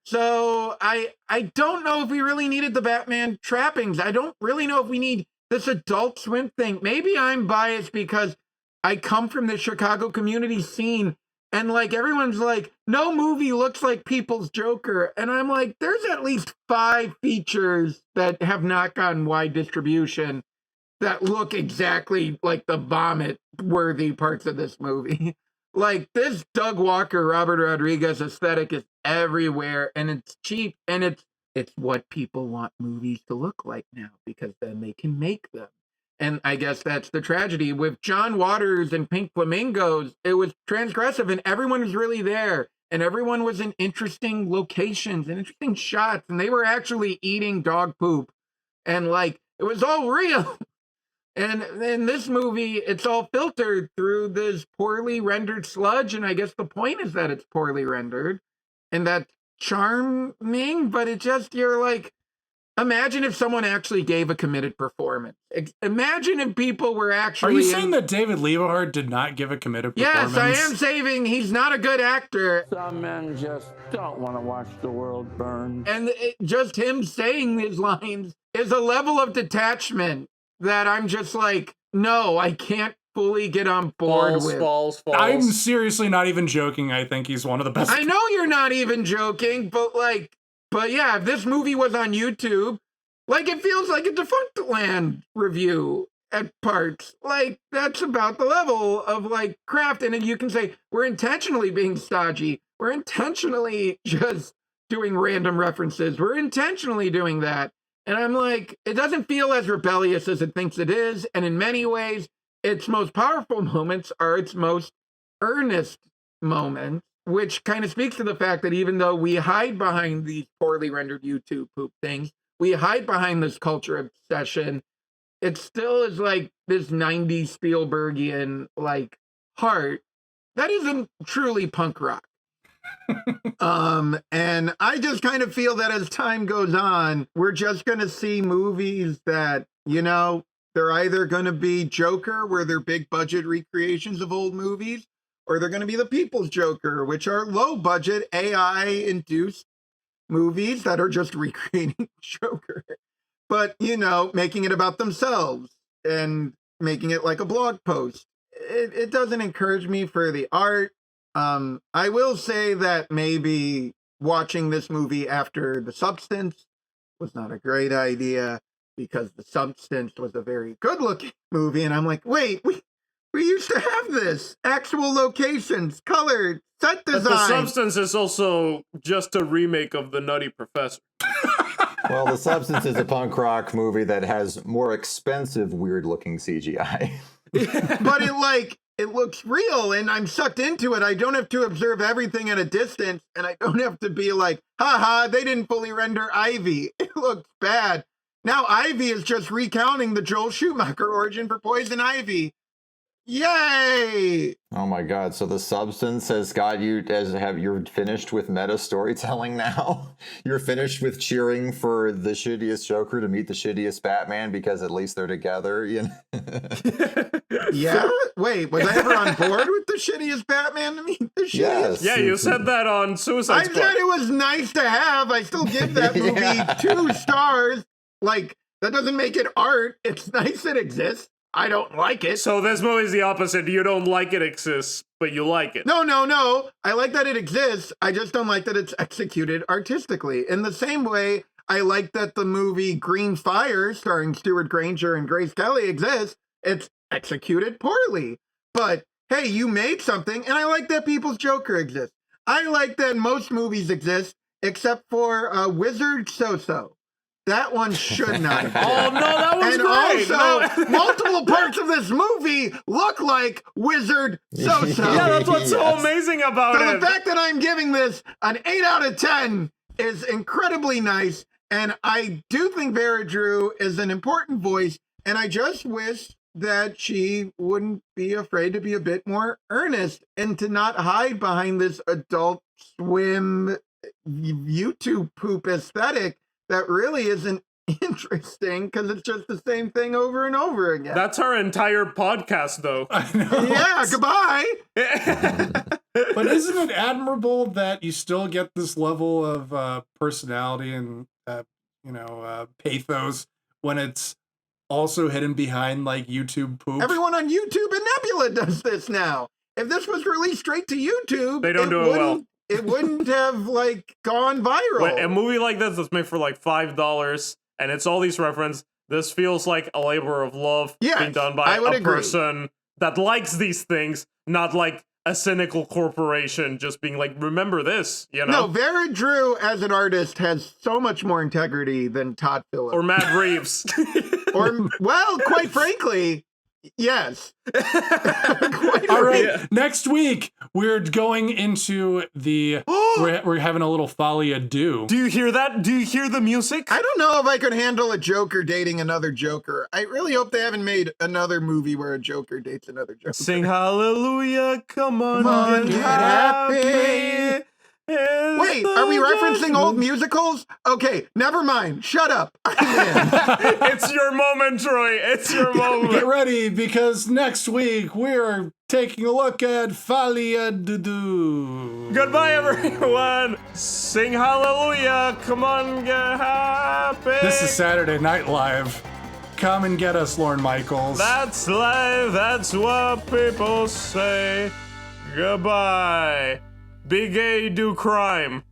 Speaker 5: So I don't know if we really needed the Batman trappings. I don't really know if we need this Adult Swim thing. Maybe I'm biased because I come from the Chicago community scene, and like everyone's like, no movie looks like People's Joker. And I'm like, there's at least 5 features that have not gotten wide distribution that look exactly like the vomit-worthy parts of this movie. Like, this Doug Walker, Robert Rodriguez aesthetic is everywhere, and it's cheap, and it's what people want movies to look like now, because then they can make them. And I guess that's the tragedy. With John Waters and Pink Flamingos, it was transgressive, and everyone was really there, and everyone was in interesting locations and interesting shots, and they were actually eating dog poop, and like, it was all real. And in this movie, it's all filtered through this poorly rendered sludge. And I guess the point is that it's poorly rendered and that's charming, but it just, you're like, imagine if someone actually gave a committed performance. Imagine if people were actually...
Speaker 1: Are you saying that David Leibovard did not give a committed performance?
Speaker 5: Yes, I am saying he's not a good actor.
Speaker 10: Some men just don't want to watch the world burn.
Speaker 5: And just him saying his lines is a level of detachment that I'm just like, no, I can't fully get on board with.
Speaker 4: False.
Speaker 1: I'm seriously not even joking. I think he's one of the best.
Speaker 5: I know you're not even joking, but yeah, if this movie was on YouTube, like, it feels like a Defunctland review at parts. Like, that's about the level of like craft. And then you can say, we're intentionally being stodgy. We're intentionally just doing random references. We're intentionally doing that. And I'm like, it doesn't feel as rebellious as it thinks it is. And in many ways, its most powerful moments are its most earnest moments, which kind of speaks to the fact that even though we hide behind these poorly rendered YouTube poop things, we hide behind this culture obsession, it still is like this 90s Spielbergian like heart that isn't truly punk rock. And I just kind of feel that as time goes on, we're just going to see movies that, you know, they're either going to be Joker, where they're big budget recreations of old movies, or they're going to be the People's Joker, which are low budget AI induced movies that are just recreating Joker, but, you know, making it about themselves and making it like a blog post. It doesn't encourage me for the art. I will say that maybe watching this movie after The Substance was not a great idea because The Substance was a very good-looking movie, and I'm like, wait, we used to have this. Actual locations, color, set design.
Speaker 4: But The Substance is also just a remake of The Nutty Professor.
Speaker 3: Well, The Substance is a punk rock movie that has more expensive, weird-looking CGI.
Speaker 5: But it looks real, and I'm sucked into it. I don't have to observe everything at a distance, and I don't have to be like, haha, they didn't fully render Ivy. It looks bad. Now Ivy is just recounting the Joel Schumacher origin for Poison Ivy. Yay!
Speaker 3: Oh my God! So The Substance has got you you're finished with meta storytelling now. You're finished with cheering for the shittiest Joker to meet the shittiest Batman because at least they're together. You know?
Speaker 5: Yeah. Wait, was I ever on board with the shittiest Batman to meet the shittiest?
Speaker 3: Yes.
Speaker 4: Yeah, you said that on Suicide Squad.
Speaker 5: I said it was nice to have. I still give that movie 2 stars. Like, that doesn't make it art. It's nice it exists. I don't like it.
Speaker 4: So this movie's the opposite. You don't like it exists, but you like it.
Speaker 5: No. I like that it exists. I just don't like that it's executed artistically. In the same way, I like that the movie Green Fire, starring Stuart Granger and Grace Kelly, exists. It's executed poorly. But, hey, you made something, and I like that People's Joker exists. I like that most movies exist, except for Wizard So-So. That one should not exist.
Speaker 4: Oh, no, that was
Speaker 5: and
Speaker 4: great.
Speaker 5: Also, multiple parts of this movie look like Wizard So-So.
Speaker 4: Yeah, that's what's so amazing about
Speaker 5: so
Speaker 4: it.
Speaker 5: The fact that I'm giving this an 8 out of 10 is incredibly nice, and I do think Vera Drew is an important voice, and I just wish that she wouldn't be afraid to be a bit more earnest and to not hide behind this Adult Swim YouTube poop aesthetic that really isn't interesting because it's just the same thing over and over again.
Speaker 4: That's our entire podcast, though.
Speaker 1: I know.
Speaker 5: Yeah, goodbye.
Speaker 1: But isn't it admirable that you still get this level of personality and pathos when it's also hidden behind like YouTube poop?
Speaker 5: Everyone on YouTube and Nebula does this now. If this was released straight to YouTube,
Speaker 4: they don't do it well.
Speaker 5: It wouldn't have like gone viral.
Speaker 4: A movie like this that's made for like $5 and it's all these references. This feels like a labor of love being done by a person that likes these things, not like a cynical corporation just being like, remember this, you know?
Speaker 5: No, Vera Drew as an artist has so much more integrity than Todd Phillips.
Speaker 4: Or Matt Reeves.
Speaker 5: Well, quite frankly, yes.
Speaker 1: All right, next week we're going into the we're having a little folie à deux.
Speaker 4: Do you hear that? Do you hear the music?
Speaker 5: I don't know if I could handle a Joker dating another Joker. I really hope they haven't made another movie where a Joker dates another Joker.
Speaker 4: Sing hallelujah, come on, get happy.
Speaker 5: Wait, are we referencing old musicals? Okay, never mind. Shut up.
Speaker 4: It's your moment, Troy. It's your moment.
Speaker 1: Get ready, because next week we're taking a look at Folie à Deux.
Speaker 4: Goodbye, everyone. Sing hallelujah. Come on, get happy.
Speaker 1: This is Saturday Night Live. Come and get us, Lorne Michaels.
Speaker 4: That's live. That's what people say. Goodbye. Be gay, do crime.